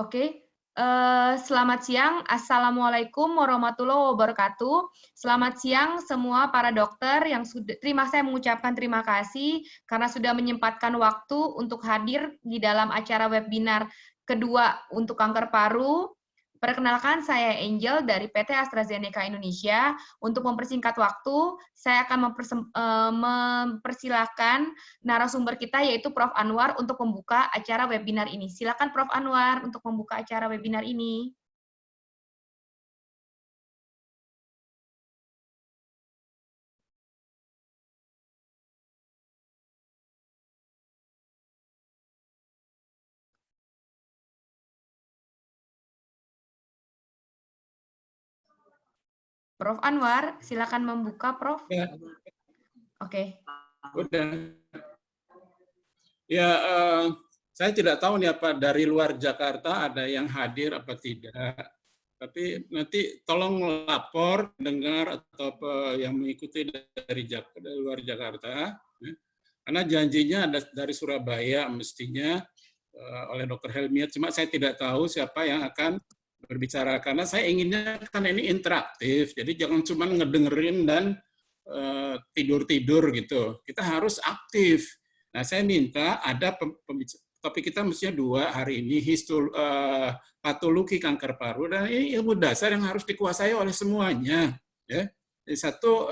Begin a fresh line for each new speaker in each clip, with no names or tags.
Oke, selamat siang. Assalamualaikum warahmatullahi wabarakatuh. Selamat siang semua para dokter yang saya mengucapkan terima kasih karena sudah menyempatkan waktu untuk hadir di dalam acara webinar kedua untuk kanker paru. Perkenalkan, saya Angel dari PT AstraZeneca Indonesia. Untuk mempersingkat waktu, saya akan mempersilahkan narasumber kita yaitu Prof. Anwar untuk membuka acara webinar ini. Silakan Prof. Anwar untuk membuka acara webinar ini. Prof. Anwar, silakan membuka, Prof.
Ya,
Oke.
udah. Ya, saya tidak tahu nih apa dari luar Jakarta ada yang hadir apa tidak. Tapi nanti tolong lapor, dengar atau yang mengikuti dari luar Jakarta. Ya. Karena janjinya ada dari Surabaya mestinya oleh Dr. Helmiat. Cuma saya tidak tahu siapa yang akan berbicara karena saya inginnya kan ini interaktif. Jadi jangan cuma ngedengerin dan tidur-tidur gitu. Kita harus aktif. Nah, saya minta ada topik kita mestinya 2 hari ini, patologi kanker paru, dan ini ilmu dasar yang harus dikuasai oleh semuanya. Ya. Jadi satu,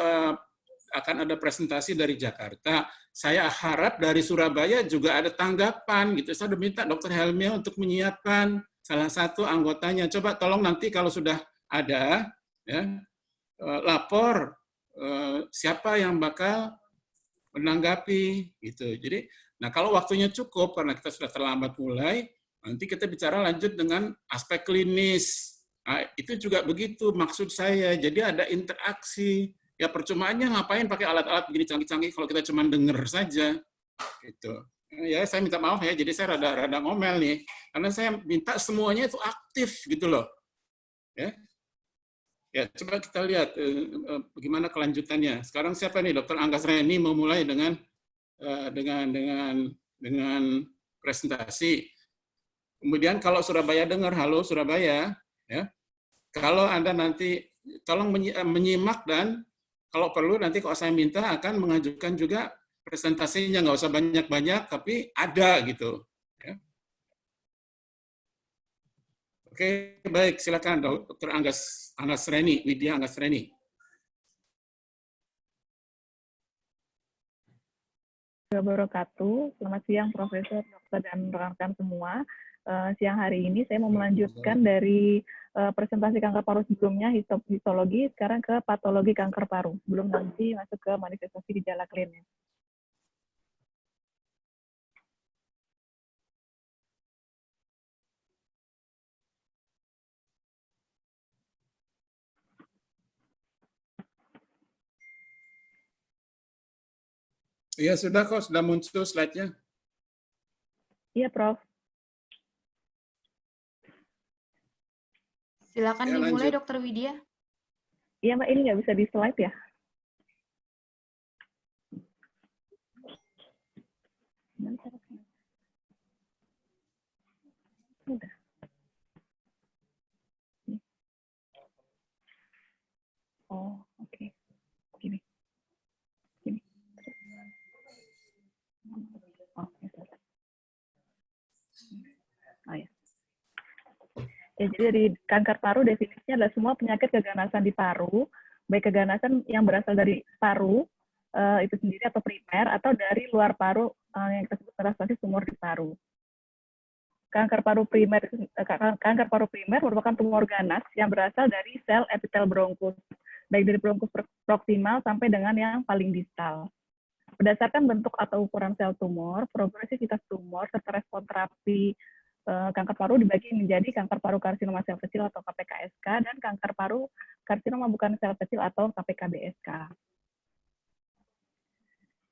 akan ada presentasi dari Jakarta. Saya harap dari Surabaya juga ada tanggapan gitu. Saya sudah minta Dr. Helmia untuk menyiapkan salah satu anggotanya. Coba tolong nanti kalau sudah ada, ya, lapor siapa yang bakal menanggapi gitu. Jadi, nah kalau waktunya cukup karena kita sudah terlambat mulai, nanti kita bicara lanjut dengan aspek klinis. Nah, itu juga begitu maksud saya. Jadi ada interaksi. Ya percumaannya ngapain pakai alat-alat begini canggih-canggih kalau kita cuma denger saja gitu. Ya saya minta maaf ya, jadi saya rada ngomel nih, karena saya minta semuanya itu aktif gitu loh. Ya, ya, coba kita lihat bagaimana kelanjutannya. Sekarang siapa nih, Dr. Anggas Reni mau mulai dengan presentasi. Kemudian kalau Surabaya dengar, halo Surabaya, ya. Kalau Anda nanti tolong menyimak dan kalau perlu nanti kalau saya minta akan mengajukan juga presentasinya, nggak usah banyak-banyak, tapi ada gitu. Ya. Oke, baik, silakan Dr. Anggas Reni, Widya Anggas Reni.
Wabarakatuh. Selamat siang Profesor, Dokter, dan rekan-rekan semua. Siang hari ini saya mau melanjutkan dari presentasi kanker paru sebelumnya, histologi, sekarang ke patologi kanker paru, sebelum nanti masuk ke manifestasi gejala klinis.
Iya, sudah kok, sudah muncul slide-nya.
Iya, Prof.
Silakan
ya,
dimulai,
lanjut.
Dr. Widya.
Iya, Mbak, ini nggak bisa di slide ya? Udah. Oh, oke. Gini. Gini. Oh, oh ya. Ya, jadi dari kanker paru definisinya adalah semua penyakit keganasan di paru, baik keganasan yang berasal dari paru itu sendiri atau primer, atau dari luar paru yang kita sebut metastasi tumor di paru. Kanker paru primer merupakan tumor ganas yang berasal dari sel epitel bronkus, baik dari bronkus proksimal sampai dengan yang paling distal. Berdasarkan bentuk atau ukuran sel tumor, progresivitas tumor, serta respon terapi kanker paru dibagi menjadi kanker paru karsinoma sel kecil atau KPKSK dan kanker paru karsinoma bukan sel kecil atau KPKBSK.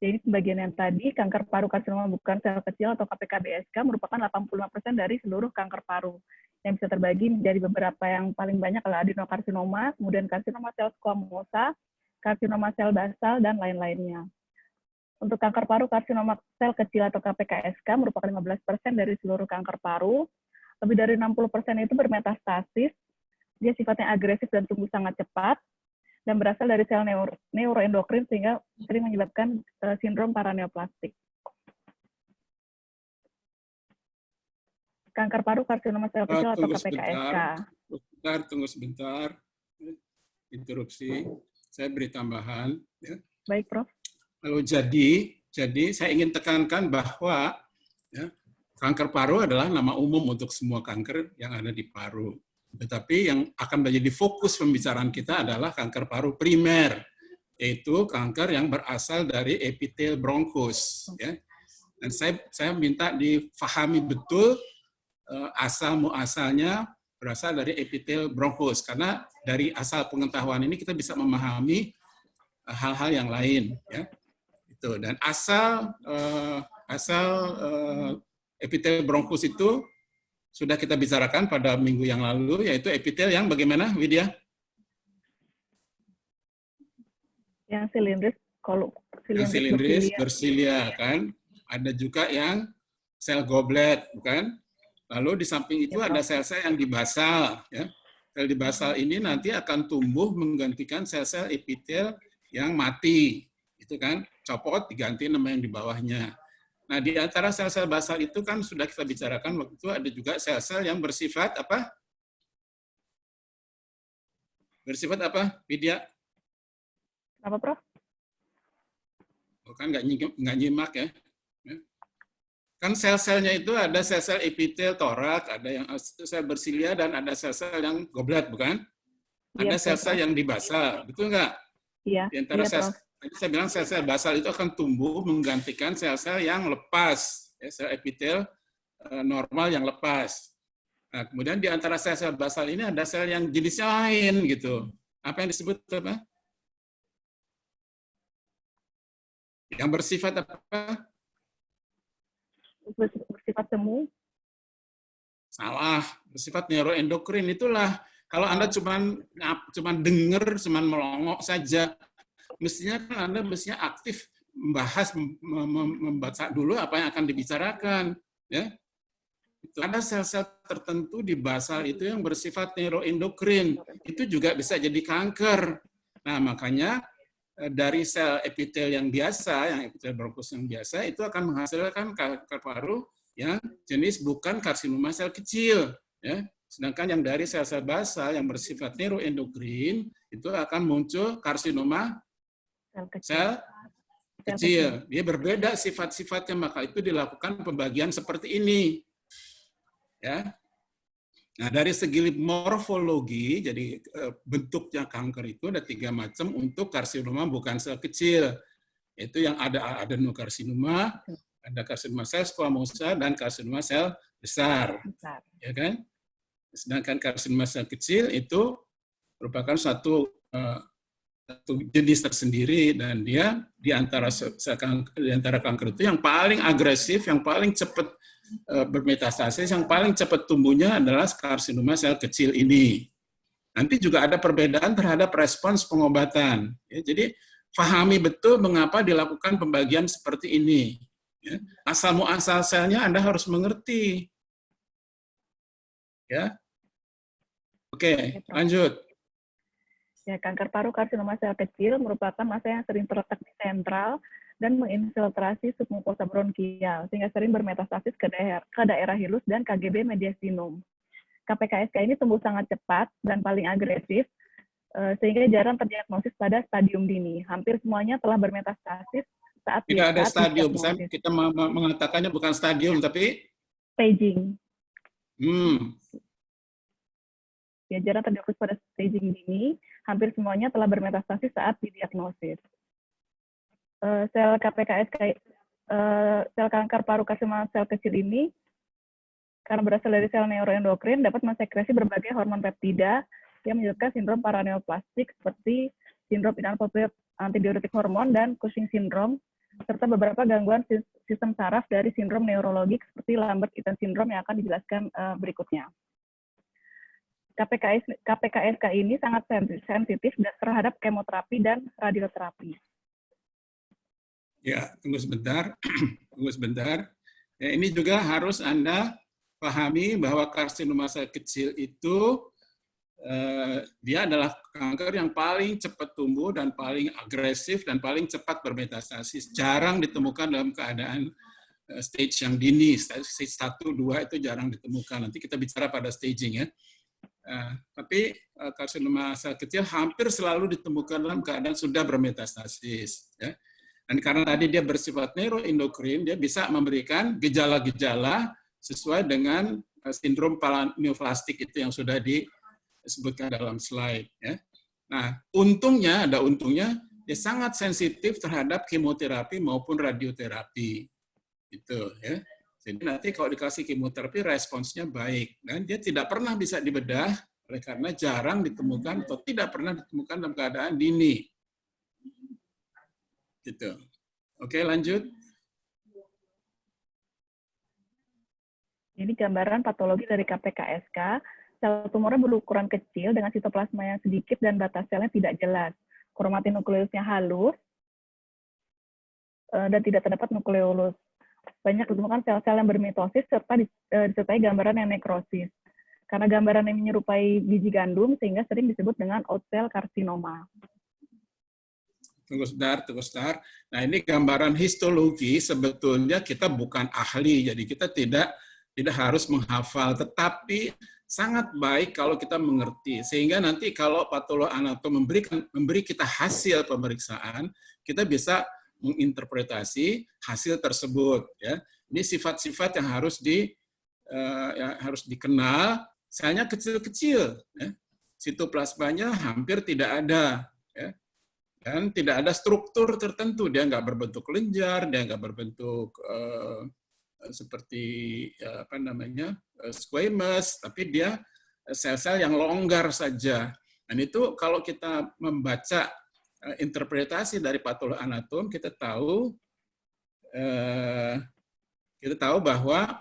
Jadi sebagian yang tadi, kanker paru karsinoma bukan sel kecil atau KPKBSK merupakan 85% dari seluruh kanker paru yang bisa terbagi menjadi beberapa yang paling banyak adalah adenokarsinoma, kemudian karsinoma sel squamosa, karsinoma sel basal, dan lain-lainnya. Untuk kanker paru karsinoma sel kecil atau KPKSK merupakan 15% dari seluruh kanker paru. lebih dari 60% itu bermetastasis, dia sifatnya agresif dan tumbuh sangat cepat, dan berasal dari sel neuroendokrin sehingga sering menyebabkan sindrom paraneoplastik. Kanker paru, karsinoma sel kecil atau KPKSK.
Tunggu sebentar. Interupsi. Saya beri tambahan. Ya.
Baik, Prof.
Kalau jadi saya ingin tekankan bahwa ya, kanker paru adalah nama umum untuk semua kanker yang ada di paru. Tetapi yang akan menjadi fokus pembicaraan kita adalah kanker paru primer, yaitu kanker yang berasal dari epitel bronkus. Ya. Dan saya minta difahami betul asal muasalnya berasal dari epitel bronkus, karena dari asal pengetahuan ini kita bisa memahami hal-hal yang lain. Ya. Itu. Dan asal epitel bronkus itu sudah kita bicarakan pada minggu yang lalu, yaitu epitel yang bagaimana, Widya?
Yang silindris,
bersilia, kan? Ada juga yang sel goblet, bukan? Lalu di samping itu ada sel-sel yang di basal. Ya. Sel di basal ini nanti akan tumbuh menggantikan sel-sel epitel yang mati. Itu kan, copot diganti nama yang di bawahnya. Nah, di antara sel-sel basal itu kan sudah kita bicarakan waktu itu ada juga sel-sel yang bersifat apa? Bersifat apa, Widya?
Apa, Prof?
Kan nggak nyimak ya. Kan sel-selnya itu ada sel-sel epitel torak, ada yang sel bersilia, dan ada sel-sel yang goblet, bukan? Ada sel-sel yang di basal, betul nggak?
Iya.
Di antara saya bilang sel-sel basal itu akan tumbuh menggantikan sel-sel yang lepas, ya, sel epitel normal yang lepas. Nah, kemudian di antara sel-sel basal ini ada sel yang jenisnya lain, gitu. Apa yang disebut apa? Yang bersifat apa?
Bersifat semu.
Salah, bersifat neuroendokrin. Itulah kalau Anda cuman dengar, cuman melongok saja, mestinya kan Anda aktif membahas, membaca dulu apa yang akan dibicarakan, ya. Ada sel-sel tertentu di basal itu yang bersifat neuroendokrin. Itu juga bisa jadi kanker. Nah, makanya dari sel epitel yang biasa, yang epitel bronkus yang biasa, itu akan menghasilkan kanker paru yang jenis bukan karsinoma sel kecil. Ya. Sedangkan yang dari sel-sel basal yang bersifat neuroendokrin, itu akan muncul karsinoma sel kecil. Dia berbeda sifat-sifatnya, maka itu dilakukan pembagian seperti ini. Ya. Nah, dari segi morfologi, jadi bentuknya kanker itu ada 3 macam untuk karsinoma bukan sel kecil. Itu yang ada adenokarsinoma, ada karsinoma sel squamosa, dan karsinoma sel besar. Ya kan? Sedangkan karsinoma sel kecil itu merupakan satu jenis tersendiri, dan dia di antara kanker itu yang paling agresif, yang paling cepat bermetastasis, yang paling cepat tumbuhnya adalah karsinoma sel kecil ini. Nanti juga ada perbedaan terhadap respons pengobatan. Ya, jadi pahami betul mengapa dilakukan pembagian seperti ini. Ya, asal muasal selnya Anda harus mengerti. Ya, oke, lanjut.
Ya, kanker paru karsinoma sel kecil merupakan massa yang sering terletak di sentral dan menginfiltrasi submukosa bronkial, sehingga sering bermetastasis ke daerah hilus dan KGB mediastinum. KPKSK ini tumbuh sangat cepat dan paling agresif, sehingga jarang terdiagnosis pada stadium dini. Hampir semuanya telah bermetastasis saat
tidak ada stadium. Kita mengatakannya bukan stadium, tapi
staging. Ya, jarang terdiagnosis pada staging dini, hampir semuanya telah bermetastasis saat didiagnosis. Sel KPKSK, sel kanker paru karsinoma sel kecil ini, karena berasal dari sel neuroendokrin, dapat mensekresi berbagai hormon peptida yang menyebabkan sindrom paraneoplastik seperti sindrom inappropriate antidiuretik hormon dan Cushing syndrome, serta beberapa gangguan sistem saraf dari sindrom neurologik seperti Lambert-Eaton syndrome yang akan dijelaskan berikutnya. KPKSK ini sangat sensitif terhadap kemoterapi dan radioterapi.
Ya, tunggu sebentar. Tunggu sebentar. Ya, ini juga harus Anda pahami bahwa karsinoma sel kecil itu dia adalah kanker yang paling cepat tumbuh dan paling agresif dan paling cepat bermetastasis. Jarang ditemukan dalam keadaan stage yang dini, stage 1, 2 itu jarang ditemukan. Nanti kita bicara pada staging ya. Tapi karsinoma sel kecil hampir selalu ditemukan dalam keadaan sudah bermetastasis. Ya. Dan karena tadi dia bersifat neuroendokrin, dia bisa memberikan gejala-gejala sesuai dengan sindrom paraneoplastik itu yang sudah disebutkan dalam slide. Ya. Nah, ada untungnya, dia sangat sensitif terhadap kemoterapi maupun radioterapi. Itu ya. Jadi nanti kalau dikasih kemoterapi responsnya baik dan dia tidak pernah bisa dibedah oleh karena jarang ditemukan atau tidak pernah ditemukan dalam keadaan dini. Gitu. Oke, lanjut.
Ini gambaran patologi dari KPKSK. Sel tumornya berukuran kecil dengan sitoplasma yang sedikit dan batas selnya tidak jelas. Kromatin nukleusnya halus dan tidak terdapat nukleolus. Banyak ditemukan sel-sel yang bermitosis serta disertai gambaran yang nekrosis. Karena gambaran yang menyerupai biji gandum sehingga sering disebut dengan oat-cell karsinoma.
Tunggu sebentar. Nah, ini gambaran histologi, sebetulnya kita bukan ahli, jadi kita tidak harus menghafal, tetapi sangat baik kalau kita mengerti. Sehingga nanti kalau patoloanatom memberi kita hasil pemeriksaan, kita bisa menginterpretasi hasil tersebut. Ya. Ini sifat-sifat yang harus dikenal. Selnya kecil-kecil, ya. Sitoplasmanya hampir tidak ada. Ya. Dan tidak ada struktur tertentu, dia nggak berbentuk kelenjar, dia nggak berbentuk seperti squamous, tapi dia sel-sel yang longgar saja. Dan itu kalau kita membaca interpretasi dari patoloanatom, kita tahu bahwa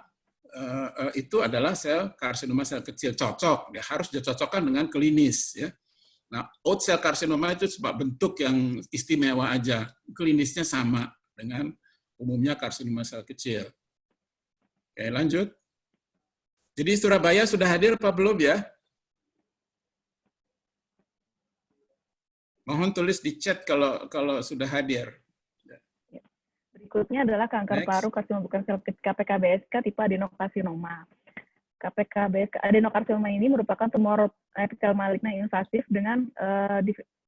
itu adalah sel karsinoma sel kecil, cocok, dia harus dicocokkan dengan klinis, ya. Nah, oat-cell karsinoma itu cuma bentuk yang istimewa aja. Klinisnya sama dengan umumnya karsinoma sel kecil. Oke, lanjut. Jadi Surabaya sudah hadir apa belum ya? Mohon tulis di chat kalau sudah hadir.
Berikutnya adalah kanker paru karsinoma bukan sel KPKBSK tipe adenokarsinoma. Adenokarsinoma ini merupakan tumor epithel maligna invasif dengan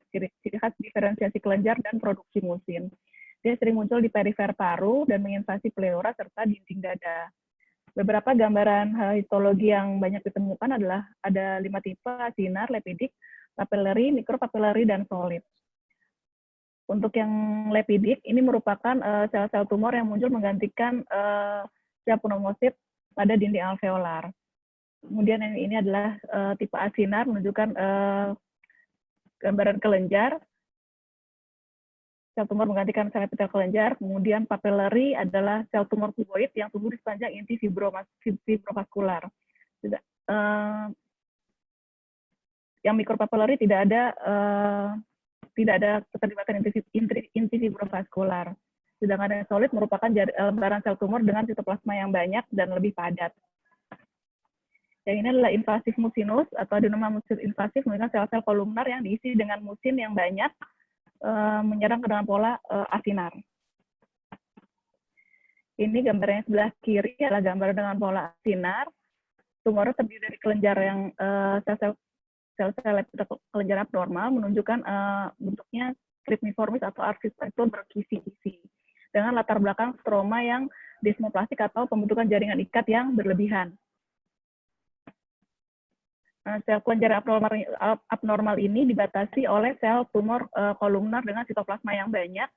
ciri khas diferensiasi kelenjar dan produksi musin. Dia sering muncul di perifer paru dan menginvasi pleura serta dinding dada. Beberapa gambaran histologi yang banyak ditemukan adalah ada 5 tipe: asinar, lepidik, papillary, mikropapillary, dan solid. Untuk yang lepidik, ini merupakan sel-sel tumor yang muncul menggantikan sel pneumosit pada dinding alveolar. Kemudian yang ini adalah tipe asinar, menunjukkan gambaran kelenjar. Sel tumor menggantikan sel epitel kelenjar. Kemudian papillary adalah sel tumor kuboid yang tumbuh di sepanjang inti fibrovaskular. Yang mikropapillary tidak ada keterlibatan inti fibrovaskular. Sedangkan yang solid merupakan lembaran sel tumor dengan sitoplasma yang banyak dan lebih padat. Yang ini adalah invasif mucinous atau adenoma mucinous invasif, menunjukkan sel-sel kolumnar yang diisi dengan musin yang banyak, menyerang ke dalam pola asinar. Ini gambarnya sebelah kiri adalah gambar dengan pola asinar. Tumor terdiri dari kelenjar yang sel-sel kelenjar abnormal, menunjukkan bentuknya cryptiformis atau arsitektur berkisi-kisi dengan latar belakang stroma yang desmoplastik atau pembentukan jaringan ikat yang berlebihan. Sel kelenjar abnormal ini dibatasi oleh sel tumor kolumnar dengan sitoplasma yang banyak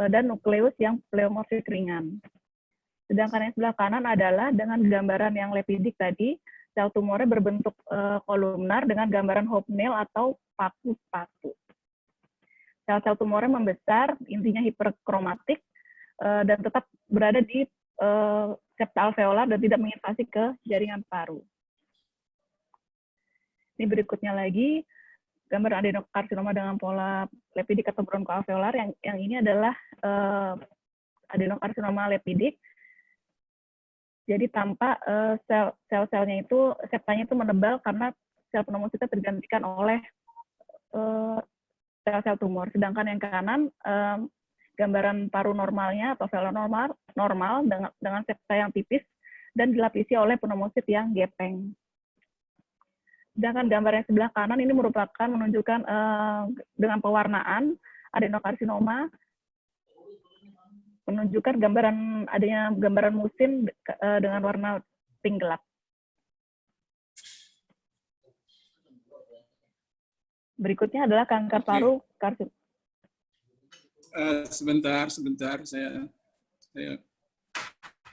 dan nukleus yang pleomorfik ringan. Sedangkan yang sebelah kanan adalah dengan gambaran yang lepidik tadi, sel tumornya berbentuk kolumnar dengan gambaran hobnail atau paku sepatu. Sel-sel tumornya membesar, intinya hiperkromatik, dan tetap berada di septa alveolar dan tidak menginvasi ke jaringan paru. Ini berikutnya lagi, gambar adenokarsinoma dengan pola lepidik atau bronkoalveolar. Yang ini adalah adenokarsinoma lepidik. Jadi tanpa sel-selnya itu, septanya itu menebal karena sel pneumosit itu tergantikan oleh sel-sel tumor. Sedangkan yang kanan, gambaran paru normalnya atau sel normal dengan septa yang tipis dan dilapisi oleh pneumosit yang gepeng. Sedangkan gambar yang sebelah kanan ini merupakan menunjukkan dengan pewarnaan adenokarsinoma, menunjukkan adanya gambaran musin dengan warna pink gelap. Berikutnya adalah kanker paru karsin.
Sebentar, saya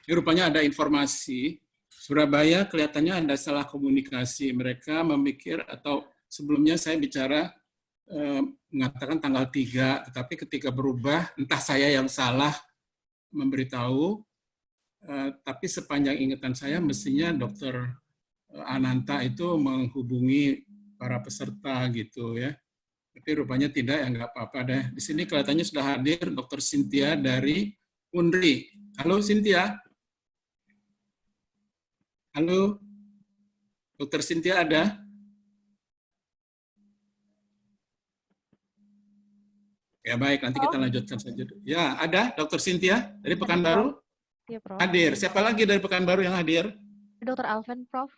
ini rupanya ada informasi. Surabaya kelihatannya ada salah komunikasi. Mereka memikir, atau sebelumnya saya bicara mengatakan tanggal 3, tetapi ketika berubah, entah saya yang salah memberitahu, tapi sepanjang ingatan saya mestinya Dr. Ananta itu menghubungi para peserta gitu ya. Tapi rupanya tidak, ya nggak apa-apa deh. Di sini kelihatannya sudah hadir Dr. Cynthia dari UNRI. Halo Cynthia. Halo, Dr. Cynthia ada? Ya baik, nanti kita lanjutkan saja. Ya, ada Dr. Cynthia dari Pekanbaru?
Iya, Prof.
Hadir. Siapa lagi dari Pekanbaru yang hadir?
Dr. Alven, Prof.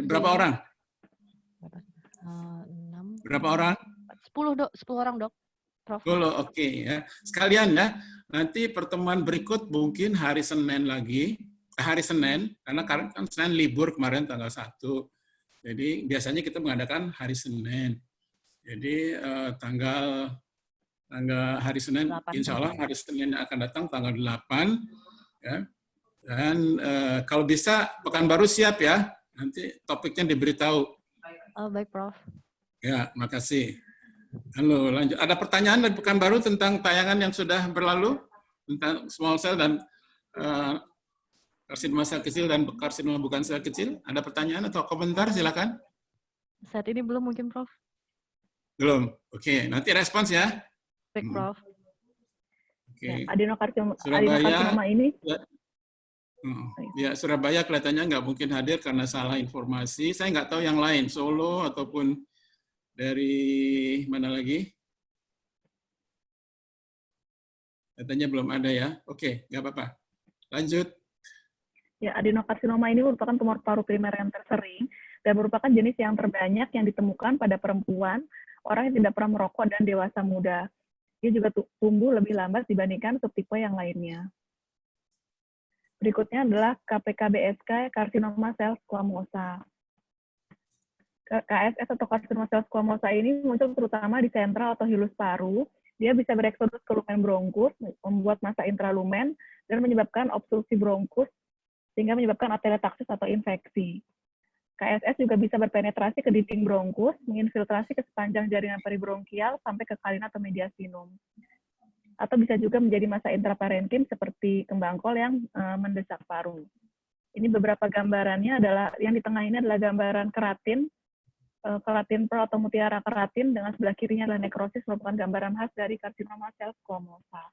Berapa orang?
6.
Berapa orang?
10, Dok. 10 orang, Dok. Prof.
Oke ya. Sekalian ya, nanti pertemuan berikut mungkin hari Senin lagi. Hari Senin, karena kan Senin libur kemarin tanggal 1. Jadi biasanya kita mengadakan hari Senin. Jadi tanggal hari Senin,
8.
insya Allah hari Senin yang akan datang tanggal 8. Ya. Dan kalau bisa Pekanbaru siap ya, nanti topiknya diberitahu.
Oh, baik, Prof.
Ya, makasih. Halo, lanjut. Ada pertanyaan dari Pekanbaru tentang tayangan yang sudah berlalu? Tentang small cell dan karsinoma sel kecil dan karsinoma bukan sel kecil? Ada pertanyaan atau komentar? Silakan.
Saat ini belum mungkin, Prof.
Belum. Oke, nanti respons ya.
Baik, Prof.
Oke.
Adenokarsinoma ini.
Ya, Surabaya kelihatannya nggak mungkin hadir karena salah informasi. Saya nggak tahu yang lain, Solo ataupun dari mana lagi. Katanya belum ada ya. Oke, nggak apa-apa. Lanjut.
Ya, adenokarsinoma ini merupakan tumor paru primer yang tersering dan merupakan jenis yang terbanyak yang ditemukan pada perempuan, orang yang tidak pernah merokok, dan dewasa muda. Dia juga tumbuh lebih lambat dibandingkan subtipe yang lainnya. Berikutnya adalah KPKBSK, karsinoma sel squamosa. KSS atau karsinoma sel squamosa ini muncul terutama di sentral atau hilus paru. Dia bisa bereksodus ke lumen bronkus, membuat massa intralumen, dan menyebabkan obstruksi bronkus, sehingga menyebabkan atelektasis atau infeksi. KSS juga bisa berpenetrasi ke dinding bronkus, menginfiltrasi ke sepanjang jaringan peribronkial sampai ke kalina atau mediastinum. Atau bisa juga menjadi massa intraparenkim seperti kembang kol yang mendesak paru. Ini beberapa gambarannya adalah, yang di tengah ini adalah gambaran keratin pearl atau mutiara keratin, dengan sebelah kirinya adalah nekrosis, merupakan gambaran khas dari karsinoma sel squamosa.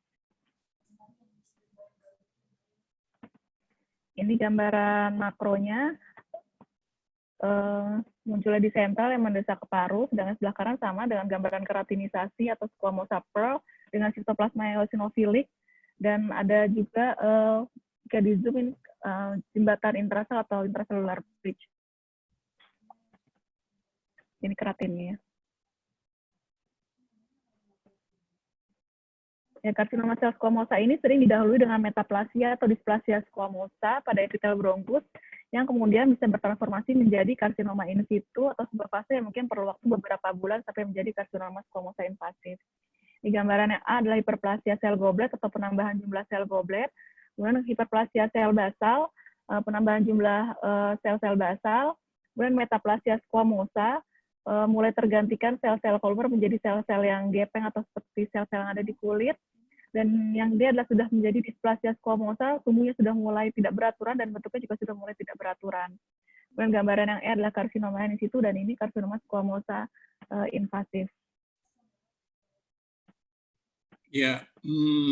Ini gambaran makronya, munculnya di sentral yang mendesak ke paru, sedangkan sebelah kanan sama dengan gambaran keratinisasi atau squamosa pearl dengan sitoplasma eosinofilik, dan ada juga jika di zoom in jembatan intrasel atau intracellular bridge. Ini keratinnya. Ya, karsinoma sel squamosa ini sering didahului dengan metaplasia atau displasia squamosa pada epitel bronkus, yang kemudian bisa bertransformasi menjadi karsinoma in situ atau sebuah fase yang mungkin perlu waktu beberapa bulan sampai menjadi karsinoma squamosa invasif. Di gambaran yang A adalah hiperplasia sel goblet atau penambahan jumlah sel goblet, kemudian hiperplasia sel basal, penambahan jumlah sel-sel basal, kemudian metaplasia squamosa, mulai tergantikan sel-sel Kolmer menjadi sel-sel yang gepeng atau seperti sel-sel yang ada di kulit, dan yang dia adalah sudah menjadi displasia squamosa, tumbuhnya sudah mulai tidak beraturan dan bentuknya juga sudah mulai tidak beraturan. Kemudian gambaran yang E adalah karsinoma in situ, dan ini karsinoma squamosa invasif.
Ya,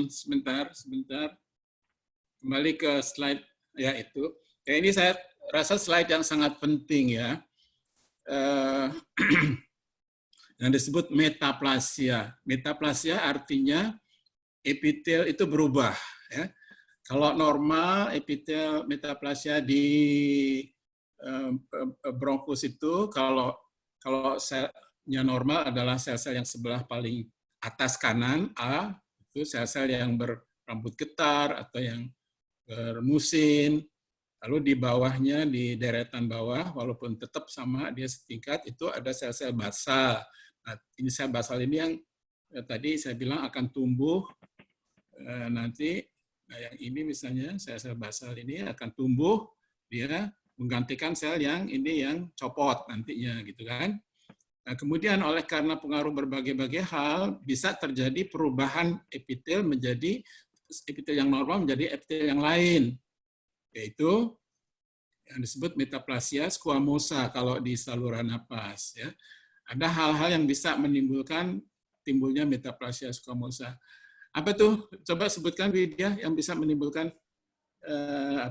sebentar. Kembali ke slide ya itu. Ya, ini saya rasa slide yang sangat penting ya. Yang disebut metaplasia. Metaplasia artinya epitel itu berubah. Ya. Kalau normal epitel metaplasia di bronkus itu kalau selnya normal adalah sel-sel yang sebelah paling atas kanan A, itu sel-sel yang berambut getar atau yang bermusin. Lalu di bawahnya, di deretan bawah, walaupun tetap sama dia setingkat, itu ada sel-sel basal. Nah, ini sel basal ini yang tadi saya bilang akan tumbuh nanti. Nah, yang ini misalnya sel-sel basal ini akan tumbuh, dia menggantikan sel yang ini yang copot nantinya, gitu kan. Nah, kemudian karena pengaruh berbagai-bagai hal, bisa terjadi perubahan epitel menjadi epitel yang normal menjadi epitel yang lain, yaitu yang disebut metaplasia squamosa kalau di saluran napas. Ya. Ada hal-hal yang bisa menimbulkan timbulnya metaplasia squamosa. Apa tuh? Coba sebutkan Widya yang bisa menimbulkan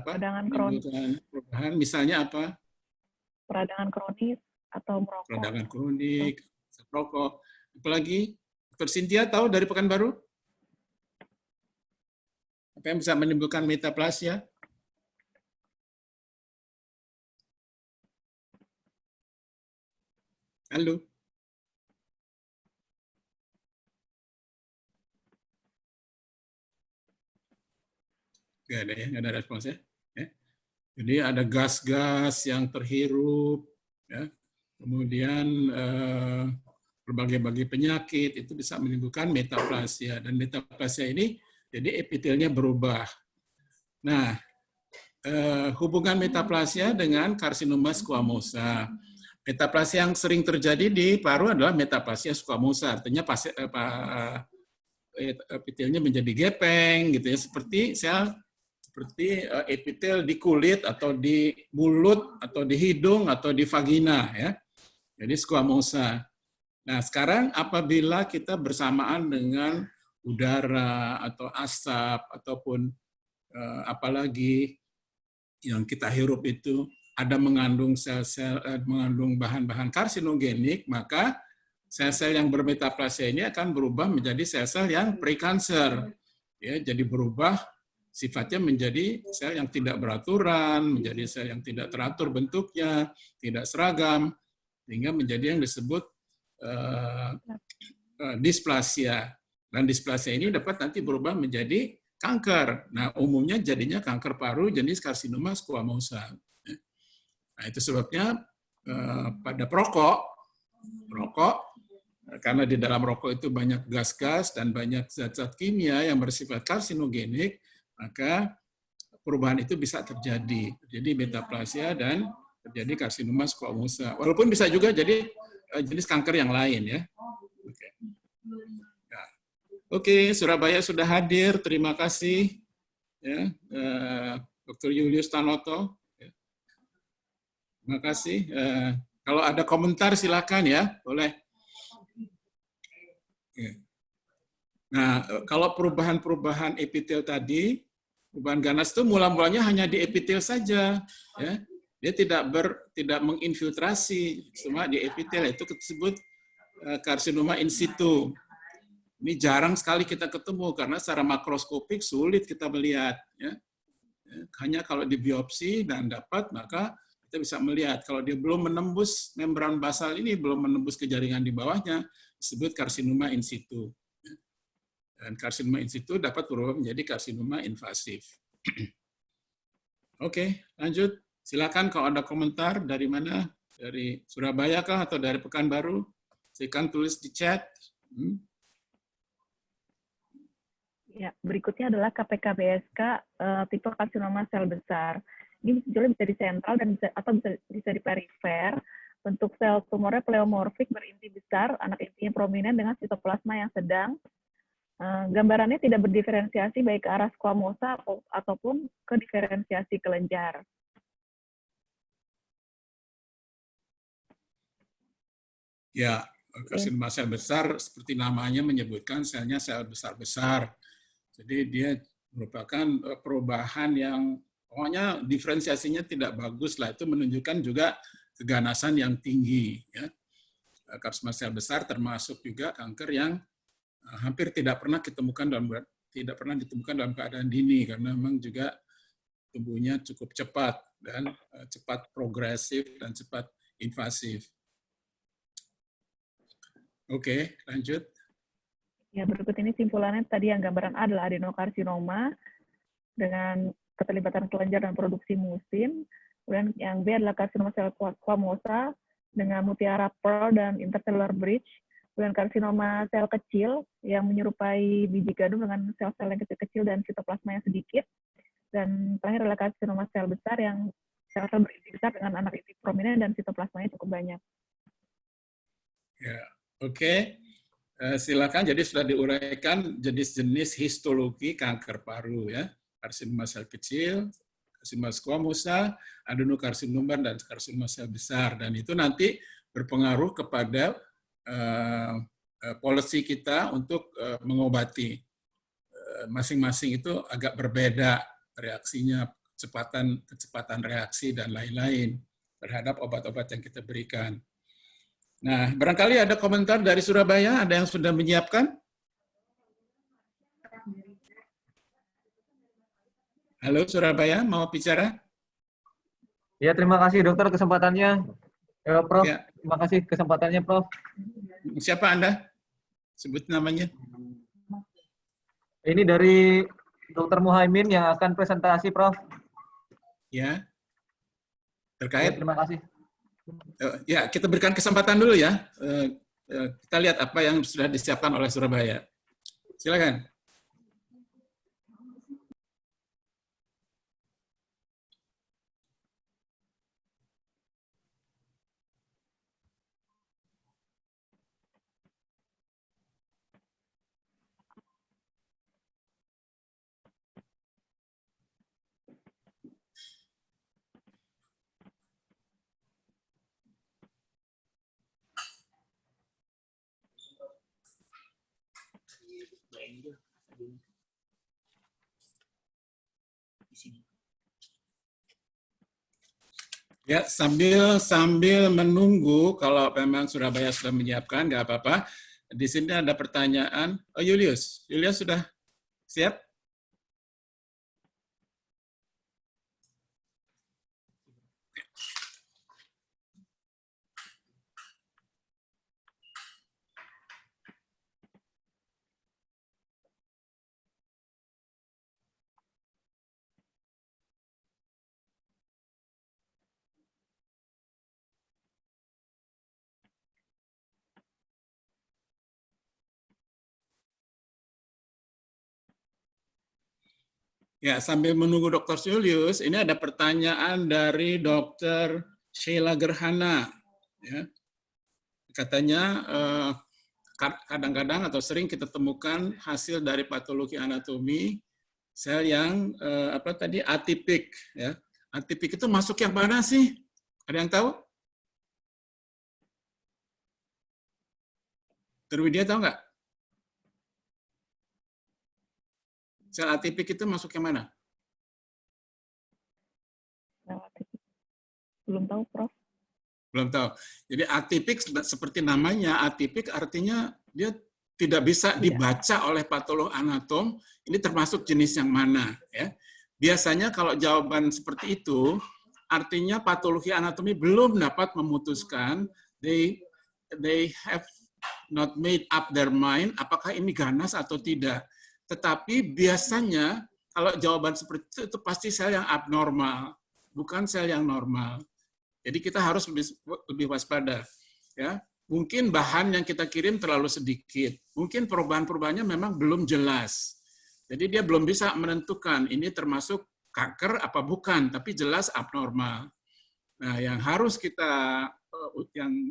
peradangan kronis.
Perubahan. Misalnya apa?
Peradangan kronis atau merokok.
Peradangan kronik, merokok. Apalagi? Dr. Cynthia tahu dari Pekanbaru? Apa yang bisa menimbulkan metaplasia? Halo? Nggak ada ya, nggak ada responsnya. Ya. Jadi ada gas-gas yang terhirup, ya. Kemudian berbagai-bagai penyakit itu bisa menimbulkan metaplasia, dan metaplasia ini jadi epitelnya berubah. Nah, hubungan metaplasia dengan karsinoma squamosa. Metaplasia yang sering terjadi di paru adalah metaplasia squamosa, artinya epitelnya menjadi gepeng, gitu ya, seperti epitel di kulit atau di mulut atau di hidung atau di vagina, ya. Jadi squamosa. Nah, sekarang apabila kita bersamaan dengan udara atau asap ataupun apalagi yang kita hirup itu ada mengandung mengandung bahan-bahan karsinogenik, maka sel-sel yang bermetaplasia ini akan berubah menjadi sel-sel yang prekanser. Ya, jadi berubah sifatnya menjadi sel yang tidak beraturan, menjadi sel yang tidak teratur bentuknya, tidak seragam, sehingga menjadi yang disebut displasia. Dan displasia ini dapat nanti berubah menjadi kanker. Nah, umumnya jadinya kanker paru jenis karsinoma squamosa. Nah, itu sebabnya pada perokok, karena di dalam rokok itu banyak gas-gas dan banyak zat-zat kimia yang bersifat karsinogenik, maka perubahan itu bisa terjadi. Jadi metaplasia dan terjadi karsinoma squamosa. Walaupun bisa juga jadi jenis kanker yang lain, ya. Oke. Nah. Oke, Surabaya sudah hadir. Terima kasih, ya, Dr. Julius Tanoto. Terima kasih. Kalau ada komentar silakan ya, boleh. Nah, kalau perubahan-perubahan epitel tadi, perubahan ganas itu mula-mulanya hanya di epitel saja, ya. Dia tidak menginfiltrasi, cuma di epitel, itu disebut karsinoma in situ. Ini jarang sekali kita ketemu karena secara makroskopik sulit kita melihat, ya. Hanya kalau di biopsi dan dapat, maka kita bisa melihat. Kalau dia belum menembus membran basal ini, belum menembus ke jaringan di bawahnya, disebut karsinoma in situ. Dan karsinoma in situ dapat berubah menjadi karsinoma invasif. Oke, lanjut. Silakan kalau ada komentar dari mana? Dari Surabaya kah atau dari Pekanbaru? Silakan tulis di chat.
Ya, berikutnya adalah KPK-BSK tipe karsinoma sel besar. Ini bisa di sentral dan bisa di perifer. Bentuk sel tumornya pleomorfik berinti besar, anak intinya prominent dengan sitoplasma yang sedang. Gambarannya tidak berdiferensiasi baik ke arah squamosa ataupun ke diferensiasi kelenjar.
Ya, karsinoma sel besar seperti namanya menyebutkan selnya sel besar-besar. Jadi dia merupakan perubahan yang Pokoknya diferensiasinya tidak bagus lah. Itu menunjukkan juga keganasan yang tinggi. Ya. Karsinoma sel besar termasuk juga kanker yang hampir tidak pernah ditemukan dalam keadaan dini karena memang juga tumbuhnya cukup cepat dan cepat progresif dan cepat invasif. Oke, lanjut.
Ya, berikut ini simpulannya tadi yang gambaran A adalah adenokarsinoma dengan keterlibatan kelenjar dan produksi musin. Kemudian yang B adalah karsinoma sel squamosa dengan mutiara pearl dan intercellular bridge. Kemudian karsinoma sel kecil yang menyerupai biji gandum dengan sel-sel yang kecil-kecil dan sitoplasma yang sedikit. Dan terakhir adalah karsinoma sel besar yang sel-sel berisi besar dengan anak inti prominent dan sitoplasmanya cukup banyak.
Ya, oke. Silakan. Jadi sudah diuraikan jenis-jenis histologi kanker paru ya. Karsinoma sel kecil, karsinoma squamosa, adenokarsinoma dan karsinoma sel besar. Dan itu nanti berpengaruh kepada policy kita untuk mengobati. Masing-masing itu agak berbeda reaksinya, kecepatan reaksi dan lain-lain terhadap obat-obat yang kita berikan. Nah, barangkali ada komentar dari Surabaya, ada yang sudah menyiapkan? Halo Surabaya, mau bicara?
Ya, terima kasih dokter kesempatannya. Prof,
Ya.
terima kasih kesempatannya, Prof.
Siapa Anda? Sebut namanya.
Ini dari Dr. Muhaimin yang akan presentasi, Prof.
Ya.
Ya,
Terkait?
terima kasih.
Ya, kita berikan kesempatan dulu ya. Kita lihat apa yang sudah disiapkan oleh Surabaya. Silakan. Ya, sambil menunggu, kalau memang Surabaya sudah menyiapkan, nggak apa-apa. Di sini ada pertanyaan. Oh, Julius sudah siap? Ya, sambil menunggu Dr. Julius, ini ada pertanyaan dari Dr. Sheila Gerhana. Ya. Katanya kadang-kadang atau sering kita temukan hasil dari patologi anatomi sel yang atipik. Ya. Atipik itu masuk yang mana sih? Ada yang tahu? Dr. Widya tahu nggak? Sel atipik itu masuk yang mana?
Belum tahu, Prof.
Belum tahu. Jadi atipik seperti namanya, atipik artinya dia tidak bisa dibaca oleh patolog anatom, ini termasuk jenis yang mana. Ya. Biasanya kalau jawaban seperti itu, artinya patologi anatomi belum dapat memutuskan, they have not made up their mind, apakah ini ganas atau tidak. Tetapi biasanya kalau jawaban seperti itu pasti sel yang abnormal, bukan sel yang normal. Jadi kita harus lebih waspada. Ya, mungkin bahan yang kita kirim terlalu sedikit, mungkin perubahan-perubahannya memang belum jelas. Jadi dia belum bisa menentukan ini termasuk kanker apa bukan, tapi jelas abnormal. Nah, yang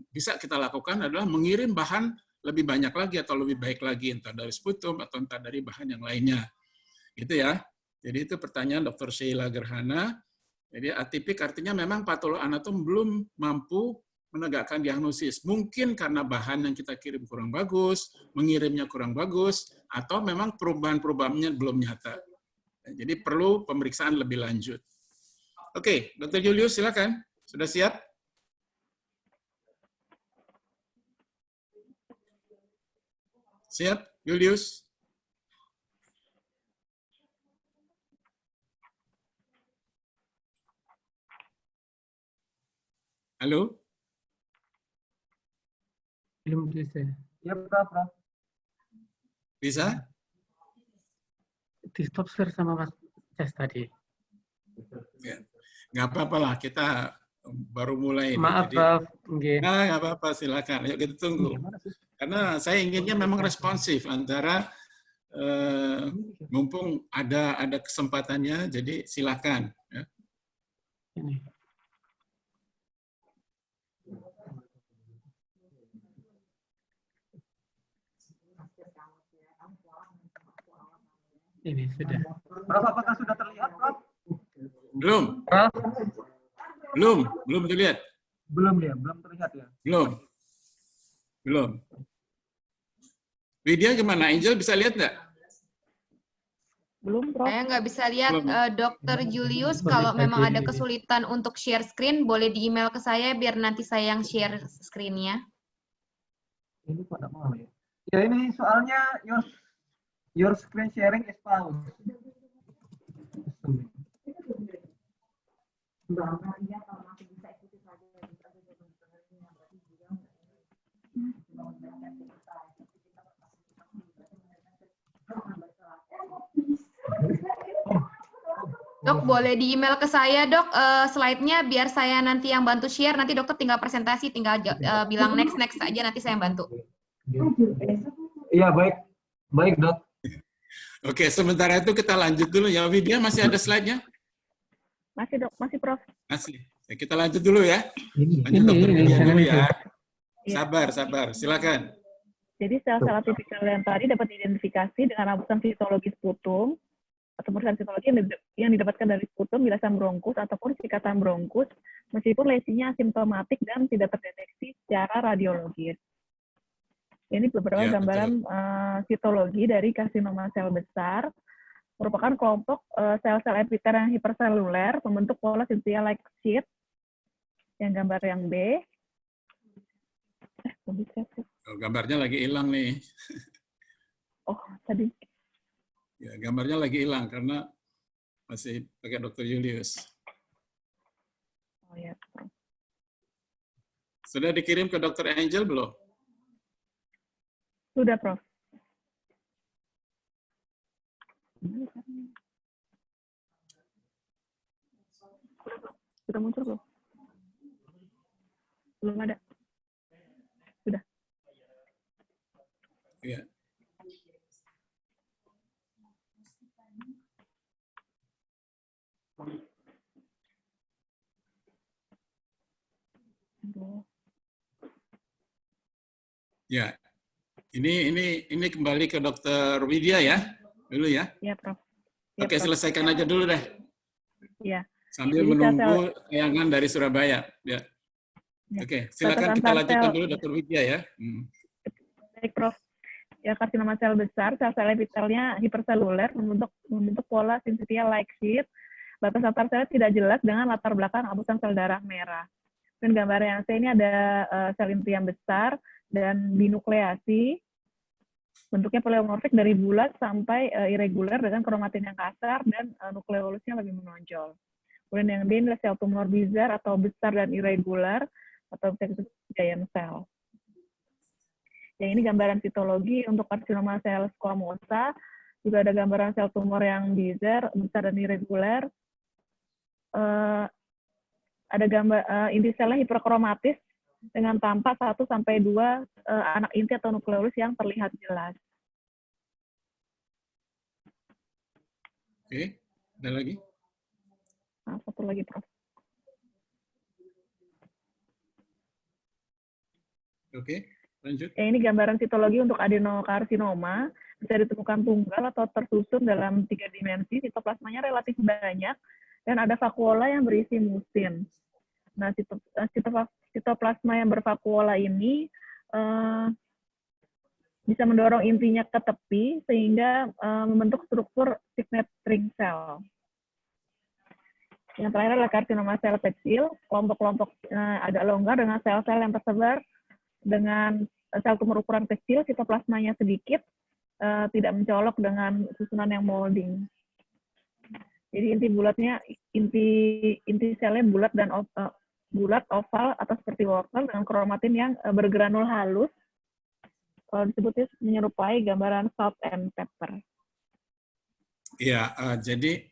bisa kita lakukan adalah mengirim bahan lebih banyak lagi atau lebih baik lagi, entah dari sputum atau entah dari bahan yang lainnya. Gitu ya. Jadi itu pertanyaan Dr. Sheila Gerhana. Jadi atipik artinya memang patolog anatom belum mampu menegakkan diagnosis. Mungkin karena bahan yang kita kirim kurang bagus, mengirimnya kurang bagus, atau memang perubahan-perubahannya belum nyata. Jadi perlu pemeriksaan lebih lanjut. Oke, Dr. Julius silakan. Sudah siap? Siap, Julius? Halo?
Belum bisa.
Ya, Prof.
Bisa?
Di stop share sama Mas Ces tadi.
Ya. Nggak apa-apa lah, kita baru mulai ini.
Maaf,
Jadi,
Prof. Nggih.
nah, nggak apa-apa, silakan. Ayo kita tunggu. Karena saya inginnya memang responsif antara mumpung ada kesempatannya, jadi silakan. Ya.
Ini. Ini sudah.
Prof, apakah sudah terlihat, Prof?
Belum,
Prof?
belum terlihat.
Belum ya, belum terlihat ya.
Belum. Widya gimana? Angel bisa lihat nggak?
Belum, Prof.
Saya nggak bisa lihat
Belum.
Dr. Julius.
Boleh
Kalau memang
saja
ada
ini.
kesulitan untuk share screen, boleh di email ke saya biar nanti saya yang share screen-nya.
Ini kok nggak mau ya? Ya ini soalnya your screen sharing is paused.
Dok, boleh di email ke saya, Dok, slide-nya biar saya nanti yang bantu share. Nanti dokter tinggal presentasi, tinggal bilang next aja, nanti saya yang bantu.
Iya, baik. Baik, Dok.
Oke, sementara itu kita lanjut dulu ya. Widya masih ada slide-nya?
Masih, Dok. Masih, Prof.
Masih. Ya, kita lanjut dulu ya. Lanjut
Ini,
Dokter Widya
jangan
dulu
itu.
ya.
Iya.
Sabar. Silakan.
Jadi sel-sel atipikal yang tadi dapat diidentifikasi dengan abusan sitologi sputum atau pemeriksaan sitologi yang didapatkan dari sputum, bilasan bronkus ataupun sikatan bronkus, meskipun lesinya asimptomatik dan tidak terdeteksi secara radiologis. Ini beberapa
Ya,
gambaran sitologi dari karsinoma sel besar, merupakan kelompok sel-sel epiter yang hiperseluler membentuk pola cynthia like sheet, yang gambar yang B.
Oh, gambarnya lagi hilang nih.
Oh, tadi.
Ya, gambarnya lagi hilang karena masih pakai Dr. Julius.
Oh ya.
Sudah dikirim ke Dr. Angel belum?
Sudah, Prof. Sudah muncul belum? Belum ada. Sudah.
Ya. Ya. Ini kembali ke Dr. Widya ya. Dulu ya.
Ya, Prof. Ya,
Oke,
Prof.
selesaikan aja dulu deh.
Ya.
Sambil
Jadi
menunggu tayangan dari Surabaya. Ya.
Ya.
Oke, silakan
Batas
kita
antar
lanjutkan
sel-
dulu Dr. Widya ya.
Baik, Prof. Ya, karsinoma sel besar, sel-sel epitelnya hiperseluler membentuk pola cynthia like sheet. Batas antar sel tidak jelas dengan latar belakang abusan sel darah merah. Dan gambar yang C ini ada sel inti yang besar dan binukleasi. Bentuknya poliomorfik dari bulat sampai irregular dengan kromatin yang kasar dan nukleolusnya lebih menonjol. Kemudian yang D adalah sel tumor bizar atau besar dan irregular atau bisa disebut giant cell. Yang ini gambaran sitologi untuk karsinoma sel squamosa. Juga ada gambaran sel tumor yang bizar, besar dan irregular. Ada gambar inti selnya hiperkromatis dengan tampak 1-2 anak inti atau nukleolus yang terlihat jelas.
Oke, ada lagi?
Nah, satu lagi, Prof.
Oke, lanjut.
Ini gambaran sitologi untuk adenokarsinoma, bisa ditemukan tunggal atau tersusun dalam 3 dimensi, sitoplasmanya relatif banyak, dan ada vakuola yang berisi musin. Nah, sitoplasma yang bervakuola ini bisa mendorong intinya ke tepi, sehingga membentuk struktur signet ring cell. Yang terakhir adalah karsinoma sel kecil, kelompok-kelompok agak longgar dengan sel-sel yang tersebar dengan sel tumor ukuran kecil, sitoplasmanya sedikit, tidak mencolok dengan susunan yang molding. Jadi inti selnya bulat dan bulat, oval, atau seperti wortel dengan kromatin yang bergranul halus. Kalau disebutnya menyerupai gambaran salt and pepper.
Iya, jadi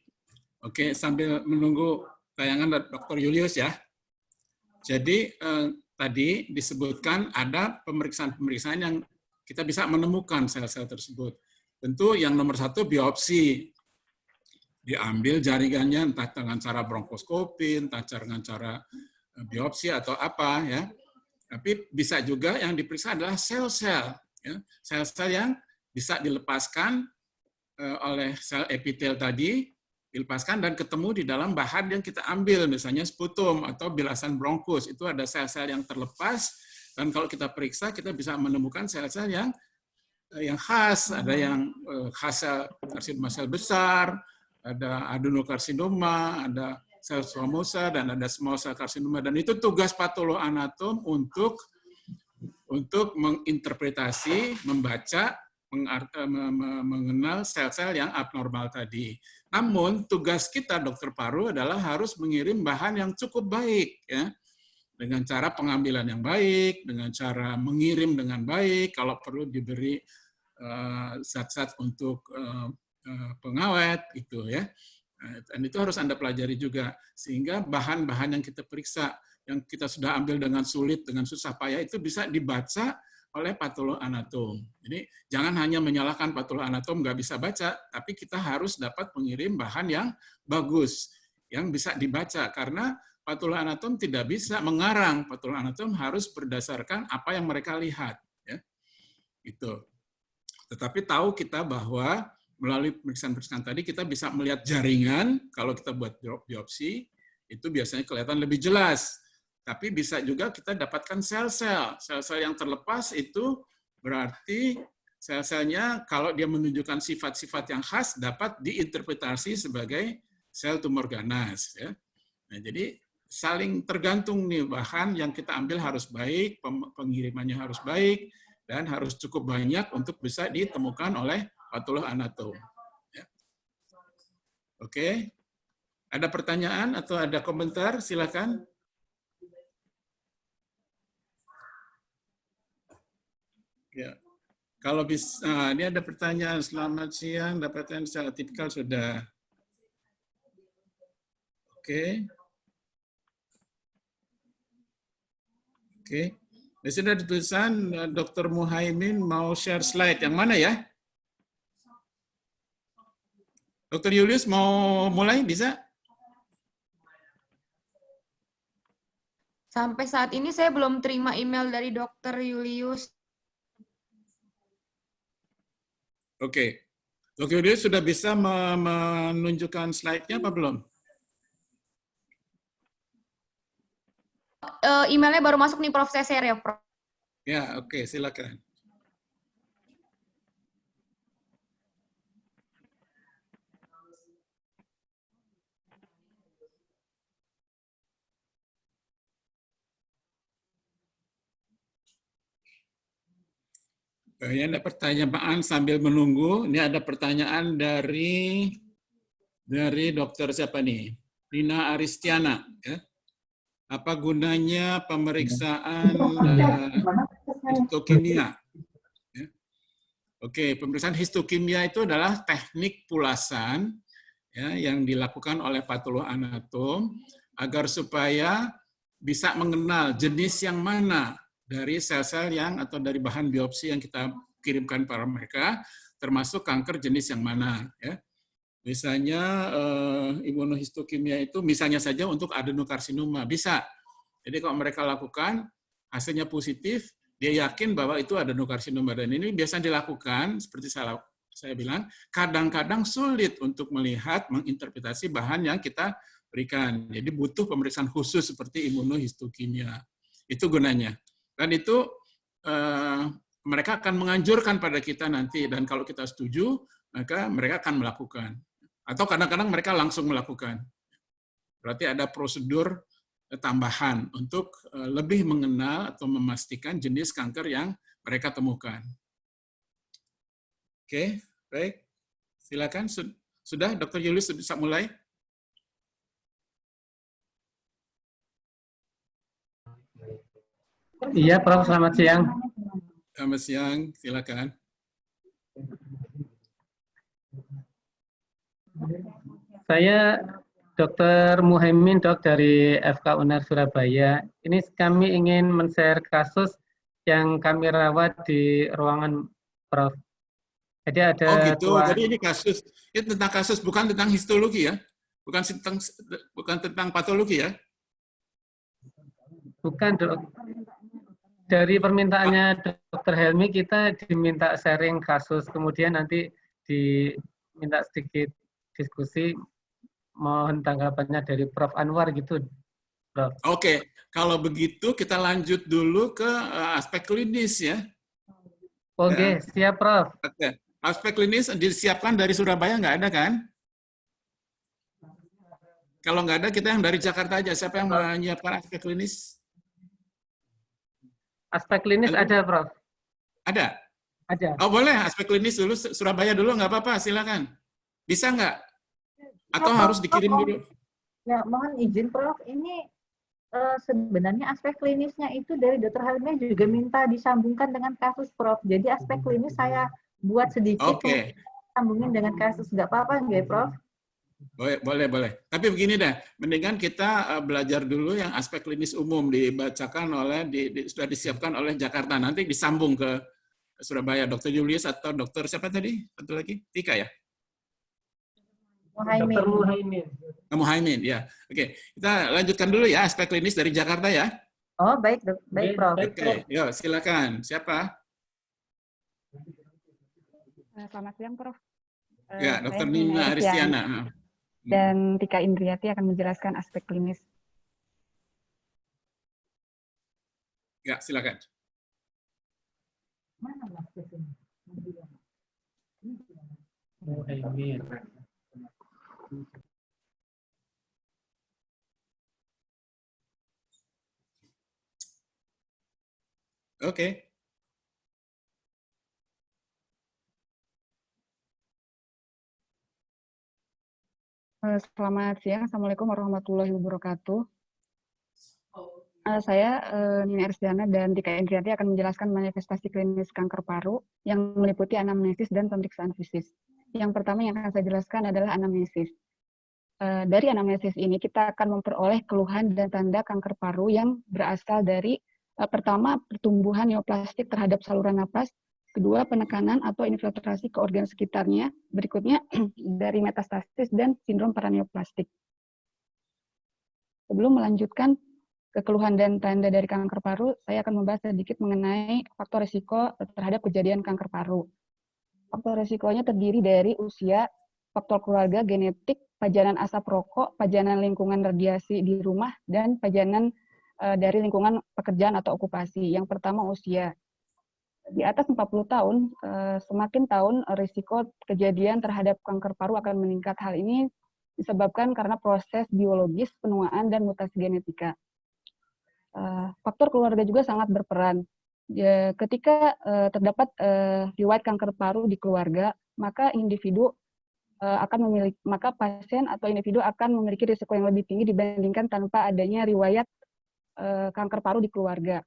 oke, sambil menunggu tayangan Dr. Julius ya. Jadi tadi disebutkan ada pemeriksaan-pemeriksaan yang kita bisa menemukan sel-sel tersebut. Tentu yang nomor satu biopsi. Diambil jaringannya entah dengan cara bronkoskopi, entah dengan cara biopsi atau apa ya. Tapi bisa juga yang diperiksa adalah sel-sel, ya. Sel-sel yang bisa dilepaskan oleh sel epitel tadi, dilepaskan dan ketemu di dalam bahan yang kita ambil, misalnya sputum atau bilasan bronkus. Itu ada sel-sel yang terlepas, dan kalau kita periksa kita bisa menemukan sel-sel yang khas. Ada yang khas sel karsinoma sel besar, ada adenokarsinoma, ada sel squamosa, dan ada small cell carcinoma. Dan itu tugas patoloanatom untuk menginterpretasi, membaca, mengenal sel-sel yang abnormal tadi. Namun tugas kita dokter paru adalah harus mengirim bahan yang cukup baik, ya, dengan cara pengambilan yang baik, dengan cara mengirim dengan baik, kalau perlu diberi zat-zat untuk pengawet, gitu ya. Dan itu harus Anda pelajari juga, sehingga bahan-bahan yang kita periksa, yang kita sudah ambil dengan sulit, dengan susah payah, itu bisa dibaca oleh patoloanatom. Jadi jangan hanya menyalahkan patoloanatom nggak bisa baca, tapi kita harus dapat mengirim bahan yang bagus, yang bisa dibaca, karena patoloanatom tidak bisa mengarang. Patoloanatom harus berdasarkan apa yang mereka lihat, ya. Itu. Tetapi tahu kita bahwa melalui pemeriksaan-pemeriksaan tadi kita bisa melihat jaringan. Kalau kita buat biopsi, itu biasanya kelihatan lebih jelas. Tapi bisa juga kita dapatkan sel-sel. Sel-sel yang terlepas itu berarti sel-selnya kalau dia menunjukkan sifat-sifat yang khas dapat diinterpretasi sebagai sel tumor ganas. Ya. Nah, jadi saling tergantung nih, bahan yang kita ambil harus baik, pengirimannya harus baik, dan harus cukup banyak untuk bisa ditemukan oleh patoloanatom. Ya. Oke, ada pertanyaan atau ada komentar? Silakan. Ya, kalau bisa, ini ada pertanyaan. Selamat siang, dapatkan secara tipikal sudah. Oke. Oke. Di sini ada tulisan Dr. Muhaimin mau share slide. Yang mana ya? Dr. Julius mau mulai, bisa?
Sampai saat ini saya belum terima email dari Dr. Julius.
Oke. Dr. Julius sudah bisa menunjukkan slide-nya apa belum?
Emailnya baru masuk nih, Prof. Saya share ya, Prof.
Ya, oke, silakan. Ini ada pertanyaan sambil menunggu. Ini ada pertanyaan dari dokter siapa nih? Rina Aristiana. Ya. Apa gunanya pemeriksaan histokimia? Ya. Oke, pemeriksaan histokimia itu adalah teknik pulasan ya, yang dilakukan oleh patoloanatom agar supaya bisa mengenal jenis yang mana dari sel-sel yang atau dari bahan biopsi yang kita kirimkan pada mereka, termasuk kanker jenis yang mana. Ya. Misalnya imunohistokimia itu misalnya saja untuk adenokarsinoma, bisa. Jadi kalau mereka lakukan, hasilnya positif, dia yakin bahwa itu adenokarsinoma. Dan ini biasanya dilakukan, seperti saya bilang, kadang-kadang sulit untuk melihat, menginterpretasi bahan yang kita berikan. Jadi butuh pemeriksaan khusus seperti imunohistokimia. Itu gunanya. Dan itu mereka akan menganjurkan pada kita nanti, dan kalau kita setuju, maka mereka akan melakukan. Atau kadang-kadang mereka langsung melakukan. Berarti ada prosedur tambahan untuk lebih mengenal atau memastikan jenis kanker yang mereka temukan. Oke, baik. Silakan. Sudah, Dr. Julius bisa mulai?
Iya, Prof. Selamat siang.
Selamat siang, silakan.
Saya Dr. Muhaimin, Dok, dari FK UNER Surabaya. Ini kami ingin men-share kasus yang kami rawat di ruangan Prof. Jadi ada
Oh gitu, jadi ini tentang kasus, bukan tentang histologi ya? Bukan tentang patologi ya?
Bukan, Dok. Dari permintaannya Dr. Helmi, kita diminta sharing kasus, kemudian nanti diminta sedikit diskusi, mohon tanggapannya dari Prof. Anwar gitu, Prof.
Oke, kalau begitu kita lanjut dulu ke aspek klinis ya.
Oke, siap, Prof.
Oke. Aspek klinis disiapkan dari Surabaya nggak ada kan? Kalau nggak ada, kita yang dari Jakarta aja. Siapa yang menyiapkan aspek klinis?
Aspek klinis
Halo?
ada, Prof.
Ada?
Ada.
Oh boleh, aspek klinis dulu, Surabaya dulu, nggak apa-apa, silakan. Bisa nggak? Atau harus dikirim dulu?
Ya, mohon izin Prof, ini sebenarnya aspek klinisnya itu dari Dr. Helmi juga minta disambungkan dengan kasus Prof. Jadi aspek klinis saya buat sedikit,
Oke.
sambungin dengan kasus, nggak apa-apa nggak Prof?
Boleh. Tapi begini dah, mendingan kita belajar dulu yang aspek klinis umum dibacakan oleh, sudah disiapkan oleh Jakarta. Nanti disambung ke Surabaya. Dr. Julius atau Dr. siapa tadi? Satu lagi? Tika ya?
Dr. Muhaimin.
Muhaimin, ya. Oke, kita lanjutkan dulu ya aspek klinis dari Jakarta ya.
Oh baik, baik Prof.
Oke, yuk silakan. Siapa?
Selamat siang, Prof.
Ya,
Saya
Dr.
Nina
Nina
Aristiana
Aristiana.
dan Tika Indriati akan menjelaskan aspek klinis.
Ya, silakan.
Muhaimin.
Oke.
Selamat siang, Assalamualaikum warahmatullahi wabarakatuh. Saya Nina Aristiana dan Tika Indriati akan menjelaskan manifestasi klinis kanker paru yang meliputi anamnesis dan pemeriksaan fisik. Yang pertama yang akan saya jelaskan adalah anamnesis. Dari anamnesis ini kita akan memperoleh keluhan dan tanda kanker paru yang berasal dari pertama pertumbuhan neoplastik terhadap saluran napas, kedua penekanan atau infiltrasi ke organ sekitarnya, berikutnya dari metastasis dan sindrom paraneoplastik. Sebelum melanjutkan ke keluhan dan tanda dari kanker paru, saya akan membahas sedikit mengenai faktor risiko terhadap kejadian kanker paru. Faktor risikonya terdiri dari usia, faktor keluarga, genetik, pajanan asap rokok, pajanan lingkungan radiasi di rumah, dan pajanan dari lingkungan pekerjaan atau okupasi. Yang pertama usia. Di atas 40 tahun, semakin tahun risiko kejadian terhadap kanker paru akan meningkat. Hal ini disebabkan karena proses biologis, penuaan, dan mutasi genetika. Faktor keluarga juga sangat berperan. Ketika terdapat riwayat kanker paru di keluarga, maka maka pasien atau individu akan memiliki risiko yang lebih tinggi dibandingkan tanpa adanya riwayat kanker paru di keluarga.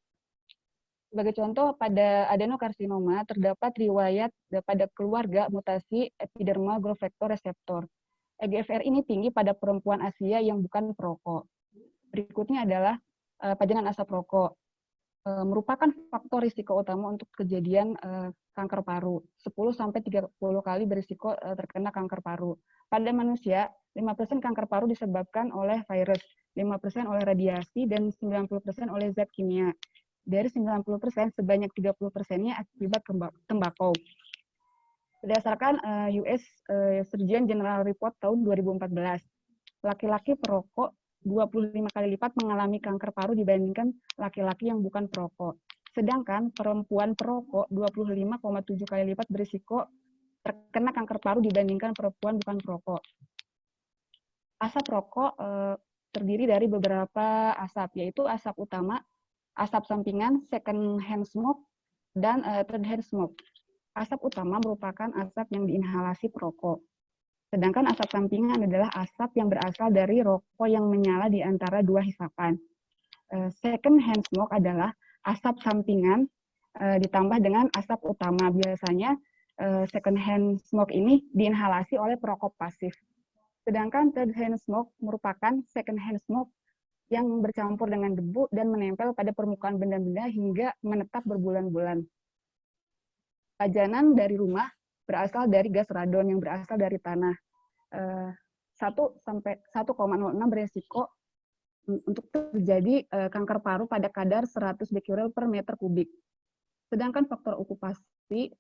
Sebagai contoh, pada adenokarsinoma terdapat riwayat pada keluarga mutasi epidermal growth factor receptor. EGFR ini tinggi pada perempuan Asia yang bukan perokok. Berikutnya adalah pajanan asap rokok. Merupakan faktor risiko utama untuk kejadian kanker paru. 10-30 kali berisiko terkena kanker paru. Pada manusia, 5% kanker paru disebabkan oleh virus, 5% oleh radiasi, dan 90% oleh zat kimia. Dari 90%, sebanyak 30%-nya akibat tembakau. Berdasarkan US Surgeon General Report tahun 2014, laki-laki perokok 25 kali lipat mengalami kanker paru dibandingkan laki-laki yang bukan perokok. Sedangkan perempuan perokok 25,7 kali lipat berisiko terkena kanker paru dibandingkan perempuan bukan perokok. Asap rokok
terdiri dari beberapa asap, yaitu asap utama, asap sampingan, second hand smoke, dan third hand smoke. Asap utama merupakan asap yang diinhalasi perokok. Sedangkan asap sampingan adalah asap yang berasal dari rokok yang menyala di antara dua hisapan. Second hand smoke adalah asap sampingan ditambah dengan asap utama. Biasanya second hand smoke ini diinhalasi oleh perokok pasif. Sedangkan third hand smoke merupakan second hand smoke yang bercampur dengan debu dan menempel pada permukaan benda-benda hingga menetap berbulan-bulan. Pajanan dari rumah berasal dari gas radon yang berasal dari tanah. 1 sampai 1,06 beresiko untuk terjadi kanker paru pada kadar 100 becquerel per meter kubik. Sedangkan faktor okupasi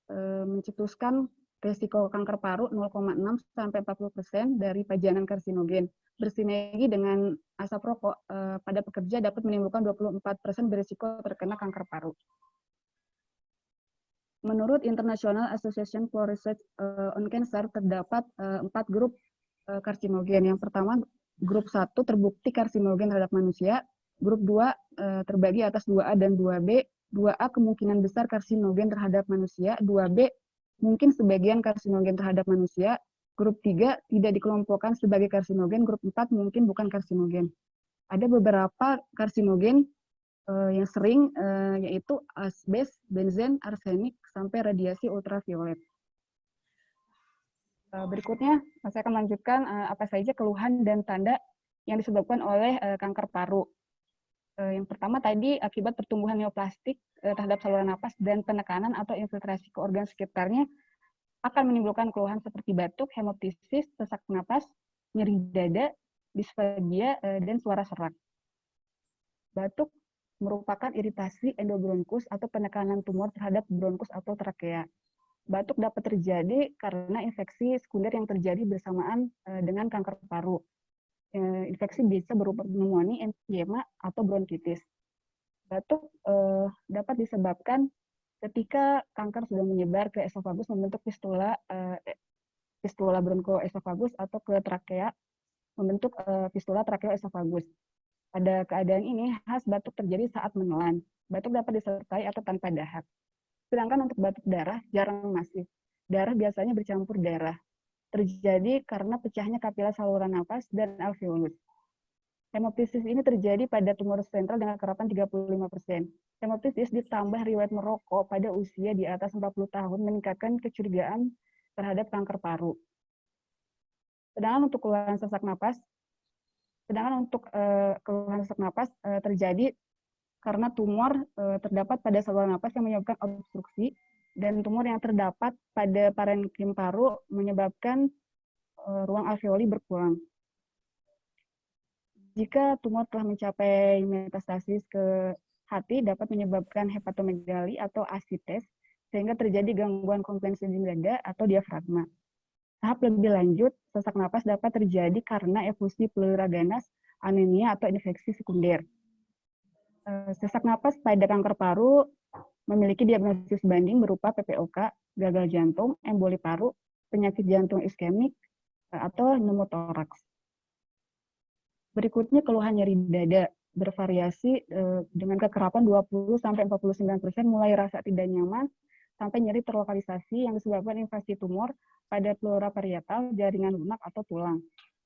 mencetuskan risiko kanker paru 0,6 sampai 40% dari pajanan karsinogen. Bersinergi dengan asap rokok pada pekerja dapat menimbulkan 24% berisiko terkena kanker paru. Menurut International Association for Research on Cancer, terdapat 4 grup karsinogen. Yang pertama, grup 1 terbukti karsinogen terhadap manusia, grup 2 terbagi atas 2A dan 2B, 2A kemungkinan besar karsinogen terhadap manusia, 2B mungkin sebagian karsinogen terhadap manusia, grup 3 tidak dikelompokkan sebagai karsinogen, grup 4 mungkin bukan karsinogen. Ada beberapa karsinogen yang sering, yaitu asbes, benzen, arsenik, sampai radiasi ultraviolet. Berikutnya, saya akan lanjutkan apa saja keluhan dan tanda yang disebabkan oleh kanker paru. Yang pertama tadi, akibat pertumbuhan neoplastik terhadap saluran napas dan penekanan atau infiltrasi ke organ sekitarnya akan menimbulkan keluhan seperti batuk, hemoptisis, sesak napas, nyeri dada, disfagia, dan suara serak. Batuk merupakan iritasi endobronkus atau penekanan tumor terhadap bronkus atau trakea. Batuk dapat terjadi karena infeksi sekunder yang terjadi bersamaan dengan kanker paru. Infeksi bisa berupa pneumonia, emfyema, atau bronkitis. Batuk dapat disebabkan ketika kanker sudah menyebar ke esofagus membentuk fistula bronkoesofagus atau ke trakea membentuk fistula trakeoesofagus. Pada keadaan ini, khas batuk terjadi saat menelan. Batuk dapat disertai atau tanpa dahak. Sedangkan untuk batuk darah jarang masif. Darah biasanya bercampur darah. Terjadi karena pecahnya kapiler saluran napas dan alveolus. Hemoptisis ini terjadi pada tumor sentral dengan kerapan 35%. Hemoptisis ditambah riwayat merokok pada usia di atas 40 tahun meningkatkan kecurigaan terhadap kanker paru. Sedangkan untuk keluhan sesak napas, terjadi karena tumor terdapat pada saluran napas yang menyebabkan obstruksi, dan tumor yang terdapat pada parenkim paru menyebabkan ruang alveoli berkurang. Jika tumor telah mencapai metastasis ke hati, dapat menyebabkan hepatomegali atau asites, sehingga terjadi gangguan kompensi di dada atau diafragma. Tahap lebih lanjut, sesak napas dapat terjadi karena efusi pleura ganas, anemia, atau infeksi sekunder. Sesak napas pada kanker paru memiliki diagnosis banding berupa PPOK, gagal jantung, emboli paru, penyakit jantung iskemik, atau pneumotoraks. Berikutnya keluhan nyeri dada bervariasi dengan kekerapan 20-49%, mulai rasa tidak nyaman sampai nyeri terlokalisasi yang disebabkan invasi tumor pada pleura parietal, jaringan lunak, atau tulang.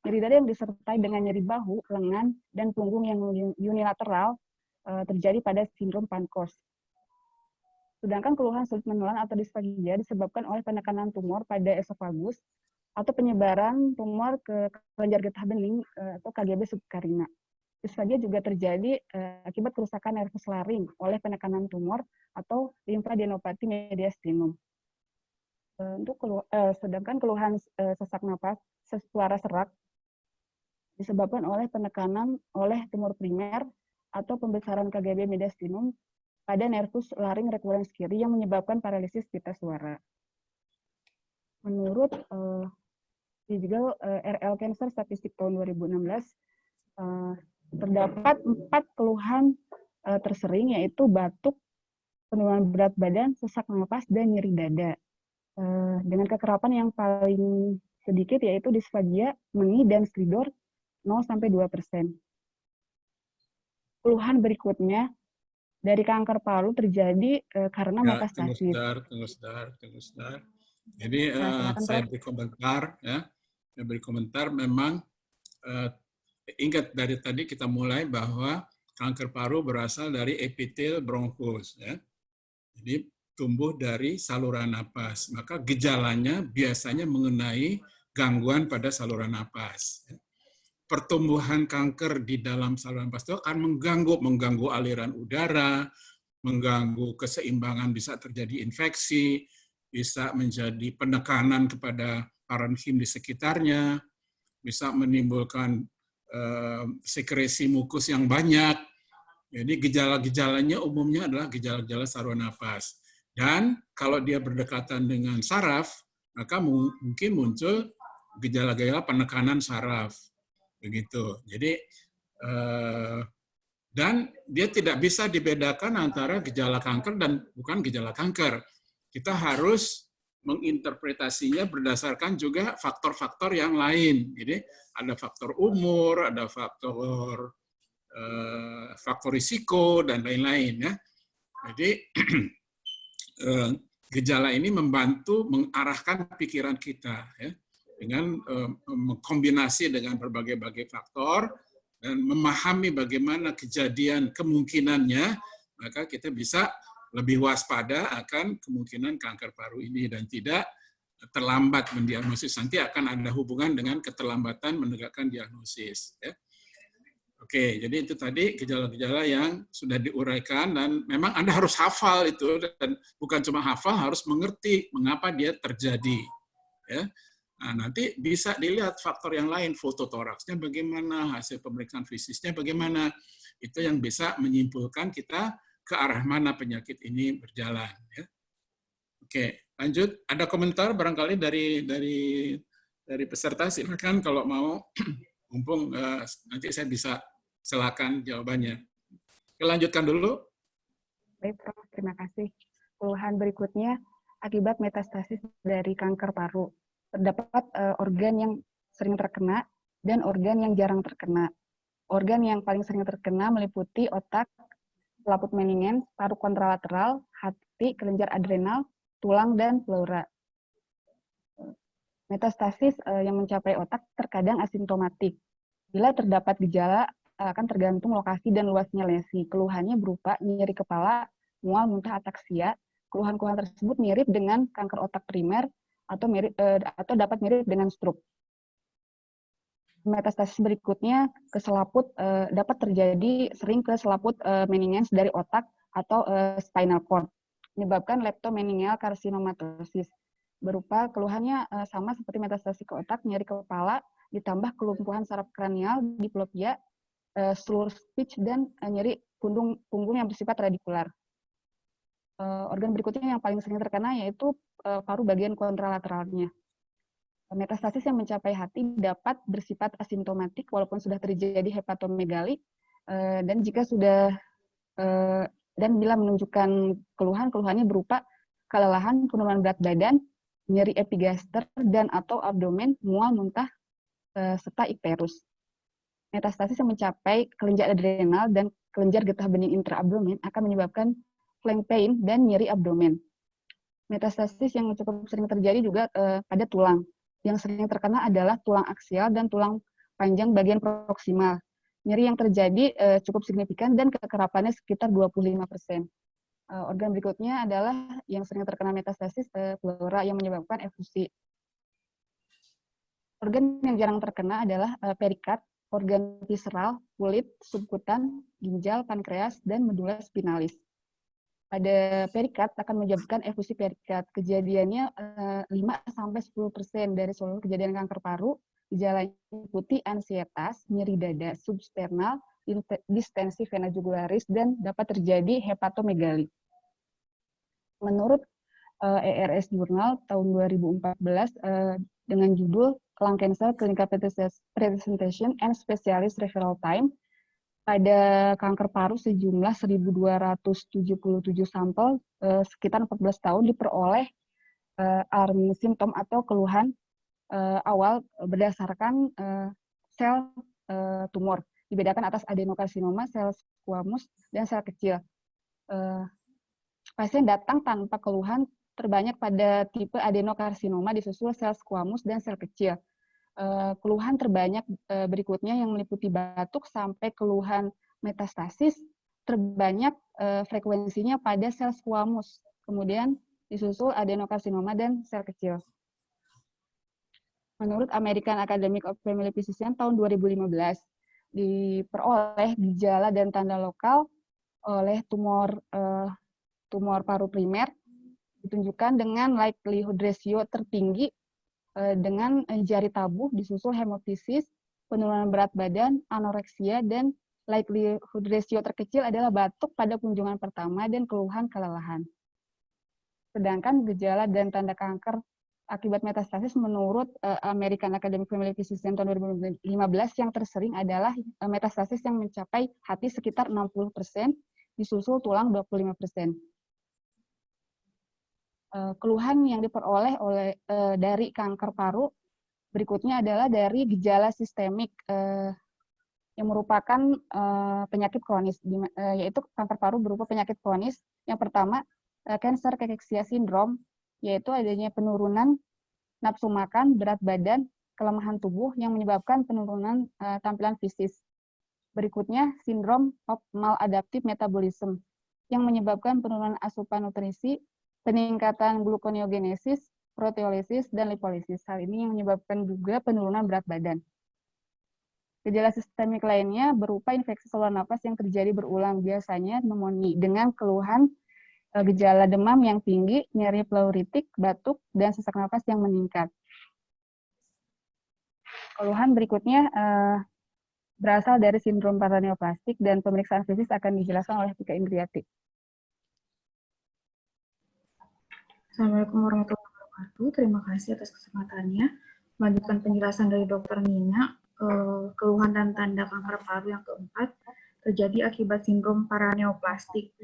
Nyeri dada yang disertai dengan nyeri bahu, lengan, dan punggung yang unilateral terjadi pada sindrom Pankos. Sedangkan keluhan sulit menelan atau disfagia disebabkan oleh penekanan tumor pada esofagus atau penyebaran tumor ke kelenjar getah bening atau KGB subkarina. Disfagia juga terjadi akibat kerusakan nervus laring oleh penekanan tumor atau limfadenopati mediastinum. Sedangkan keluhan sesak napas, suara serak disebabkan oleh penekanan oleh tumor primer atau pembesaran KGB mediastinum pada nervus laring recurrens kiri yang menyebabkan paralisis pita suara. Menurut jurnal RL Cancer Statistik tahun 2016, terdapat 4 keluhan tersering, yaitu batuk, penurunan berat badan, sesak napas, dan nyeri dada. Dengan kekerapan yang paling sedikit yaitu disfagia, meni, dan stridor 0-2%. keluhan berikutnya dari kanker paru terjadi karena
Ya,
metastasis.
tunggu sebentar. Jadi
Silakan,
saya
Prof.
beri komentar ya. Saya beri komentar memang ingat dari tadi kita mulai bahwa kanker paru berasal dari epitel bronkus ya. Jadi tumbuh dari saluran napas. Maka gejalanya biasanya mengenai gangguan pada saluran napas. Pertumbuhan kanker di dalam saluran napas itu akan mengganggu aliran udara, mengganggu keseimbangan, bisa terjadi infeksi, bisa menjadi penekanan kepada parenkim di sekitarnya, bisa menimbulkan sekresi mukus yang banyak. Jadi gejala-gejalanya umumnya adalah gejala-gejala saluran napas. Dan kalau dia berdekatan dengan saraf, maka mungkin muncul gejala-gejala penekanan saraf. Begitu. Jadi dan dia tidak bisa dibedakan antara gejala kanker dan bukan gejala kanker. Kita harus menginterpretasinya berdasarkan juga faktor-faktor yang lain. Jadi ada faktor umur, ada faktor risiko dan lain-lain ya. Jadi gejala ini membantu mengarahkan pikiran kita ya, dengan mengkombinasi dengan berbagai-bagai faktor dan memahami bagaimana kejadian kemungkinannya, maka kita bisa lebih waspada akan kemungkinan kanker paru ini dan tidak terlambat mendiagnosis. Nanti akan ada hubungan dengan keterlambatan menegakkan diagnosis ya. Oke, jadi itu tadi gejala-gejala yang sudah diuraikan dan memang Anda harus hafal itu, dan bukan cuma hafal, harus mengerti mengapa dia terjadi. Ya. Nah, nanti bisa dilihat faktor yang lain, foto toraksnya bagaimana, hasil pemeriksaan fisiknya bagaimana, itu yang bisa menyimpulkan kita ke arah mana penyakit ini berjalan. Ya. Oke, lanjut. Ada komentar barangkali dari peserta, silakan kalau mau. Mumpung nanti saya bisa silakan jawabannya. Lanjutkan dulu.
Baik, Prof. Terima kasih. Keluhan berikutnya akibat metastasis dari kanker paru. Terdapat organ yang sering terkena dan organ yang jarang terkena. Organ yang paling sering terkena meliputi otak, selaput meningen, paru kontralateral, hati, kelenjar adrenal, tulang, dan pleura. Metastasis yang mencapai otak terkadang asimptomatik. Bila terdapat gejala, akan tergantung lokasi dan luasnya lesi. Keluhannya berupa nyeri kepala, mual, muntah, ataksia. Keluhan-keluhan tersebut mirip dengan kanker otak primer atau dapat mirip dengan stroke. Metastasis berikutnya ke selaput dapat terjadi sering ke selaput meninges dari otak atau spinal cord, menyebabkan leptomeningeal carcinomatosis. Berupa keluhannya sama seperti metastasis ke otak, nyeri kepala, ditambah kelumpuhan saraf kranial, diplopia, slur speech, dan nyeri punggung yang bersifat radikular. Organ berikutnya yang paling sering terkena yaitu paru bagian kontralateralnya. Metastasis yang mencapai hati dapat bersifat asimptomatik walaupun sudah terjadi hepatomegali, dan jika sudah dan bila menunjukkan keluhannya berupa kelelahan, penurunan berat badan, nyeri epigaster dan atau abdomen, mual, muntah, serta ikterus. Metastasis yang mencapai kelenjar adrenal dan kelenjar getah bening intraabdomen akan menyebabkan flank pain dan nyeri abdomen. Metastasis yang cukup sering terjadi juga pada tulang. Yang sering terkena adalah tulang aksial dan tulang panjang bagian proksimal. Nyeri yang terjadi cukup signifikan dan kekerapannya sekitar 25%. Organ berikutnya adalah yang sering terkena metastasis pleura yang menyebabkan efusi. Organ yang jarang terkena adalah perikat, organ visceral, kulit, subkutan, ginjal, pankreas, dan medula spinalis. Pada perikat akan menyebabkan efusi perikat. Kejadiannya 5-10% dari seluruh kejadian kanker paru. Gejalanya meliputi ansietas, nyeri dada substernal, distensi vena jugularis, dan dapat terjadi hepatomegali. Menurut ERS Journal tahun 2014 dengan judul Lung Cancer Clinical Presentation and Specialist Referral Time, pada kanker paru sejumlah 1.277 sampel sekitar 14 tahun diperoleh alarm simptom atau keluhan awal berdasarkan sel tumor. dibedakan atas adenokarsinoma, sel squamous, dan sel kecil. Pasien datang tanpa keluhan terbanyak pada tipe adenokarsinoma disusul sel squamous dan sel kecil. Keluhan terbanyak berikutnya yang meliputi batuk sampai keluhan metastasis terbanyak frekuensinya pada sel squamous, kemudian disusul adenokarsinoma dan sel kecil. Menurut American Academy of Family Physicians tahun 2015, diperoleh gejala dan tanda lokal oleh tumor paru primer ditunjukkan dengan likelihood ratio tertinggi dengan jari tabuh disusul hemoptisis, penurunan berat badan, anoreksia, dan likelihood ratio terkecil adalah batuk pada kunjungan pertama dan keluhan kelelahan. Sedangkan gejala dan tanda kanker akibat metastasis menurut American Academy of Family Physicians tahun 2015 yang tersering adalah metastasis yang mencapai hati sekitar 60%, disusul tulang 25%. Keluhan yang diperoleh dari kanker paru berikutnya adalah dari gejala sistemik yang merupakan penyakit kronis, yaitu kanker paru berupa penyakit kronis. Yang pertama, cancer cachexia syndrome, yaitu adanya penurunan nafsu makan, berat badan, kelemahan tubuh yang menyebabkan penurunan tampilan fisik. Berikutnya, sindrom of maladaptive metabolism yang menyebabkan penurunan asupan nutrisi, peningkatan gluconeogenesis, proteolisis, dan lipolisis. Hal ini yang menyebabkan juga penurunan berat badan. Gejala sistemik lainnya berupa infeksi saluran nafas yang terjadi berulang, biasanya pneumonia dengan keluhan gejala demam yang tinggi, nyeri pleuritik, batuk, dan sesak nafas yang meningkat. Keluhan berikutnya berasal dari sindrom paraneoplastik dan pemeriksaan fisik akan dijelaskan oleh Tika Indriati.
Assalamualaikum warahmatullahi wabarakatuh. Terima kasih atas kesempatannya. Melanjutkan penjelasan dari Dr. Nina, keluhan dan tanda kanker paru yang keempat terjadi akibat sindrom paraneoplastik.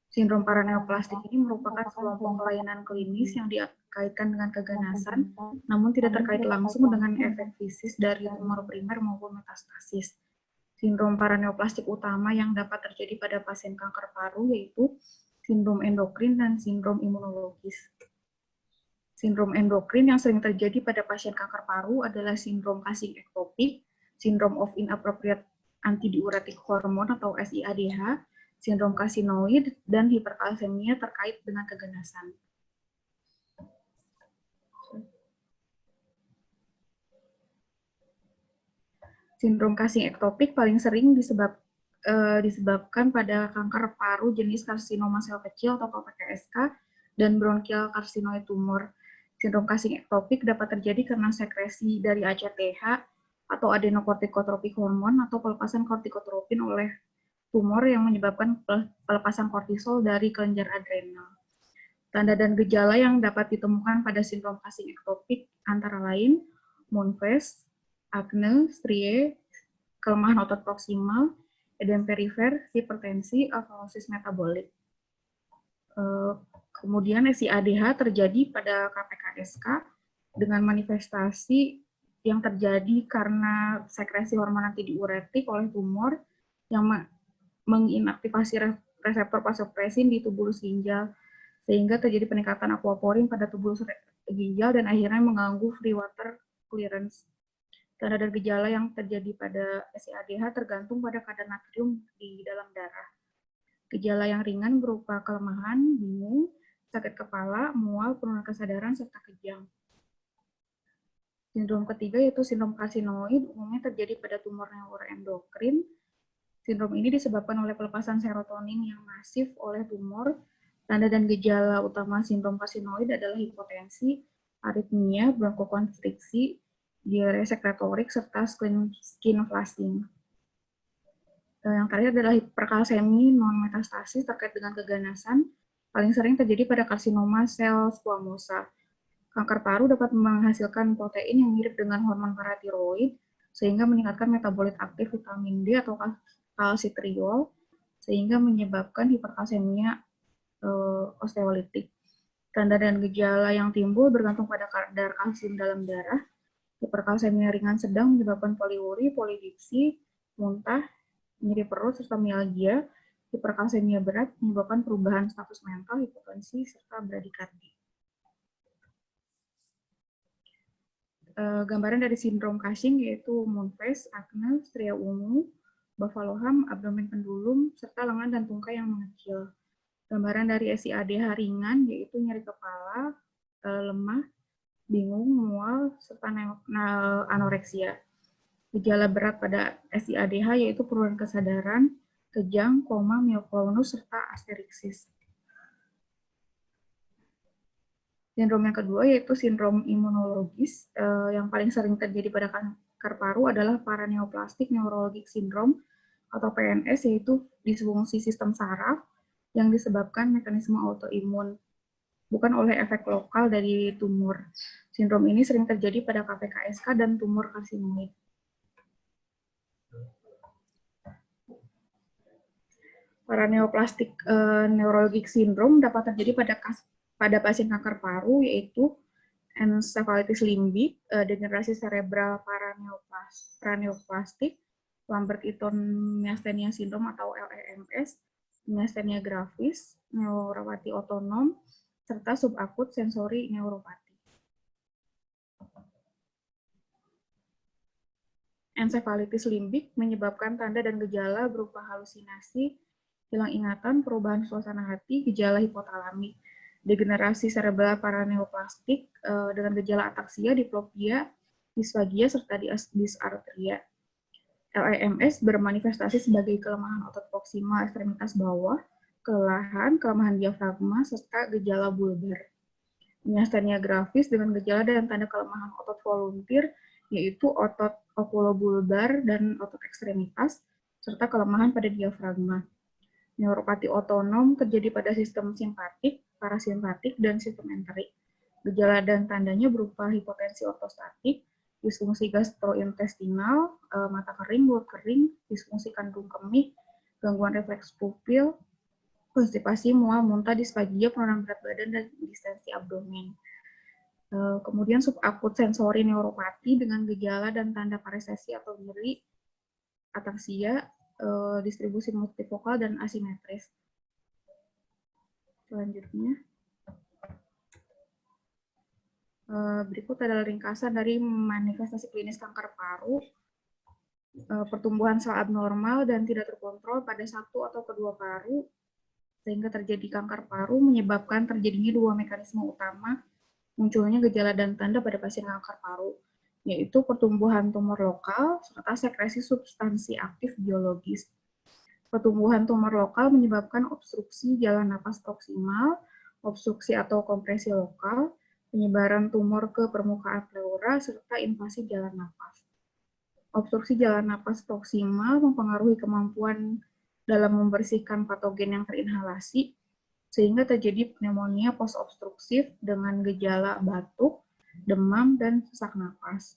Sindrom paraneoplastik ini merupakan kelompok kelainan klinis yang dikaitkan dengan keganasan, namun tidak terkait langsung dengan efek fisik dari tumor primer maupun metastasis. Sindrom paraneoplastik utama yang dapat terjadi pada pasien kanker paru yaitu sindrom endokrin dan sindrom imunologis. Sindrom endokrin yang sering terjadi pada pasien kanker paru adalah sindrom Cushing ektopik, sindrom of inappropriate antidiuretic hormone atau SIADH, sindrom karsinoid, dan hiperkalsemia terkait dengan keganasan. Sindrom Cushing ektopik paling sering disebabkan pada kanker paru jenis karsinoma sel kecil atau KPKSK dan bronchial carcinoid tumor. Sindrom Cushing ektopik dapat terjadi karena sekresi dari ACTH atau adenokortikotropik hormon atau pelepasan kortikotropin oleh tumor yang menyebabkan pelepasan kortisol dari kelenjar adrenal. Tanda dan gejala yang dapat ditemukan pada sindrom Cushing ektopik antara lain moon face, akne, strie, kelemahan otot proksimal, edem perifer, hipertensi, alkalosis metabolik. Kemudian SIADH terjadi pada KPKSK dengan manifestasi yang terjadi karena sekresi hormon antidiuretik oleh tumor yang menginaktivasi reseptor vasopresin di tubulus ginjal, sehingga terjadi peningkatan aquaporin pada tubulus ginjal dan akhirnya mengganggu free water clearance. Tanda dan gejala yang terjadi pada SIADH tergantung pada kadar natrium di dalam darah. Gejala yang ringan berupa kelemahan, bingung, sakit kepala, mual, penurunan kesadaran, serta kejang. Sindrom ketiga yaitu sindrom karsinoid, umumnya terjadi pada tumor neuroendokrin. Sindrom ini disebabkan oleh pelepasan serotonin yang masif oleh tumor. Tanda dan gejala utama sindrom karsinoid adalah hipotensi, aritmia, bronkokonstriksi, diare sekretorik, serta skin flushing. Yang terakhir adalah hiperkalsemi non-metastasis terkait dengan keganasan, paling sering terjadi pada karsinoma sel squamosa. Kanker paru dapat menghasilkan protein yang mirip dengan hormon paratiroid, sehingga meningkatkan metabolit aktif vitamin D atau kalsitriol, sehingga menyebabkan hiperkalsemia osteolitik. Tanda dan gejala yang timbul bergantung pada kadar kalsium dalam darah. Hiperkalsemia ringan sedang menyebabkan poliuri, polidipsi, muntah, nyeri perut, serta mialgia, hiperkalsemia berat, menyebabkan perubahan status mental, hipotensi, serta bradikardi. Gambaran dari sindrom Cushing yaitu moon face, akne, stria ungu, buffalo hump, abdomen pendulum, serta lengan dan tungkai yang mengecil. Gambaran dari SIADH ringan yaitu nyeri kepala, lemah, bingung, mual, serta anoreksia. Gejala berat pada SIADH yaitu penurunan kesadaran, kejang, koma, mioklonus, serta asteriksis. Sindrom yang kedua yaitu sindrom imunologis. Yang paling sering terjadi pada kanker paru adalah paraneoplastic neurologic syndrome atau PNS, yaitu disfungsi sistem saraf yang disebabkan mekanisme autoimun, bukan oleh efek lokal dari tumor. Sindrom ini sering terjadi pada KPKSK dan tumor karsinoid. Paraneoplastic neurologic syndrome dapat terjadi pada pasien kanker paru, yaitu encephalitis limbik, degenerasi cerebral paraneoplastik, Lambert-Eaton myasthenia syndrome atau LEMS, myasthenia gravis, neuropati otonom, serta subakut sensori neuropati. Encephalitis limbik menyebabkan tanda dan gejala berupa halusinasi, hilang ingatan, perubahan suasana hati, gejala hipotalamik. Degenerasi cerebral paraneoplastik dengan gejala ataksia, diplopia, disfagia, serta dysarthria. LEMS bermanifestasi sebagai kelemahan otot proksimal ekstremitas bawah, kelelahan, kelemahan diafragma, serta gejala bulbar. Myasthenia gravis dengan gejala dan tanda kelemahan otot volunteer, yaitu otot okulobulbar dan otot ekstremitas, serta kelemahan pada diafragma. Neuropati otonom terjadi pada sistem simpatik, parasimpatik, dan sistem enterik. Gejala dan tandanya berupa hipotensi ortostatik, disfungsi gastrointestinal, mata kering, mulut kering, disfungsi kandung kemih, gangguan refleks pupil, konstipasi, mual, muntah, disfagia, penurunan berat badan, dan distensi abdomen. Kemudian subakut sensori neuropati dengan gejala dan tanda paresesi atau nyeri, ataksia, distribusi multifokal, dan asimetris. Selanjutnya, berikut adalah ringkasan dari manifestasi klinis kanker paru. Pertumbuhan sel abnormal dan tidak terkontrol pada satu atau kedua paru, sehingga terjadi kanker paru, menyebabkan terjadinya dua mekanisme utama munculnya gejala dan tanda pada pasien kanker paru, yaitu pertumbuhan tumor lokal serta sekresi substansi aktif biologis. Pertumbuhan tumor lokal menyebabkan obstruksi jalan napas proksimal, obstruksi atau kompresi lokal, penyebaran tumor ke permukaan pleura, serta invasi jalan napas. Obstruksi jalan napas proksimal mempengaruhi kemampuan dalam membersihkan patogen yang terinhalasi, sehingga terjadi pneumonia post-obstruktif dengan gejala batuk, demam, dan sesak napas.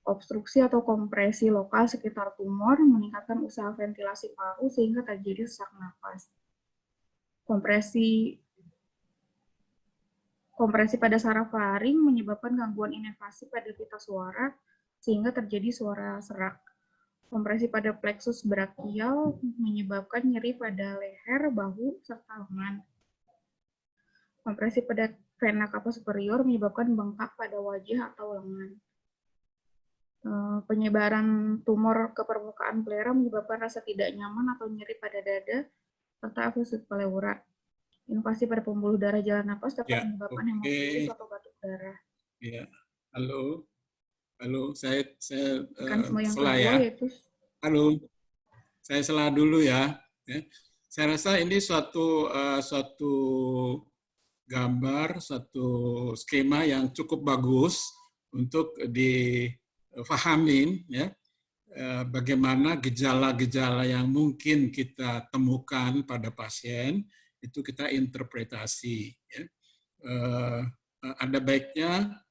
Obstruksi atau kompresi lokal sekitar tumor meningkatkan usaha ventilasi paru sehingga terjadi sesak napas. Kompresi pada saraf laring menyebabkan gangguan inervasi pada pita suara sehingga terjadi suara serak. Kompresi pada plexus brachial menyebabkan nyeri pada leher, bahu, serta lengan. Kompresi pada vena cava superior menyebabkan bengkak pada wajah atau lengan. Penyebaran tumor ke permukaan pleura menyebabkan rasa tidak nyaman atau nyeri pada dada, serta efusif pleura. Invasi pada pembuluh darah jalan napas dapat menyebabkan hemofilisis atau batuk darah.
Ya, halo, saya
salah ya.
Halo, saya salah dulu ya. Saya rasa ini suatu gambar, suatu skema yang cukup bagus untuk difahamin ya, bagaimana gejala-gejala yang mungkin kita temukan pada pasien itu kita interpretasi. Ya. Ada baiknya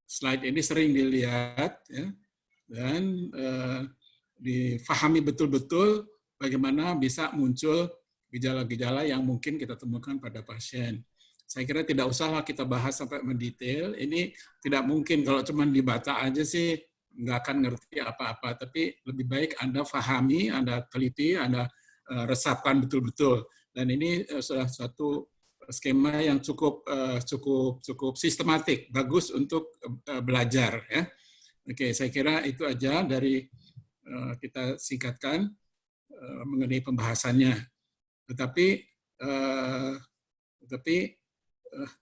slide ini sering dilihat ya, dan difahami betul-betul bagaimana bisa muncul gejala-gejala yang mungkin kita temukan pada pasien. Saya kira tidak usahlah kita bahas sampai mendetail. Ini tidak mungkin kalau cuma dibaca aja sih nggak akan ngerti apa-apa. Tapi lebih baik Anda pahami, Anda teliti, Anda resapkan betul-betul. Dan ini sudah satu skema yang cukup sistematik, bagus untuk belajar. Ya. Oke, saya kira itu aja dari kita singkatkan mengenai pembahasannya. Tetapi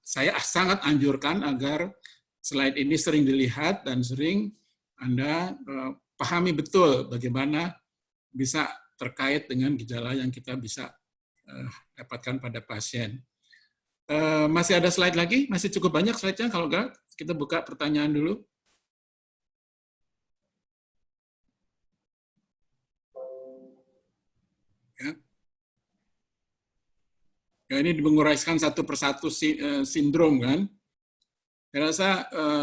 saya sangat anjurkan agar slide ini sering dilihat dan sering Anda pahami betul bagaimana bisa terkait dengan gejala yang kita bisa dapatkan pada pasien. Masih ada slide lagi? Masih cukup banyak slide-nya? Kalau enggak, kita buka pertanyaan dulu. Ya, ini menguraikan satu persatu sindrom kan. Saya rasa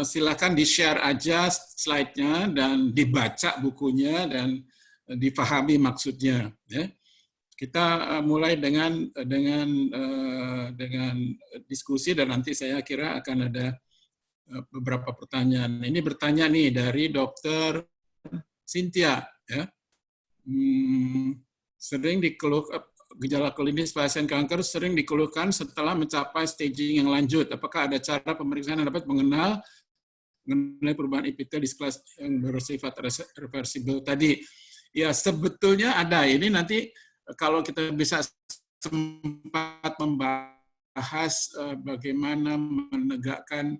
silakan di-share aja slide-nya dan dibaca bukunya dan dipahami maksudnya. Ya. Kita mulai dengan diskusi dan nanti saya kira akan ada beberapa pertanyaan. Ini bertanya nih dari Dr. Cynthia. Ya. Sering gejala klinis pasien kanker sering dikeluhkan setelah mencapai staging yang lanjut. Apakah ada cara pemeriksaan yang dapat mengenai perubahan epitel di kelas yang bersifat reversibel tadi? Ya, sebetulnya ada. Ini nanti kalau kita bisa sempat membahas bagaimana menegakkan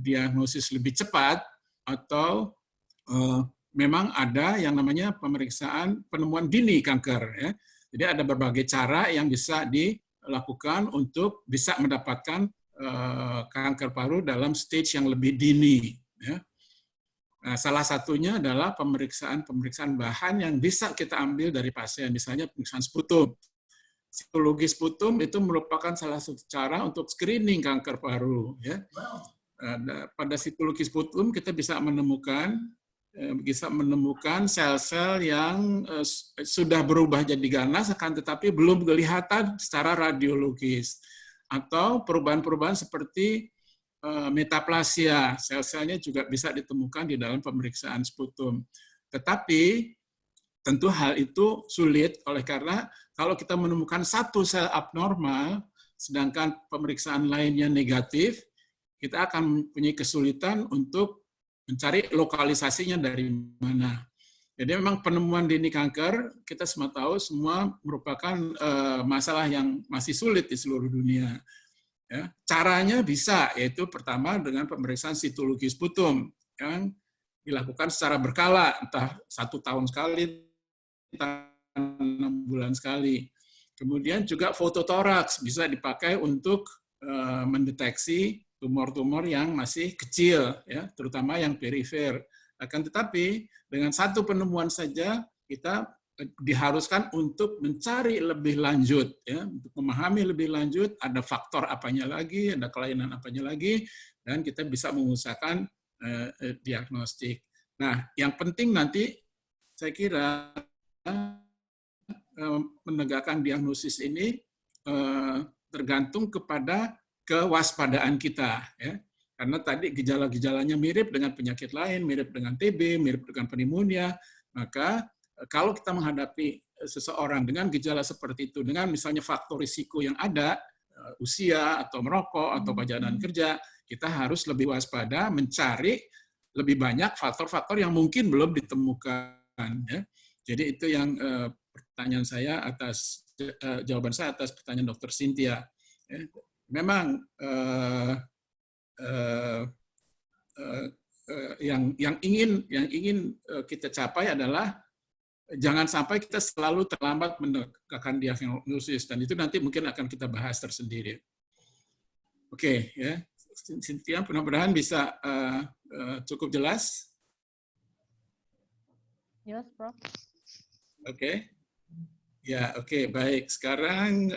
diagnosis lebih cepat atau memang ada yang namanya pemeriksaan penemuan dini kanker. Ya. Jadi ada berbagai cara yang bisa dilakukan untuk bisa mendapatkan kanker paru dalam stage yang lebih dini. Ya. Nah, salah satunya adalah pemeriksaan bahan yang bisa kita ambil dari pasien, misalnya pemeriksaan sputum. Sitologi sputum itu merupakan salah satu cara untuk screening kanker paru. Ya. Pada sitologi sputum kita bisa menemukan sel-sel yang sudah berubah jadi ganas, akan tetapi belum kelihatan secara radiologis. Atau perubahan-perubahan seperti metaplasia, sel-selnya juga bisa ditemukan di dalam pemeriksaan sputum. Tetapi tentu hal itu sulit karena kalau kita menemukan satu sel abnormal, sedangkan pemeriksaan lainnya negatif, kita akan punya kesulitan untuk mencari lokalisasinya dari mana. Jadi memang penemuan dini kanker, kita semua tahu semua merupakan masalah yang masih sulit di seluruh dunia. Ya, caranya bisa, yaitu pertama dengan pemeriksaan sitologi sputum yang dilakukan secara berkala, entah 1 tahun sekali, entah 6 bulan sekali. Kemudian juga fototoraks bisa dipakai untuk mendeteksi tumor-tumor yang masih kecil, ya, terutama yang perifer. Akan tetapi dengan satu penemuan saja kita diharuskan untuk mencari lebih lanjut, ya, untuk memahami lebih lanjut ada faktor apanya lagi, ada kelainan apanya lagi, dan kita bisa mengusahakan diagnostik. Nah, yang penting nanti saya kira menegakkan diagnosis ini tergantung kepada kewaspadaan kita, ya. Karena tadi gejala-gejalanya mirip dengan penyakit lain, mirip dengan TB, mirip dengan pneumonia, maka kalau kita menghadapi seseorang dengan gejala seperti itu, dengan misalnya faktor risiko yang ada, usia atau merokok atau pajanan kerja, kita harus lebih waspada mencari lebih banyak faktor-faktor yang mungkin belum ditemukan. Ya. Jadi itu yang pertanyaan saya jawaban saya atas pertanyaan Dr. Cynthia. Ya. Memang yang ingin kita capai adalah jangan sampai kita selalu terlambat menegakkan diagnosis, dan itu nanti mungkin akan kita bahas tersendiri. Oke, ya, Cynthia, mudah-mudahan bisa cukup jelas.
Yes, Prof.
Oke, ya, oke, baik. Sekarang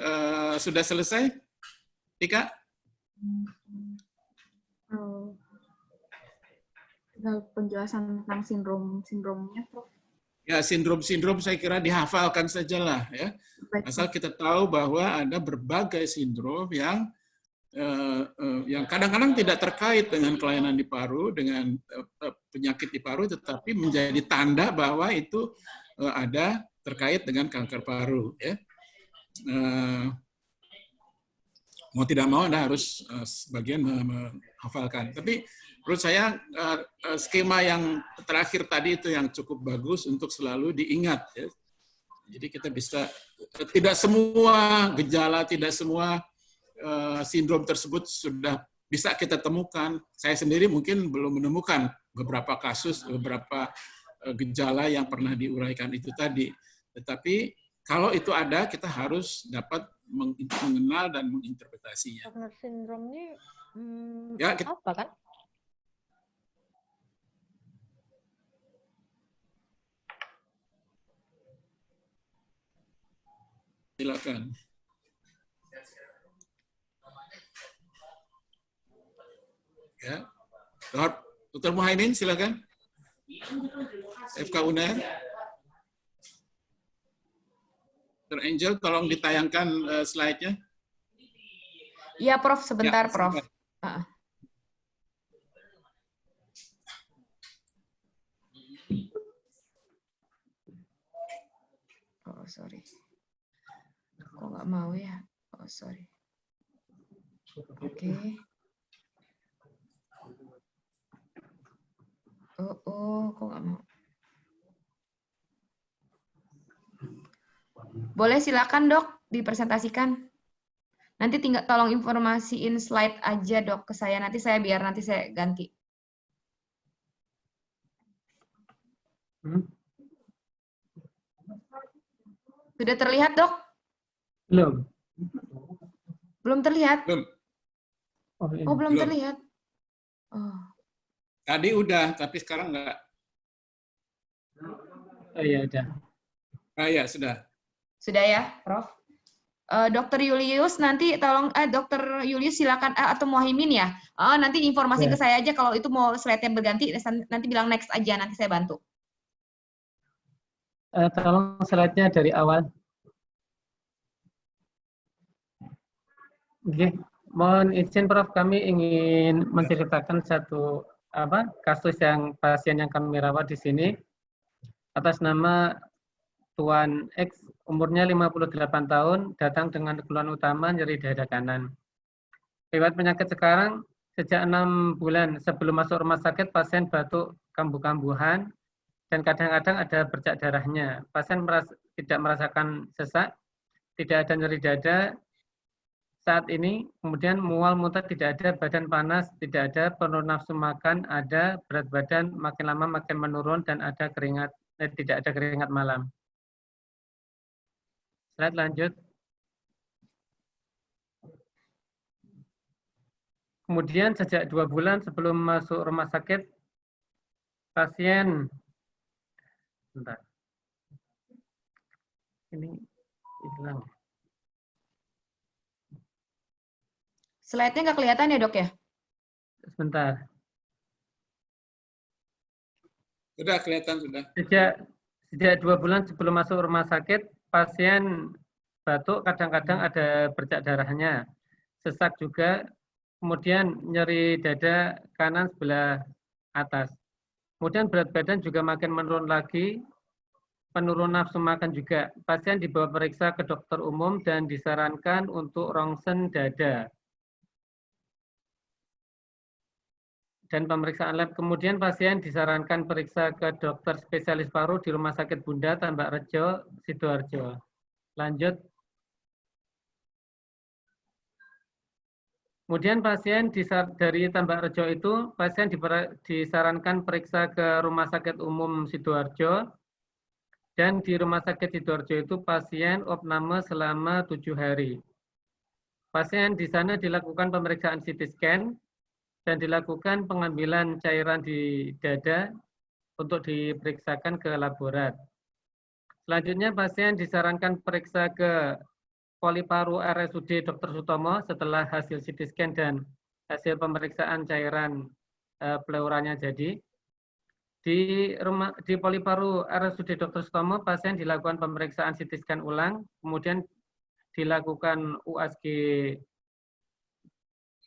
sudah selesai, Tika?
Tinggal penjelasan tentang sindromnya, Prof.
Ya, sindrom-sindrom saya kira dihafalkan sajalah, ya. Asal kita tahu bahwa ada berbagai sindrom yang yang kadang-kadang tidak terkait dengan kelainan di paru, dengan penyakit di paru, tetapi menjadi tanda bahwa itu ada terkait dengan kanker paru. Ya. Mau tidak mau Anda harus sebagian menghafalkan. Tapi menurut saya skema yang terakhir tadi itu yang cukup bagus untuk selalu diingat. Ya. Jadi kita bisa, tidak semua gejala, tidak semua sindrom tersebut sudah bisa kita temukan. Saya sendiri mungkin belum menemukan beberapa kasus, beberapa gejala yang pernah diuraikan itu tadi. Tetapi kalau itu ada, kita harus dapat mengenal dan menginterpretasinya.
Turner syndrome ini
Ya,
apa kan?
Silakan. Ya, Dr. Muhaimin, silakan. FK UNER. Dr. Angel, tolong ditayangkan slide-nya.
Iya, Prof. Sebentar,
Ya,
Prof. Oh, sorry. Kok nggak mau ya? Oh, sorry. Oke. Kok nggak mau? Boleh, silakan dok, dipresentasikan. Nanti tinggal tolong informasiin slide aja dok ke saya, nanti saya ganti. Sudah terlihat dok?
Belum.
Belum terlihat?
Belum.
Oh, belum terlihat. Oh.
Tadi udah, tapi sekarang enggak.
Oh iya, udah.
Ya, sudah.
Sudah ya, Prof? Dokter Julius, nanti tolong, Dokter Julius silakan, atau Muhaimin ya. Nanti informasi ke saya aja kalau itu mau slide-nya berganti, nanti bilang next aja, nanti saya bantu.
Tolong slide-nya dari awal. Oke, mohon izin Prof, kami ingin menceritakan satu kasus yang pasien yang kami rawat di sini atas nama Tuan X, umurnya 58 tahun, datang dengan keluhan utama nyeri dada kanan. Riwayat penyakit sekarang, sejak 6 bulan sebelum masuk rumah sakit, pasien batuk kambuh-kambuhan, dan kadang-kadang ada bercak darahnya. Pasien tidak merasakan sesak, tidak ada nyeri dada saat ini, kemudian mual muntah tidak ada, badan panas tidak ada, penurunan nafsu makan ada, berat badan makin lama makin menurun, dan ada keringat, tidak ada keringat malam. Slide lanjut. Kemudian sejak 2 bulan sebelum masuk rumah sakit, pasien, bentar, ini hilang.
Slide-nya nggak kelihatan ya dok ya?
Sebentar.
Sudah kelihatan, sudah.
Sejak 2 bulan sebelum masuk rumah sakit, pasien batuk, kadang-kadang ada bercak darahnya, sesak juga, kemudian nyeri dada kanan sebelah atas. Kemudian berat badan juga makin menurun lagi, penurunan nafsu makan juga. Pasien dibawa periksa ke dokter umum dan disarankan untuk rongsen dada dan pemeriksaan lab. Kemudian pasien disarankan periksa ke dokter spesialis paru di Rumah Sakit Bunda Tambak Rejo, Sidoarjo. Lanjut. Kemudian pasien dari Tambak Rejo itu, pasien disarankan periksa ke Rumah Sakit Umum Sidoarjo, dan di Rumah Sakit Sidoarjo itu pasien opname selama 7 hari. Pasien di sana dilakukan pemeriksaan CT scan, dan dilakukan pengambilan cairan di dada untuk diperiksakan ke laborat. Selanjutnya pasien disarankan periksa ke Poliparu RSUD Dr. Sutomo setelah hasil CT scan dan hasil pemeriksaan cairan pleuranya jadi. Di Poliparu RSUD Dr. Sutomo pasien dilakukan pemeriksaan CT scan ulang, kemudian dilakukan USG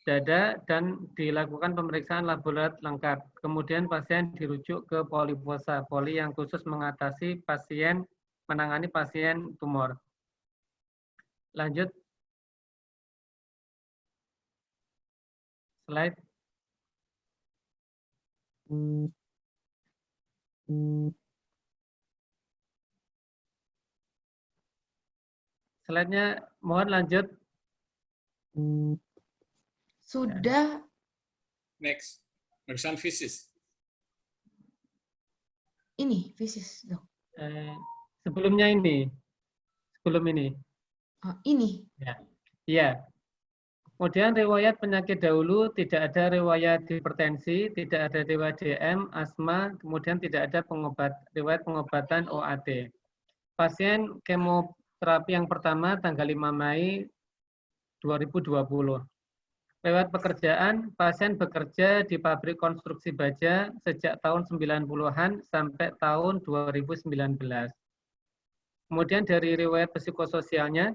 dada dan dilakukan pemeriksaan laboratorium lengkap. Kemudian pasien dirujuk ke poliposa, poli yang khusus menangani pasien tumor. Lanjut. Slide. Slide-nya mohon lanjut.
Sudah.
Next. Pemeriksaan fisis.
Ini fisis, Dok.
Sebelumnya ini. Sebelum ini.
Oh, ini.
Ya. Iya. Kemudian riwayat penyakit dahulu, tidak ada riwayat hipertensi, tidak ada riwayat DM, asma, kemudian tidak ada riwayat pengobatan OAT. Pasien kemoterapi yang pertama tanggal 5 Mei 2020. Riwayat pekerjaan, pasien bekerja di pabrik konstruksi baja sejak tahun 90-an sampai tahun 2019. Kemudian dari riwayat psikososialnya,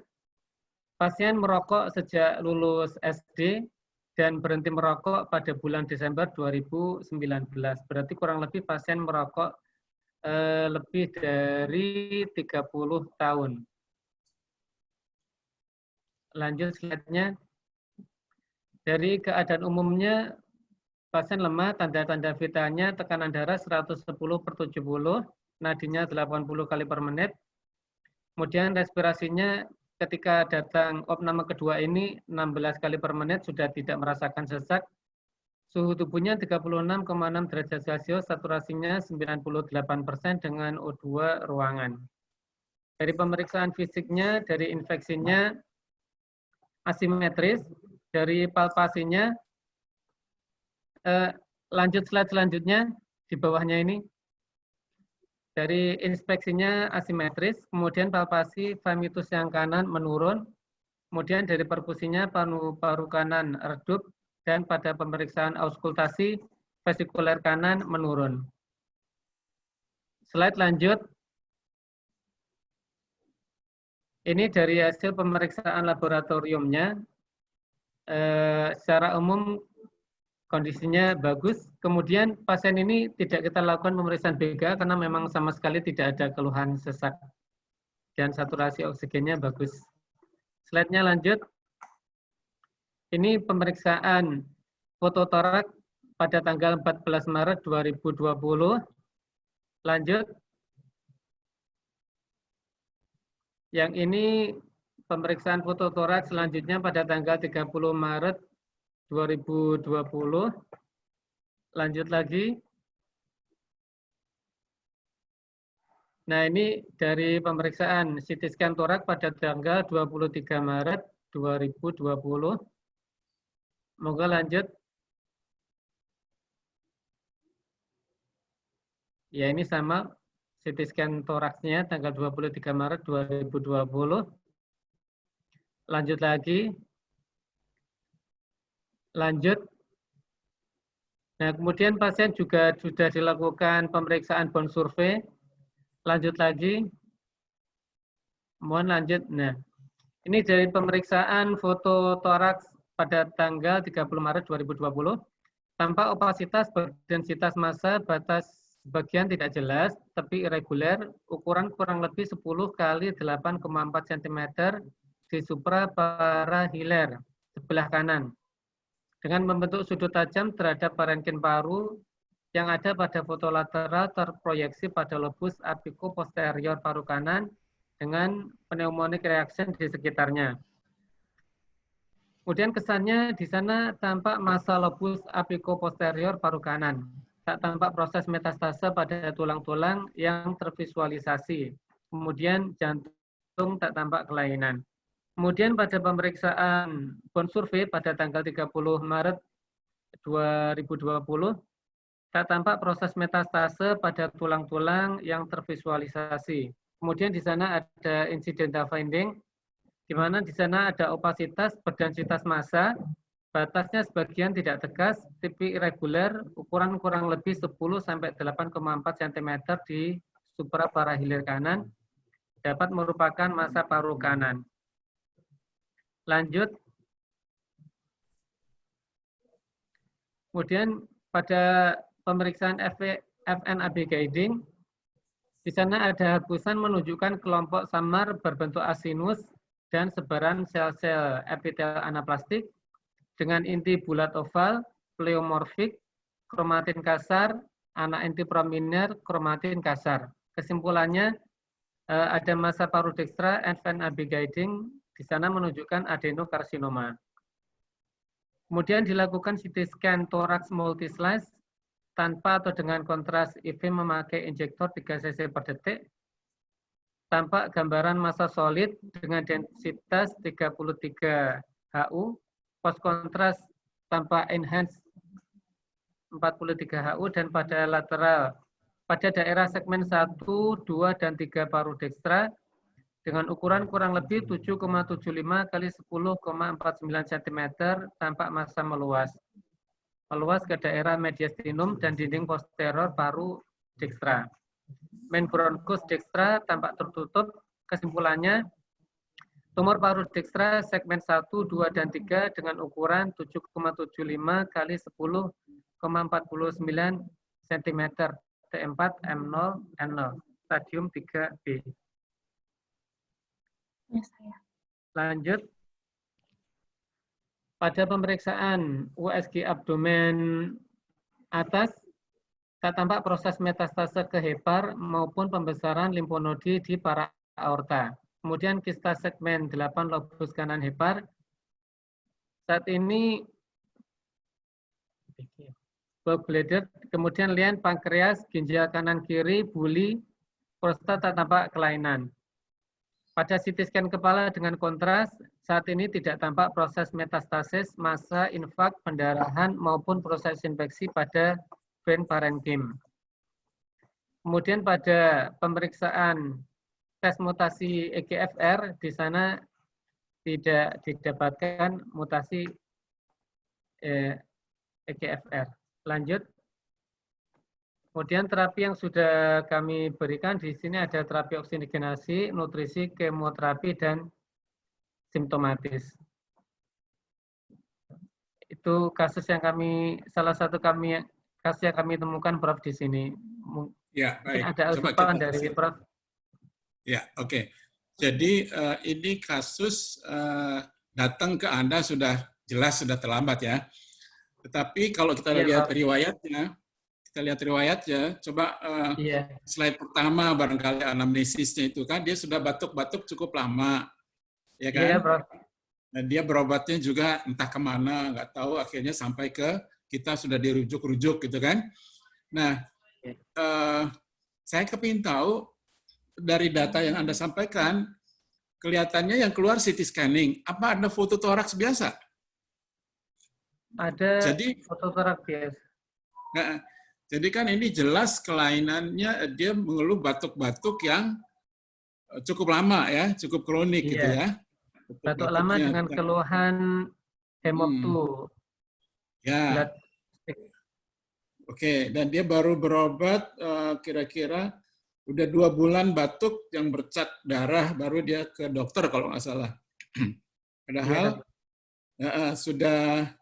pasien merokok sejak lulus SD dan berhenti merokok pada bulan Desember 2019. Berarti kurang lebih pasien merokok lebih dari 30 tahun. Lanjut slide-nya. Dari keadaan umumnya, pasien lemah, tanda-tanda vitalnya tekanan darah 110/70, nadinya 80 kali per menit. Kemudian respirasinya ketika datang opname kedua ini 16 kali per menit sudah tidak merasakan sesak. Suhu tubuhnya 36,6 derajat Celcius, saturasinya 98% dengan O2 ruangan. Dari pemeriksaan fisiknya, dari infeksinya asimetris, dari palpasinya, lanjut slide selanjutnya, di bawahnya ini. Dari inspeksinya asimetris, kemudian palpasi femitus yang kanan menurun, kemudian dari perkusinya paru kanan redup, dan pada pemeriksaan auskultasi vesikuler kanan menurun. Slide lanjut. Ini dari hasil pemeriksaan laboratoriumnya. Secara umum kondisinya bagus. Kemudian pasien ini tidak kita lakukan pemeriksaan BGA karena memang sama sekali tidak ada keluhan sesak dan saturasi oksigennya bagus. Slide-nya lanjut. Ini pemeriksaan fototorak pada tanggal 14 Maret 2020. Lanjut. Yang ini pemeriksaan fototorak selanjutnya pada tanggal 30 Maret 2020. Lanjut lagi. Nah, ini dari pemeriksaan CT scan torak pada tanggal 23 Maret 2020. Moga lanjut. Ya, ini sama CT scan toraksnya tanggal 23 Maret 2020. Lanjut lagi. Lanjut. Nah, kemudian pasien juga sudah dilakukan pemeriksaan bone survey. Lanjut lagi. Mohon lanjut. Nah, ini dari pemeriksaan foto toraks pada tanggal 30 Maret 2020. Tampak opasitas densitas massa batas bagian tidak jelas, tapi irregular, ukuran kurang lebih 10 kali 8,4 cm di supraparahiler sebelah kanan. Dengan membentuk sudut tajam terhadap parenkin paru yang ada pada foto lateral terproyeksi pada lobus apiko-posterior paru kanan dengan pneumonik reaction di sekitarnya. Kemudian kesannya di sana tampak massa lobus apiko-posterior paru kanan. Tak tampak proses metastase pada tulang-tulang yang tervisualisasi. Kemudian jantung tak tampak kelainan. Kemudian pada pemeriksaan bone survey pada tanggal 30 Maret 2020, tak tampak proses metastase pada tulang-tulang yang tervisualisasi. Kemudian di sana ada incidental finding, di mana di sana ada opasitas berdensitas massa, batasnya sebagian tidak tegas, tipe irregular, ukuran kurang lebih 10-8,4 cm di supraparahiler kanan, dapat merupakan massa paru kanan. Lanjut. Kemudian pada pemeriksaan FNAB guiding, di sana ada hapusan menunjukkan kelompok samar berbentuk asinus dan sebaran sel-sel epitel anaplastik dengan inti bulat oval, pleomorfik, kromatin kasar, anak inti prominent, kromatin kasar. Kesimpulannya, ada massa paru dekstra FNAB guiding, di sana menunjukkan adenokarsinoma. Kemudian dilakukan CT scan thorax multislice tanpa atau dengan kontras IV memakai injektor 3 cc per detik. Tampak gambaran massa solid dengan densitas 33 HU, post kontras tanpa enhance 43 HU, dan pada lateral pada daerah segmen 1, 2, dan 3 paru dekstra dengan ukuran kurang lebih 7,75 kali 10,49 cm, tampak massa meluas ke daerah mediastinum dan dinding posterior paru dekstra. Main bronchus dekstra tampak tertutup. Kesimpulannya, tumor paru dekstra segmen 1, 2, dan 3 dengan ukuran 7,75 kali 10,49 cm, T4, M0, N0, stadium 3B. Lanjut. Pada pemeriksaan USG abdomen atas, tak tampak proses metastase ke hepar maupun pembesaran limfonodi di para aorta. Kemudian kista segmen 8 lobus kanan hepar. Saat ini gallbladder, kemudian lien, pankreas, ginjal kanan kiri, buli, prostat tak tampak kelainan. Pada CT scan kepala dengan kontras, saat ini tidak tampak proses metastasis, massa, infak, pendarahan, maupun proses infeksi pada vein parenkim. Kemudian pada pemeriksaan tes mutasi EGFR, di sana tidak didapatkan mutasi EGFR. Lanjut. Kemudian terapi yang sudah kami berikan di sini ada terapi oksigenasi, nutrisi, kemoterapi, dan simptomatis. Itu kasus yang salah satu kasus yang kami temukan, Prof, di sini.
Ya, baik.
Mungkin ada asupan dari Prof.
Ya, oke. Jadi ini kasus datang ke Anda sudah jelas sudah terlambat ya. Tetapi kalau kita lihat riwayatnya, coba slide pertama barangkali anamnesisnya itu kan dia sudah batuk-batuk cukup lama, ya kan?
Iya, Prof.
Dan dia berobatnya juga entah kemana, nggak tahu, akhirnya sampai ke kita sudah dirujuk-rujuk gitu kan. Nah, saya kepingin tahu dari data yang Anda sampaikan, kelihatannya yang keluar CT scanning, apa ada foto toraks biasa?
Ada foto toraks biasa.
Nah, jadi kan ini jelas kelainannya, dia mengeluh batuk-batuk yang cukup lama ya, cukup kronik gitu ya.
Batuk lama dengan keluhan hemoptu.
Ya. Oke, dan dia baru berobat kira-kira udah 2 bulan batuk yang bercat darah, baru dia ke dokter kalau nggak salah. Padahal sudah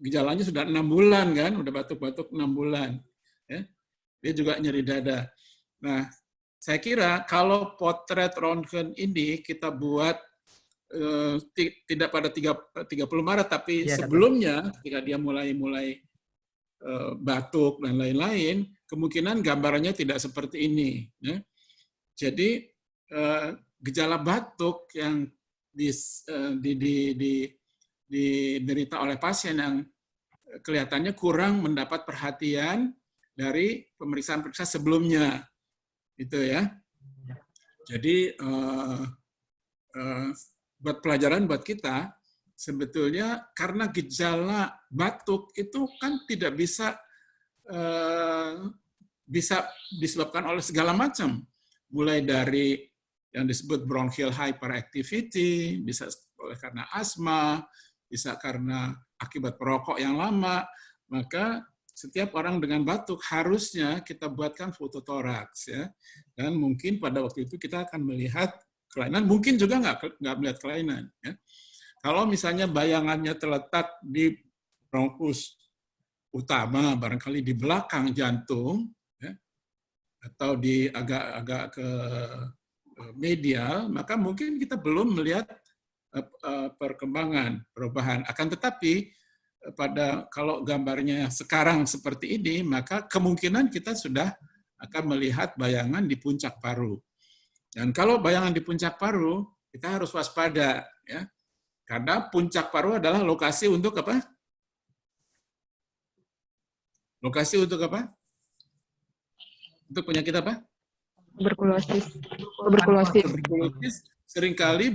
gejalanya sudah 6 bulan kan, udah batuk-batuk 6 bulan. Ya. Dia juga nyeri dada. Nah, saya kira kalau potret Röntgen ini kita buat tidak pada 30 Maret, tapi sebelumnya ketika dia mulai batuk dan lain-lain, kemungkinan gambarannya tidak seperti ini. Ya. Jadi gejala batuk yang diderita oleh pasien yang kelihatannya kurang mendapat perhatian dari pemeriksaan-pemeriksaan sebelumnya, itu ya. Jadi buat pelajaran buat kita, sebetulnya karena gejala batuk itu kan tidak bisa disebabkan oleh segala macam, mulai dari yang disebut bronchial hyperactivity, bisa oleh karena asma, bisa karena akibat perokok yang lama. Maka setiap orang dengan batuk harusnya kita buatkan fototoraks ya, dan mungkin pada waktu itu kita akan melihat kelainan, mungkin juga nggak melihat kelainan ya. Kalau misalnya bayangannya terletak di bronkus utama, barangkali di belakang jantung, ya, atau di agak-agak ke medial, maka mungkin kita belum melihat perkembangan, perubahan. Akan tetapi kalau gambarnya sekarang seperti ini, maka kemungkinan kita sudah akan melihat bayangan di puncak paru. Dan kalau bayangan di puncak paru, kita harus waspada, ya, karena puncak paru adalah lokasi untuk apa? Lokasi untuk apa? Untuk penyakit apa?
Tuberkulosis.
Tuberkulosis seringkali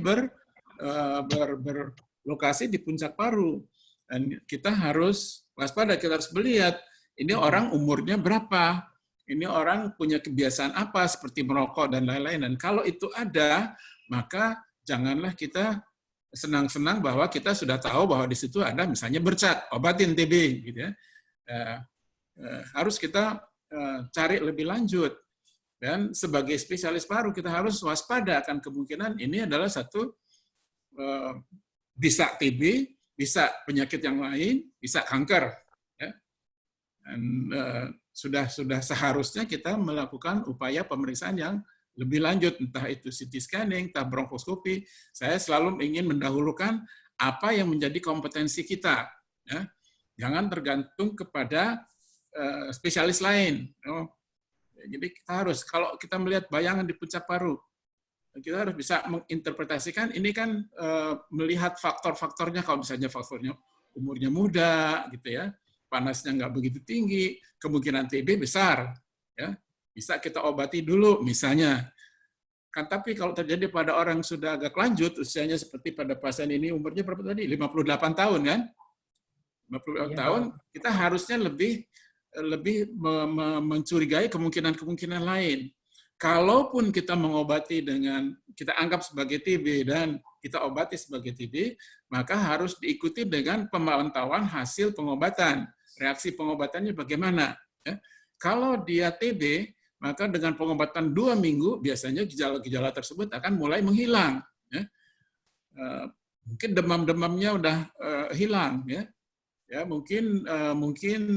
berlokasi di puncak paru. Dan kita harus waspada, kita harus melihat ini orang umurnya berapa, ini orang punya kebiasaan apa seperti merokok dan lain-lain. Dan kalau itu ada, maka janganlah kita senang-senang bahwa kita sudah tahu bahwa di situ ada misalnya bercak, obatin TB, gitu ya. Harus kita cari lebih lanjut. Dan sebagai spesialis paru kita harus waspada akan kemungkinan ini adalah satu bisa TB, bisa penyakit yang lain, bisa kanker. Ya. Dan sudah seharusnya kita melakukan upaya pemeriksaan yang lebih lanjut, entah itu CT scanning, entah bronkoskopi. Saya selalu ingin mendahulukan apa yang menjadi kompetensi kita. Ya. Jangan tergantung kepada spesialis lain. Jadi kita harus, kalau kita melihat bayangan di puncak paru, kita harus bisa menginterpretasikan ini kan melihat faktor-faktornya, kalau misalnya faktornya umurnya muda, gitu ya, panasnya nggak begitu tinggi, kemungkinan TB besar, ya bisa kita obati dulu misalnya. Kan tapi kalau terjadi pada orang sudah agak lanjut usianya seperti pada pasien ini umurnya berapa tadi? 58 tahun kan? 58 tahun, kita harusnya lebih mencurigai kemungkinan-kemungkinan lain. Kalaupun kita mengobati dengan, kita anggap sebagai TB dan kita obati sebagai TB, maka harus diikuti dengan pemantauan hasil pengobatan. Reaksi pengobatannya bagaimana. Ya. Kalau dia TB, maka dengan pengobatan 2 minggu, biasanya gejala-gejala tersebut akan mulai menghilang. Ya. Mungkin demam-demamnya udah hilang. Ya, mungkin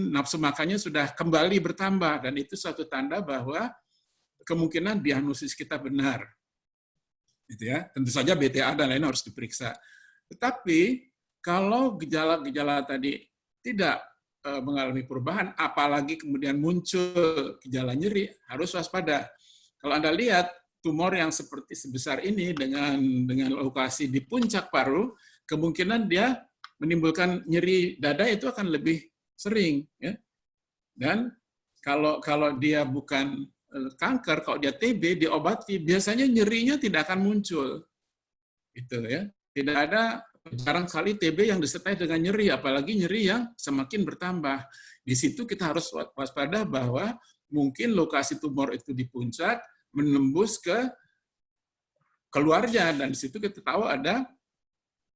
nafsu makannya sudah kembali bertambah, dan itu suatu tanda bahwa kemungkinan diagnosis kita benar. Gitu ya. Tentu saja BTA dan lain harus diperiksa. Tetapi kalau gejala-gejala tadi tidak mengalami perubahan, apalagi kemudian muncul gejala nyeri, harus waspada. Kalau Anda lihat tumor yang seperti sebesar ini dengan lokasi di puncak paru, kemungkinan dia menimbulkan nyeri dada itu akan lebih sering. Ya. Dan kalau dia bukan kanker, kalau dia TB diobati, biasanya nyerinya tidak akan muncul. Itu ya. Tidak ada, jarang kali TB yang disertai dengan nyeri, apalagi nyeri yang semakin bertambah. Di situ kita harus waspada bahwa mungkin lokasi tumor itu di puncak menembus ke keluarnya, dan di situ kita tahu ada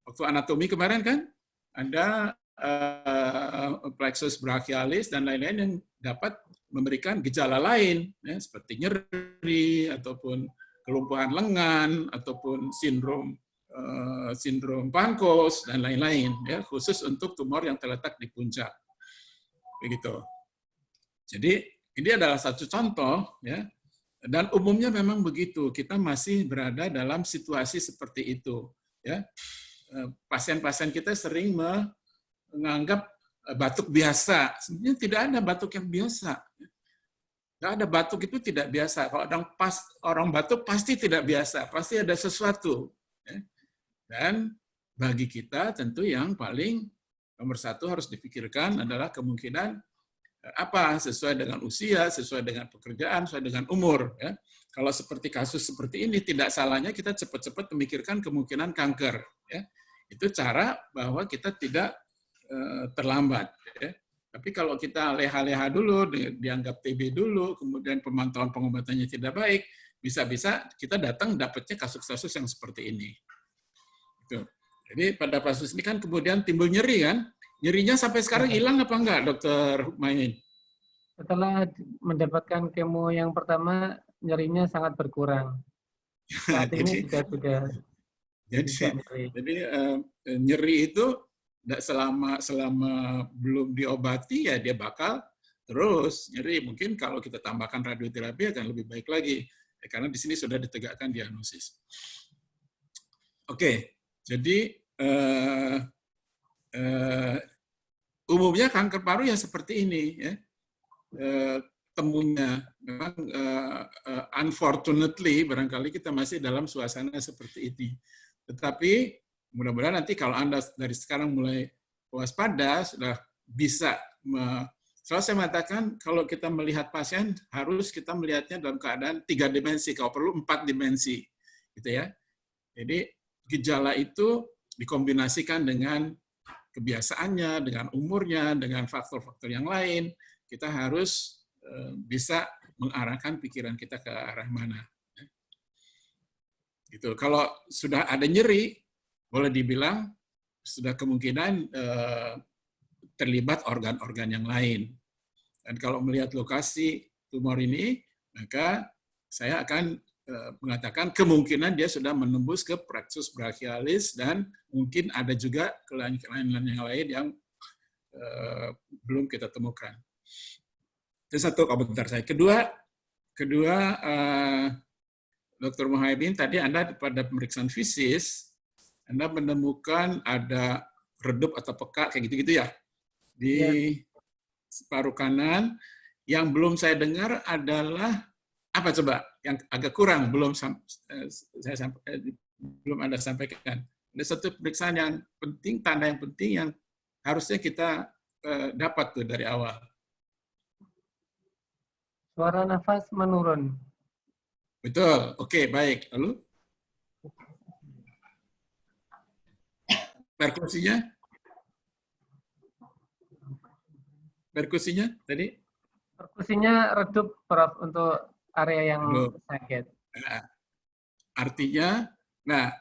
waktu anatomi kemarin kan ada plexus brachialis dan lain-lain yang dapat memberikan gejala lain, ya, seperti nyeri ataupun kelumpuhan lengan ataupun sindrom Pankos dan lain-lain, ya, khusus untuk tumor yang terletak di puncak. Begitu. Jadi ini adalah satu contoh, ya, dan umumnya memang begitu. Kita masih berada dalam situasi seperti itu, ya. Pasien-pasien kita sering menganggap batuk biasa. Sebenarnya tidak ada batuk yang biasa. Tidak ada batuk itu tidak biasa. Kalau orang batuk pasti tidak biasa, pasti ada sesuatu. Dan bagi kita tentu yang paling nomor satu harus dipikirkan adalah kemungkinan apa sesuai dengan usia, sesuai dengan pekerjaan, sesuai dengan umur. Ya. Kalau seperti kasus seperti ini, tidak salahnya kita cepat-cepat memikirkan kemungkinan kanker. Ya. Itu cara bahwa kita tidak terlambat. Ya. Tapi kalau kita leha-leha dulu, dianggap TB dulu, kemudian pemantauan pengobatannya tidak baik, bisa-bisa kita datang dapatnya kasus-kasus yang seperti ini. Gitu. Jadi pada kasus ini kan kemudian timbul nyeri kan? Nyerinya sampai sekarang hilang apa enggak, Dokter Hukmain?
Setelah mendapatkan kemo yang pertama, nyerinya sangat berkurang. Saat ini sudah
Jadi nyeri itu selama belum diobati ya dia bakal terus nyeri. Mungkin kalau kita tambahkan radioterapi akan lebih baik lagi. Karena di sini sudah ditegakkan diagnosis. Oke, jadi umumnya kanker paru ya seperti ini ya. Temunya memang unfortunately barangkali kita masih dalam suasana seperti ini. Tetapi mudah-mudahan nanti kalau Anda dari sekarang mulai waspada sudah bisa selalu saya mengatakan kalau kita melihat pasien harus kita melihatnya dalam keadaan 3 dimensi, kalau perlu 4 dimensi gitu ya. Jadi gejala itu dikombinasikan dengan kebiasaannya, dengan umurnya, dengan faktor-faktor yang lain, kita harus bisa mengarahkan pikiran kita ke arah mana. Gitu. Kalau sudah ada nyeri, boleh dibilang sudah kemungkinan terlibat organ-organ yang lain. Dan kalau melihat lokasi tumor ini, maka saya akan mengatakan kemungkinan dia sudah menembus ke plexus brachialis dan mungkin ada juga kelainan yang lain yang belum kita temukan. Itu satu komentar saya. Kedua, Dr. Muhaimin, tadi Anda pada pemeriksaan fisis, Anda menemukan ada redup atau peka kayak gitu-gitu ya di paru kanan. Yang belum saya dengar adalah apa coba? Yang agak kurang belum Anda sampaikan. Ada satu pemeriksaan yang penting, tanda yang penting yang harusnya kita dapat tuh dari awal.
Suara nafas menurun.
Betul. Oke, baik. Lalu perkusinya? Perkusinya tadi?
Perkusinya redup, Prof, untuk area yang sakit.
Artinya, nah,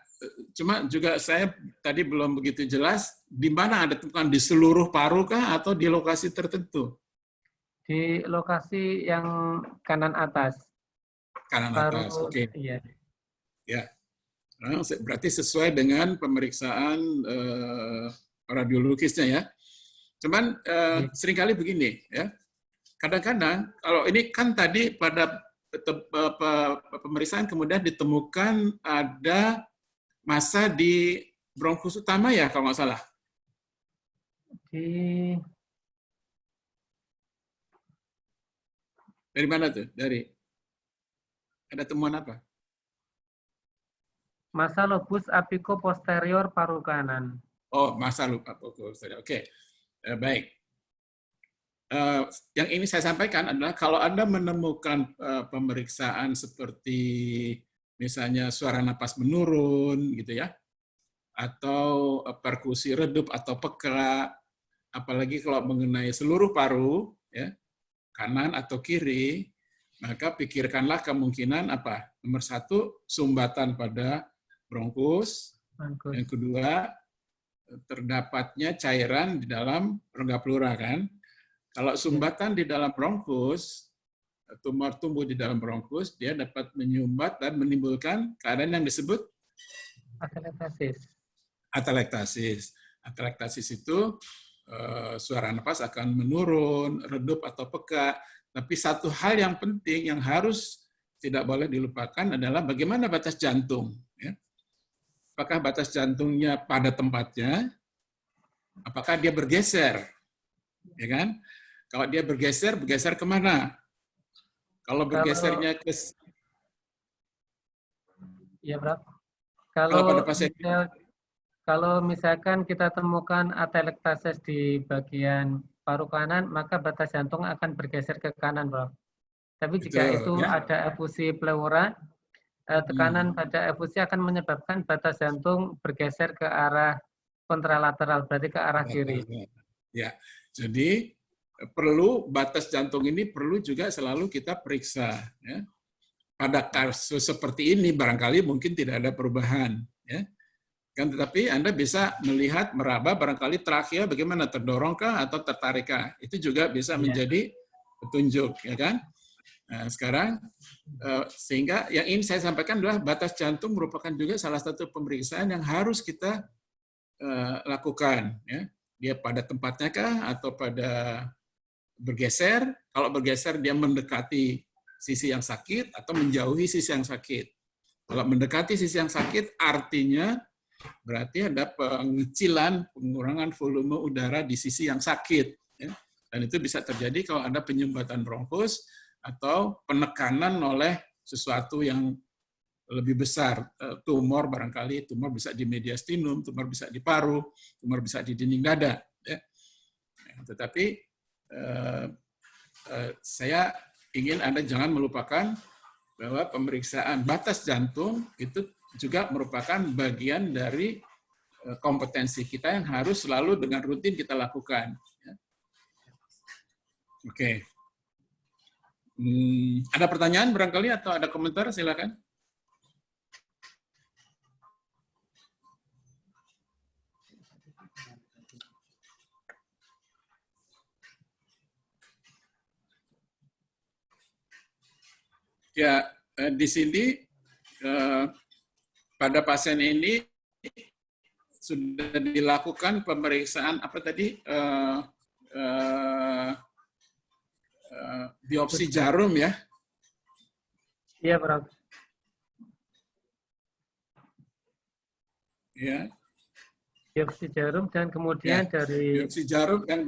cuma juga saya tadi belum begitu jelas, di mana ada temukan di seluruh paru kah atau di lokasi tertentu?
Di lokasi yang kanan atas.
Kanan atas, oke.
Iya.
Ya, nah, berarti sesuai dengan pemeriksaan radiologisnya ya. Cuman seringkali begini ya. Kadang-kadang kalau ini kan tadi pada pemeriksaan kemudian ditemukan ada massa di bronkus utama ya kalau nggak salah. Dari mana tuh? Ada temuan apa?
Massa lobus apico posterior paru kanan.
Oh, massa lobus apico posterior. Oke. Baik. Yang ini saya sampaikan adalah kalau Anda menemukan pemeriksaan seperti misalnya suara napas menurun gitu ya, atau perkusi redup atau peka, apalagi kalau mengenai seluruh paru ya, kanan atau kiri, maka pikirkanlah kemungkinan apa? Nomor 1, sumbatan pada bronkus. Yang kedua, terdapatnya cairan di dalam rongga pleura kan. Kalau sumbatan di dalam bronkus, tumor tumbuh di dalam bronkus, dia dapat menyumbat dan menimbulkan keadaan yang disebut
atelektasis.
Atelektasis itu suara napas akan menurun, redup atau peka. Tapi satu hal yang penting yang harus tidak boleh dilupakan adalah bagaimana batas jantung. Ya. Apakah batas jantungnya pada tempatnya? Apakah dia bergeser? Ya kan? Kalau dia bergeser kemana? Kalau bergesernya ke...
Ya, Bro. Kalau misalkan kita temukan atelektasis di bagian paru kanan, maka batas jantung akan bergeser ke kanan, Bro. Tapi jika itu ada efusi pleura, tekanan pada efusi akan menyebabkan batas jantung bergeser ke arah kontralateral, berarti ke arah kiri.
Ya, jadi perlu batas jantung ini perlu juga selalu kita periksa. Ya. Pada kasus seperti ini barangkali mungkin tidak ada perubahan. Ya. Kan, tetapi Anda bisa melihat, meraba barangkali trakea bagaimana, terdorongkah atau tertarikkah. Itu juga bisa menjadi petunjuk. Ya kan? Nah, sekarang sehingga yang ingin saya sampaikan adalah batas jantung merupakan juga salah satu pemeriksaan yang harus kita lakukan. Ya. Dia pada tempatnya kah atau pada bergeser? Kalau bergeser dia mendekati sisi yang sakit atau menjauhi sisi yang sakit. Kalau mendekati sisi yang sakit artinya berarti ada pengecilan, pengurangan volume udara di sisi yang sakit. Ya. Dan itu bisa terjadi kalau ada penyumbatan bronkus atau penekanan oleh sesuatu yang lebih besar, tumor barangkali, tumor bisa di mediastinum, tumor bisa di paru, tumor bisa di dinding dada. Ya. Tetapi saya ingin Anda jangan melupakan bahwa pemeriksaan batas jantung itu juga merupakan bagian dari kompetensi kita yang harus selalu dengan rutin kita lakukan. Ya. Oke. Ada pertanyaan barangkali atau ada komentar? Silakan. Ya, di sini pada pasien ini sudah dilakukan pemeriksaan apa tadi? Biopsi jarum ya?
Iya, Prof.
Ya.
Biopsi jarum dan kemudian dari
biopsi jarum yang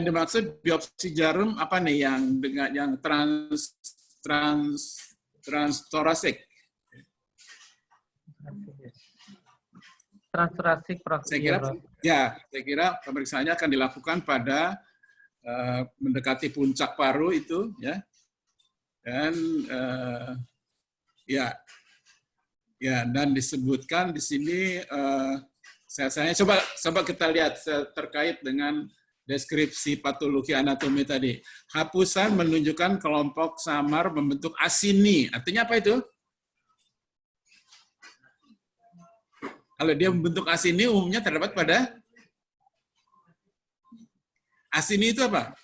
dimaksud biopsi jarum apa nih yang dengan yang transthoracic?
transthoracic, Prof.
Saya kira saya kira pemeriksaannya akan dilakukan pada mendekati puncak paru itu ya. Dan dan disebutkan di sini saya coba kita lihat terkait dengan deskripsi patologi anatomi tadi. Hapusan menunjukkan kelompok samar membentuk asini. Artinya apa itu? Kalau dia membentuk asini umumnya terdapat pada asini itu apa?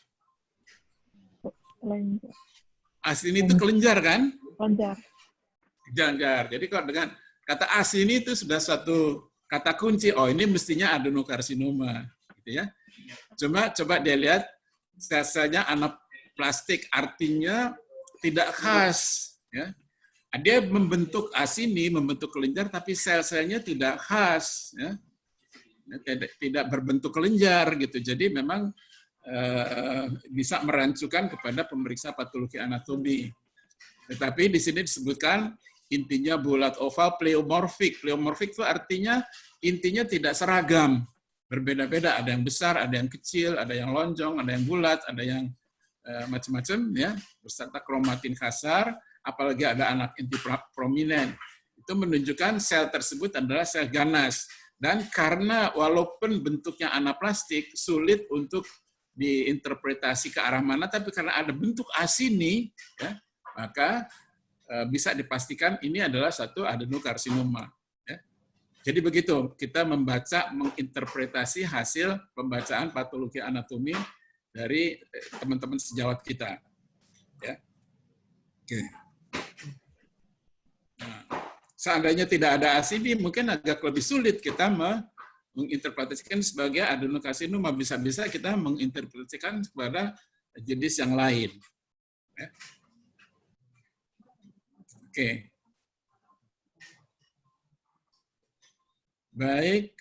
Asini itu kelenjar kan? Kelenjar. Jadi kalau dengan kata asini itu sudah suatu kata kunci. Oh, ini mestinya adenokarsinoma, gitu ya. Coba dia lihat sel-selnya anaplastik, artinya tidak khas. Ya. Dia membentuk asini, membentuk kelenjar, tapi sel-selnya tidak khas. Ya. Tidak berbentuk kelenjar. Gitu. Jadi memang bisa merancukan kepada pemeriksa patologi anatomi. Tetapi di sini disebutkan intinya bulat oval pleomorfik. Pleomorfik itu artinya intinya tidak seragam. Berbeda-beda, ada yang besar, ada yang kecil, ada yang lonjong, ada yang bulat, ada yang macam-macam ya, beserta kromatin kasar, apalagi ada anak inti prominent. Itu menunjukkan sel tersebut adalah sel ganas. Dan karena walaupun bentuknya anaplastik, sulit untuk diinterpretasi ke arah mana, tapi karena ada bentuk asini, ya, maka bisa dipastikan ini adalah satu adenokarsinoma. Jadi begitu, kita membaca, menginterpretasi hasil pembacaan patologi anatomi dari teman-teman sejawat kita. Ya. Oke. Nah, seandainya tidak ada asini, mungkin agak lebih sulit kita menginterpretasikan sebagai adenokarsinoma. Bisa-bisa kita menginterpretasikan kepada jenis yang lain. Ya. Oke. Baik,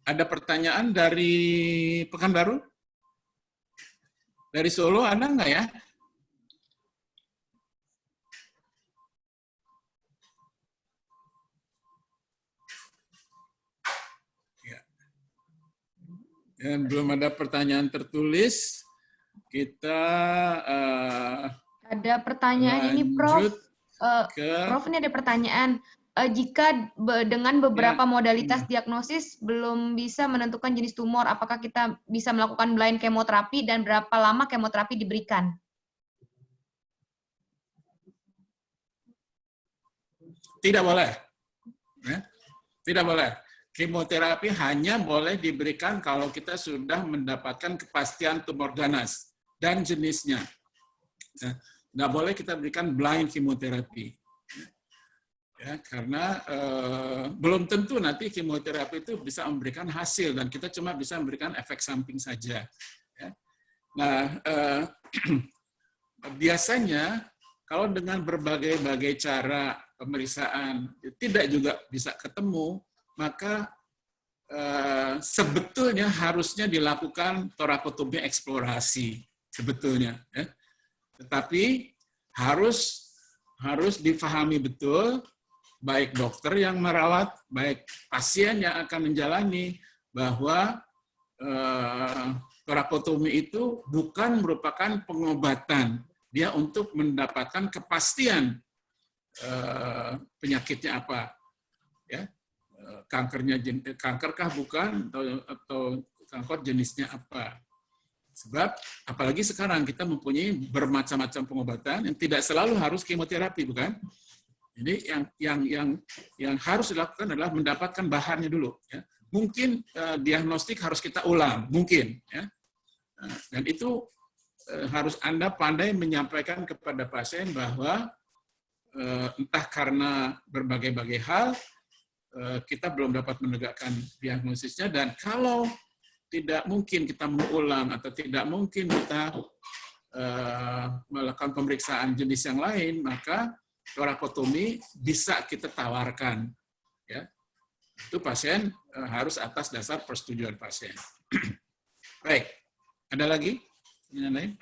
ada pertanyaan dari Pekanbaru? Dari Solo ada nggak ya? Dan belum ada pertanyaan tertulis. Kita
ada pertanyaan ini, Prof. Prof, ini ada pertanyaan. Jika dengan beberapa modalitas diagnosis belum bisa menentukan jenis tumor, apakah kita bisa melakukan blind kemoterapi dan berapa lama kemoterapi diberikan?
Tidak boleh. Ya. Tidak boleh. Kemoterapi hanya boleh diberikan kalau kita sudah mendapatkan kepastian tumor ganas dan jenisnya. Nggak boleh kita berikan blind chemotherapy. Ya, karena belum tentu nanti kemoterapi itu bisa memberikan hasil dan kita cuma bisa memberikan efek samping saja. Ya. Nah, biasanya kalau dengan berbagai-bagai cara pemeriksaan tidak juga bisa ketemu, maka sebetulnya harusnya dilakukan torakotomi eksplorasi sebetulnya. Ya. Tetapi harus difahami betul, baik dokter yang merawat, baik pasien yang akan menjalani, bahwa torakotomi itu bukan merupakan pengobatan. Dia untuk mendapatkan kepastian penyakitnya apa, ya, kankerkah bukan, atau kanker jenisnya apa. Sebab apalagi sekarang kita mempunyai bermacam-macam pengobatan yang tidak selalu harus kemoterapi, bukan? Jadi yang harus dilakukan adalah mendapatkan bahannya dulu. Ya. Mungkin diagnostik harus kita ulang, mungkin. Ya. Dan itu harus Anda pandai menyampaikan kepada pasien bahwa entah karena berbagai-bagai hal, kita belum dapat menegakkan diagnosisnya, dan kalau tidak mungkin kita mengulang atau tidak mungkin kita melakukan pemeriksaan jenis yang lain, maka torakotomi bisa kita tawarkan. Ya. Itu pasien harus atas dasar persetujuan pasien. Baik, ada lagi pertanyaan lain?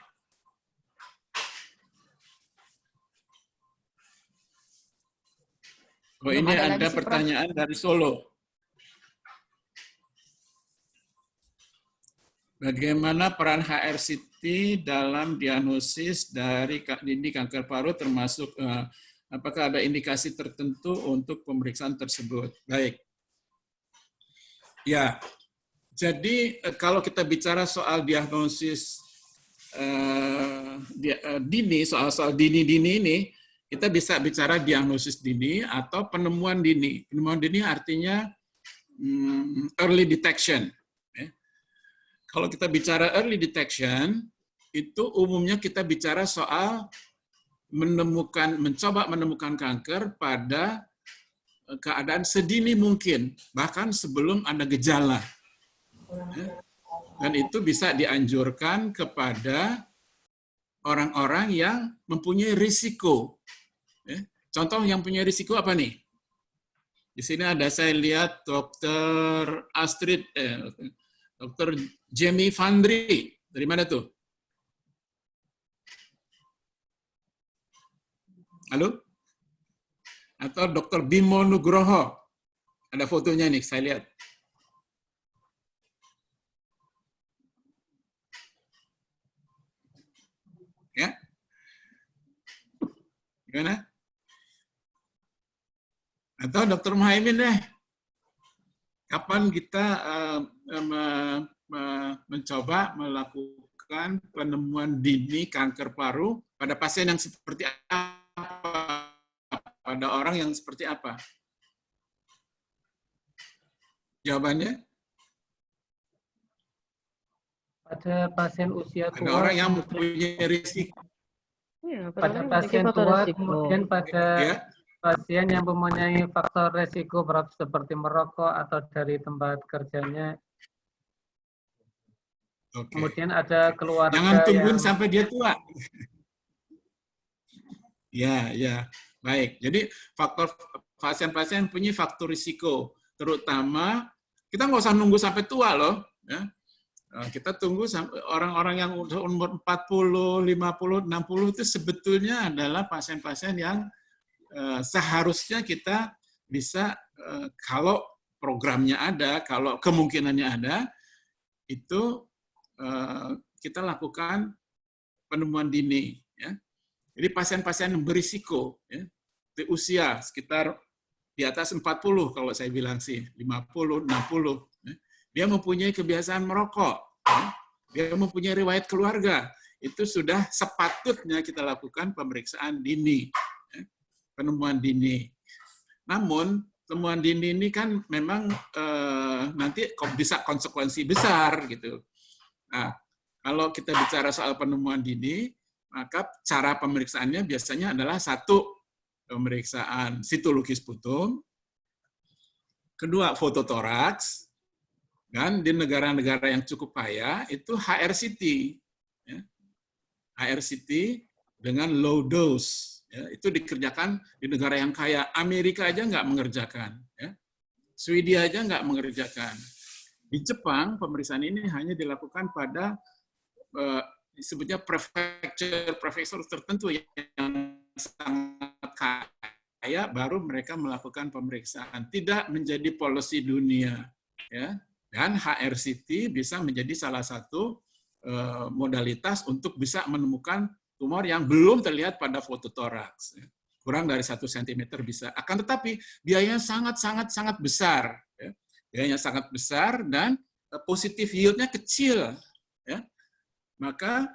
Oh, ini ada pertanyaan dari Solo. Bagaimana peran HRCT dalam diagnosis dari dini kanker paru, termasuk apakah ada indikasi tertentu untuk pemeriksaan tersebut? Baik. Ya, jadi kalau kita bicara soal diagnosis dini, soal dini-dini ini, kita bisa bicara diagnosis dini atau penemuan dini. Penemuan dini artinya early detection. Kalau kita bicara early detection, itu umumnya kita bicara soal mencoba menemukan kanker pada keadaan sedini mungkin, bahkan sebelum ada gejala. Dan itu bisa dianjurkan kepada orang-orang yang mempunyai risiko. Contoh yang punya risiko apa nih? Di sini ada, saya lihat Dr. Astrid, Dr. Jamie Vandri, dari mana tuh? Halo? Atau Dr. Bimo Nugroho, ada fotonya nih, saya lihat. Ya? Gimana? Atau Dr. Muhaimin deh. Kapan kita mencoba melakukan penemuan dini kanker paru pada pasien yang seperti apa, pada orang yang seperti apa? Jawabannya?
Pada pasien usia tua.
Ada orang yang mempunyai risiko.
Ya,
Pada pasien tua, kemudian pada pasien yang mempunyai faktor resiko seperti merokok atau dari tempat kerjanya.
Oke.
Kemudian ada keluarga.
Jangan tungguin sampai dia tua. Ya, baik. Jadi faktor pasien-pasien punya faktor risiko, terutama kita nggak usah nunggu sampai tua loh. Ya. Kita tunggu sampai orang-orang yang umur 40, 50, 60 itu sebetulnya adalah pasien-pasien yang seharusnya kita bisa, kalau programnya ada, kalau kemungkinannya ada, itu kita lakukan penemuan dini. Ya. Jadi pasien-pasien yang berisiko, ya, di usia sekitar di atas 40 kalau saya bilang sih, 50, 60. Ya. Dia mempunyai kebiasaan merokok, ya. Dia mempunyai riwayat keluarga. Itu sudah sepatutnya kita lakukan pemeriksaan dini. Penemuan dini. Namun temuan dini ini kan memang nanti bisa konsekuensi besar gitu. Nah, kalau kita bicara soal penemuan dini, maka cara pemeriksaannya biasanya adalah satu, pemeriksaan sitologis putum, kedua fototoraks, dan di negara-negara yang cukup kaya itu HRCT, ya. HRCT dengan low dose, ya. Itu dikerjakan di negara yang kaya. Amerika aja nggak mengerjakan, ya. Swedia aja nggak mengerjakan. Di Jepang pemeriksaan ini hanya dilakukan pada disebutnya prefektur tertentu yang sangat kaya, baru mereka melakukan pemeriksaan. Tidak menjadi policy dunia, ya. Dan HRCT bisa menjadi salah satu modalitas untuk bisa menemukan tumor yang belum terlihat pada fototoraks. Kurang dari 1 cm bisa. Akan tetapi biayanya sangat besar. Ya. Biayanya sangat besar dan positif yield-nya kecil. Ya. Maka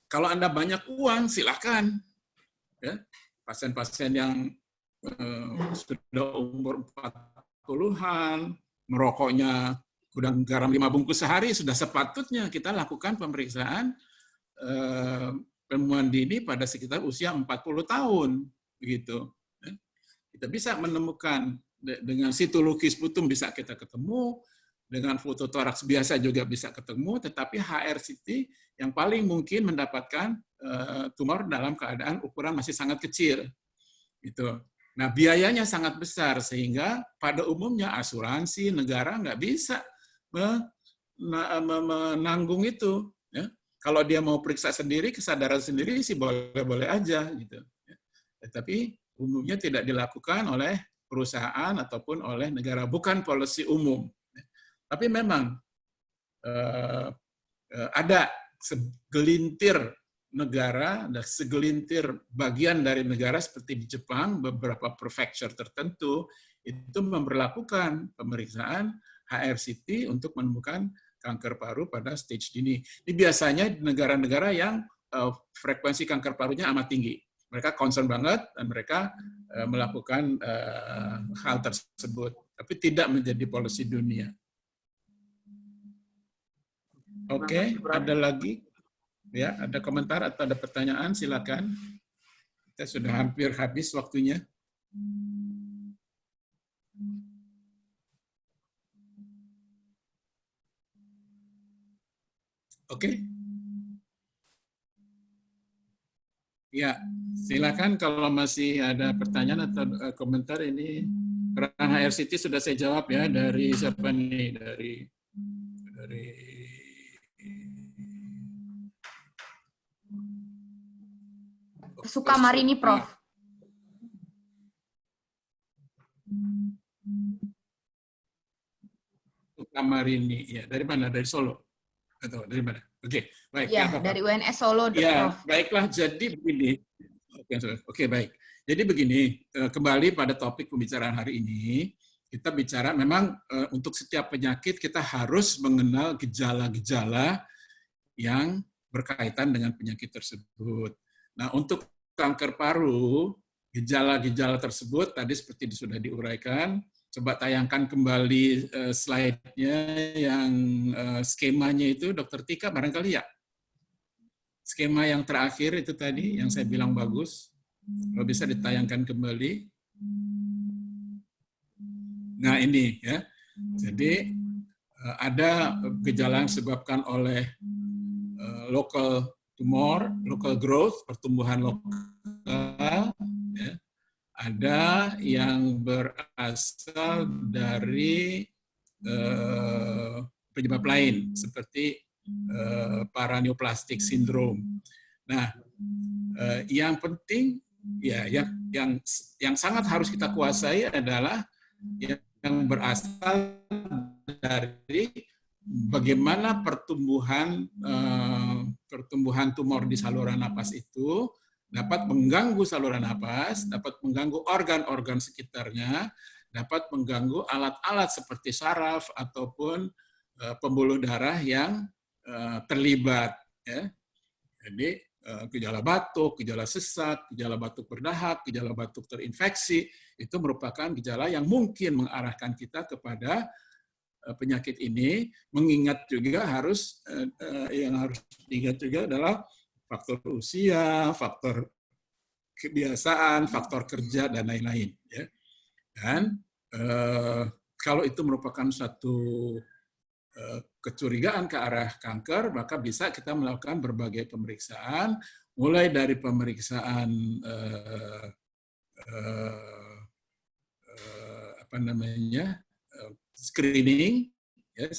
kalau Anda banyak uang, silakan. Ya. Pasien-pasien yang sudah umur 40-an, merokoknya gudang garam 5 bungkus sehari, sudah sepatutnya kita lakukan pemeriksaan penemuan dini pada sekitar usia 40 tahun. Begitu. Ya. Kita bisa menemukan dengan sitologis putum bisa kita ketemu, dengan fototoraks biasa juga bisa ketemu, tetapi HRCT yang paling mungkin mendapatkan tumor dalam keadaan ukuran masih sangat kecil. Gitu. Nah, biayanya sangat besar, sehingga pada umumnya asuransi negara nggak bisa menanggung itu. Ya. Kalau dia mau periksa sendiri, kesadaran sendiri sih boleh-boleh aja. Gitu. Ya. Tetapi umumnya tidak dilakukan oleh perusahaan ataupun oleh negara, bukan policy umum. Tapi memang ada segelintir negara, ada segelintir bagian dari negara seperti di Jepang, beberapa prefecture tertentu, itu memberlakukan pemeriksaan HRCT untuk menemukan kanker paru pada stage dini. Ini biasanya di negara-negara yang frekuensi kanker parunya amat tinggi. Mereka concern banget dan mereka melakukan hal tersebut. Tapi tidak menjadi policy dunia. Oke, ada lagi? Ya, ada komentar atau ada pertanyaan? Silakan. Kita sudah hampir habis waktunya. Oke. Ya, silakan kalau masih ada pertanyaan atau komentar. Ini peran HRCT sudah saya jawab ya, dari siapa nih? Dari
Sukamarini, Prof.
Sukamarini, ya. Dari mana? Dari Solo? Atau dari mana? Oke, baik.
Ya, dari UNS Solo,
ya,
Prof.
Baiklah, jadi begini. Oke, baik. Jadi begini, kembali pada topik pembicaraan hari ini, kita bicara memang untuk setiap penyakit kita harus mengenal gejala-gejala yang berkaitan dengan penyakit tersebut. Nah, untuk kanker paru, gejala-gejala tersebut tadi seperti sudah diuraikan. Coba tayangkan kembali slide-nya yang skemanya itu, Dr. Tika, barangkali ya? Skema yang terakhir itu tadi, yang saya bilang bagus. Kalau bisa ditayangkan kembali. Nah, ini ya. Jadi, ada gejala yang disebabkan oleh local tumor, local growth, pertumbuhan lokal, ya. Ada yang berasal dari penyebab lain, seperti paraneoplastic syndrome. Nah, yang penting, ya, yang sangat harus kita kuasai adalah yang berasal dari bagaimana pertumbuhan tumor di saluran napas itu dapat mengganggu saluran napas, dapat mengganggu organ-organ sekitarnya, dapat mengganggu alat-alat seperti saraf ataupun pembuluh darah yang terlibat. Ya. Jadi gejala batuk, gejala sesak, gejala batuk berdahak, gejala batuk terinfeksi, itu merupakan gejala yang mungkin mengarahkan kita kepada penyakit ini. Mengingat juga yang harus diingat juga adalah faktor usia, faktor kebiasaan, faktor kerja, dan lain-lain. Ya. Dan kalau itu merupakan suatu kecurigaan ke arah kanker, maka bisa kita melakukan berbagai pemeriksaan, mulai dari pemeriksaan screening, ya,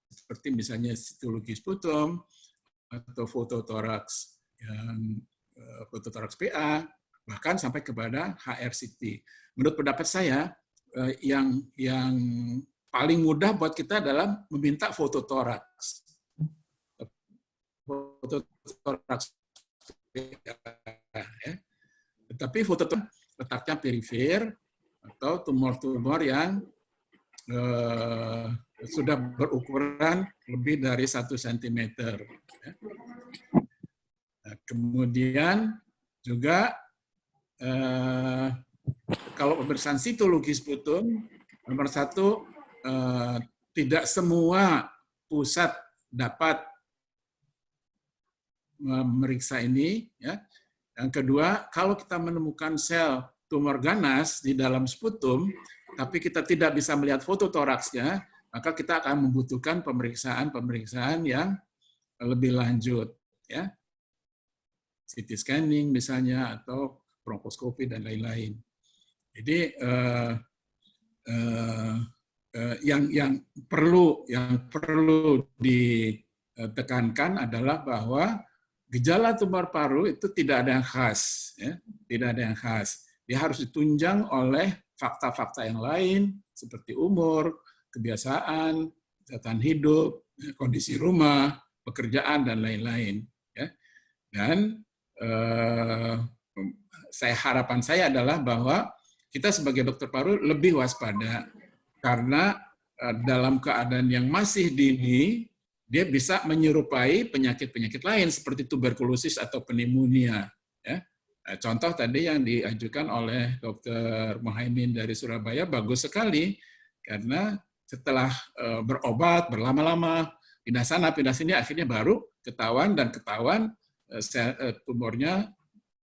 seperti misalnya sitologi sputum atau fototoraks yang fototoraks PA, bahkan sampai kepada HRCT. Menurut pendapat saya, yang paling mudah buat kita adalah meminta fototoraks. Fototoraks PA, ya. Tetapi fototoraks letaknya perifer atau tumor-tumor yang sudah berukuran lebih dari 1 cm. Nah, kemudian juga kalau pemeriksaan sitologi sputum, nomor 1, tidak semua pusat dapat memeriksa ini. Ya. Yang kedua, kalau kita menemukan sel tumor ganas di dalam sputum, tapi kita tidak bisa melihat fototoraksnya, maka kita akan membutuhkan pemeriksaan yang lebih lanjut, ya, CT scanning misalnya atau bronkoskopi dan lain-lain. Jadi yang perlu ditekankan adalah bahwa gejala tumor paru itu tidak ada yang khas, ya, tidak ada yang khas. Dia harus ditunjang oleh fakta-fakta yang lain seperti umur, kebiasaan, kesehatan hidup, kondisi rumah, pekerjaan, dan lain-lain. Ya. Dan harapan saya adalah bahwa kita sebagai dokter paru lebih waspada karena dalam keadaan yang masih dini, dia bisa menyerupai penyakit-penyakit lain seperti tuberkulosis atau pneumonia. Ya. Contoh tadi yang diajukan oleh Dr. Muhaimin dari Surabaya bagus sekali karena setelah berobat berlama-lama pindah sana pindah sini akhirnya baru ketahuan tumornya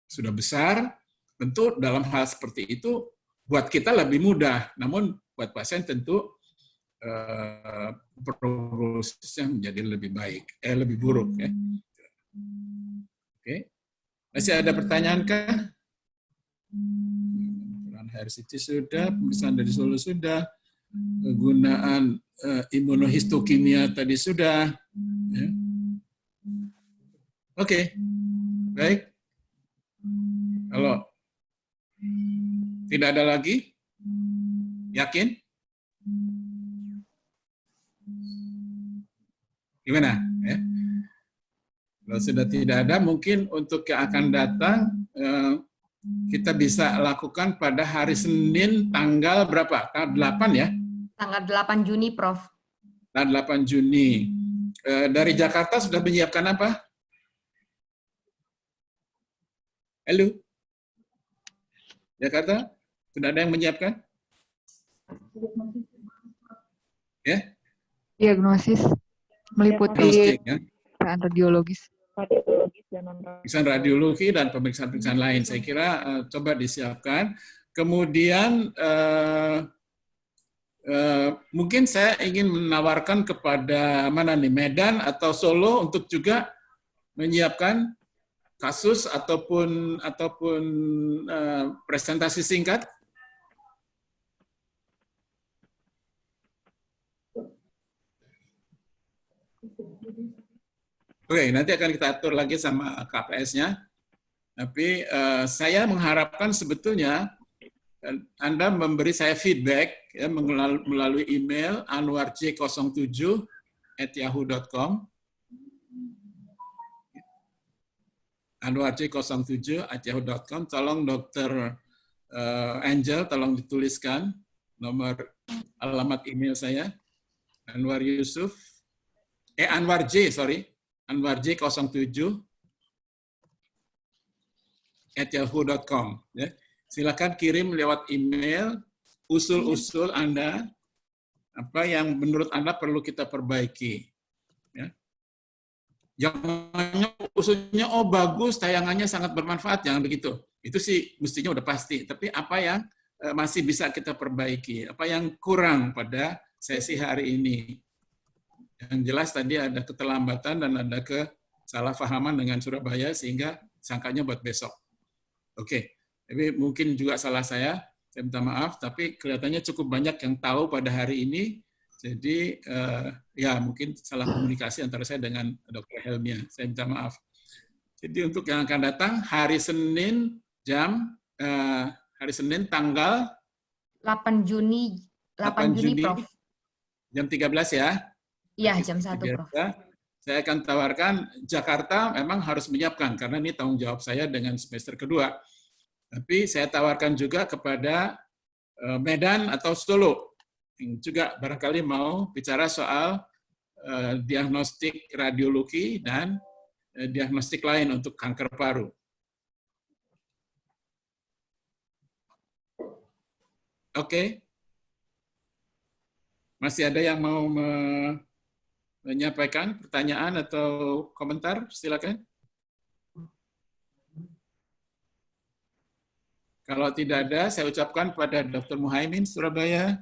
sudah besar. Tentu dalam hal seperti itu buat kita lebih mudah, namun buat pasien tentu prognosisnya menjadi lebih buruk. Ya. Oke. Masih ada pertanyaan kah? HRCT sudah, pemeriksaan dari Solo sudah, penggunaan imunohistokimia tadi sudah. Ya. Oke, baik. Kalau tidak ada lagi, yakin? Gimana? Ya. Kalau sudah tidak ada, mungkin untuk yang akan datang, kita bisa lakukan pada hari Senin tanggal berapa? Tanggal 8 ya?
Tanggal 8 Juni, Prof.
Tanggal 8 Juni. Dari Jakarta sudah menyiapkan apa? Halo? Jakarta? Sudah ada yang menyiapkan? Ya?
Diagnosis meliputi pemeriksaan radiologis.
Pemeriksaan radiologi dan pemeriksaan-pemeriksaan lain. Saya kira coba disiapkan. Kemudian mungkin saya ingin menawarkan kepada Medan atau Solo untuk juga menyiapkan kasus ataupun presentasi singkat. Oke, nanti akan kita atur lagi sama KPS-nya. Tapi saya mengharapkan sebetulnya Anda memberi saya feedback ya, melalui email anwarj07@yahoo.com. anwarj07@yahoo.com. Tolong Dr. Angel, tolong dituliskan nomor alamat email saya. anwarj07@yahoo.com. Ya. Silakan kirim lewat email usul-usul Anda, apa yang menurut Anda perlu kita perbaiki. Ya. Jangan usulnya, oh bagus, tayangannya sangat bermanfaat, jangan begitu. Itu sih mestinya udah pasti. Tapi apa yang masih bisa kita perbaiki? Apa yang kurang pada sesi hari ini? Yang jelas tadi ada keterlambatan dan ada kesalahpahaman dengan Surabaya sehingga sangkanya buat besok. Oke, tapi mungkin juga salah saya minta maaf, tapi kelihatannya cukup banyak yang tahu pada hari ini. Jadi ya mungkin salah komunikasi antara saya dengan Dr. Helmia. Saya minta maaf. Jadi untuk yang akan datang hari Senin hari Senin tanggal
8 Juni Prof.
Jam 13 ya.
Iya, jam 1 Prof.
Saya akan tawarkan Jakarta memang harus menyiapkan karena ini tanggung jawab saya dengan semester kedua. Tapi saya tawarkan juga kepada Medan atau Solo yang juga barangkali mau bicara soal diagnostik radiologi dan diagnostik lain untuk kanker paru. Oke. Masih ada yang mau menyampaikan pertanyaan atau komentar? Silakan. Kalau tidak ada, saya ucapkan pada Dr. Muhaimin Surabaya,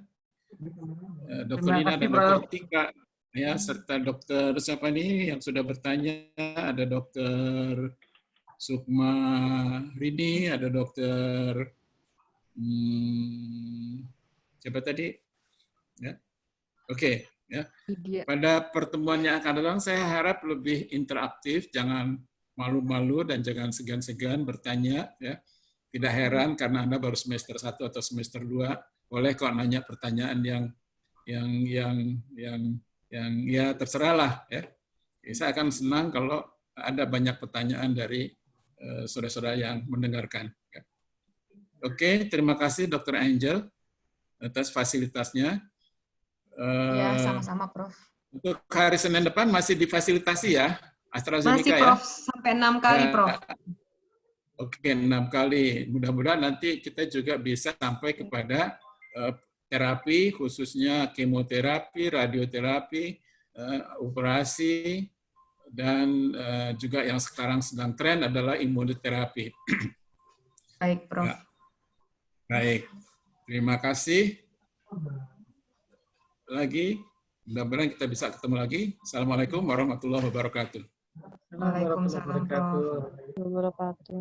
Dr. Lina dan Dr. Tika, ya, serta Dr. siapa nih yang sudah bertanya, ada Dr. Sukma Rini, ada Dr. Siapa tadi? Ya. Oke, ya. Pada pertemuan yang akan datang, saya harap lebih interaktif, jangan malu-malu dan jangan segan-segan bertanya, ya. Tidak heran karena Anda baru semester 1 atau semester 2, boleh kok nanya pertanyaan yang ya terserahlah ya. Saya akan senang kalau ada banyak pertanyaan dari saudara-saudara yang mendengarkan. Oke, terima kasih Dr. Angel atas fasilitasnya.
Ya, sama-sama Prof.
Untuk hari Senin depan masih difasilitasi ya, AstraZeneca
masih,
ya?
Prof, sampai 6 kali, Prof.
Oke, 6 kali. Mudah-mudahan nanti kita juga bisa sampai kepada terapi, khususnya kemoterapi, radioterapi, operasi, dan juga yang sekarang sedang tren adalah imunoterapi.
Baik, Prof.
Ya. Baik, terima kasih. Lagi, mudah-mudahan kita bisa ketemu lagi. Assalamualaikum warahmatullahi wabarakatuh.
Waalaikumsalam warahmatullahi wabarakatuh.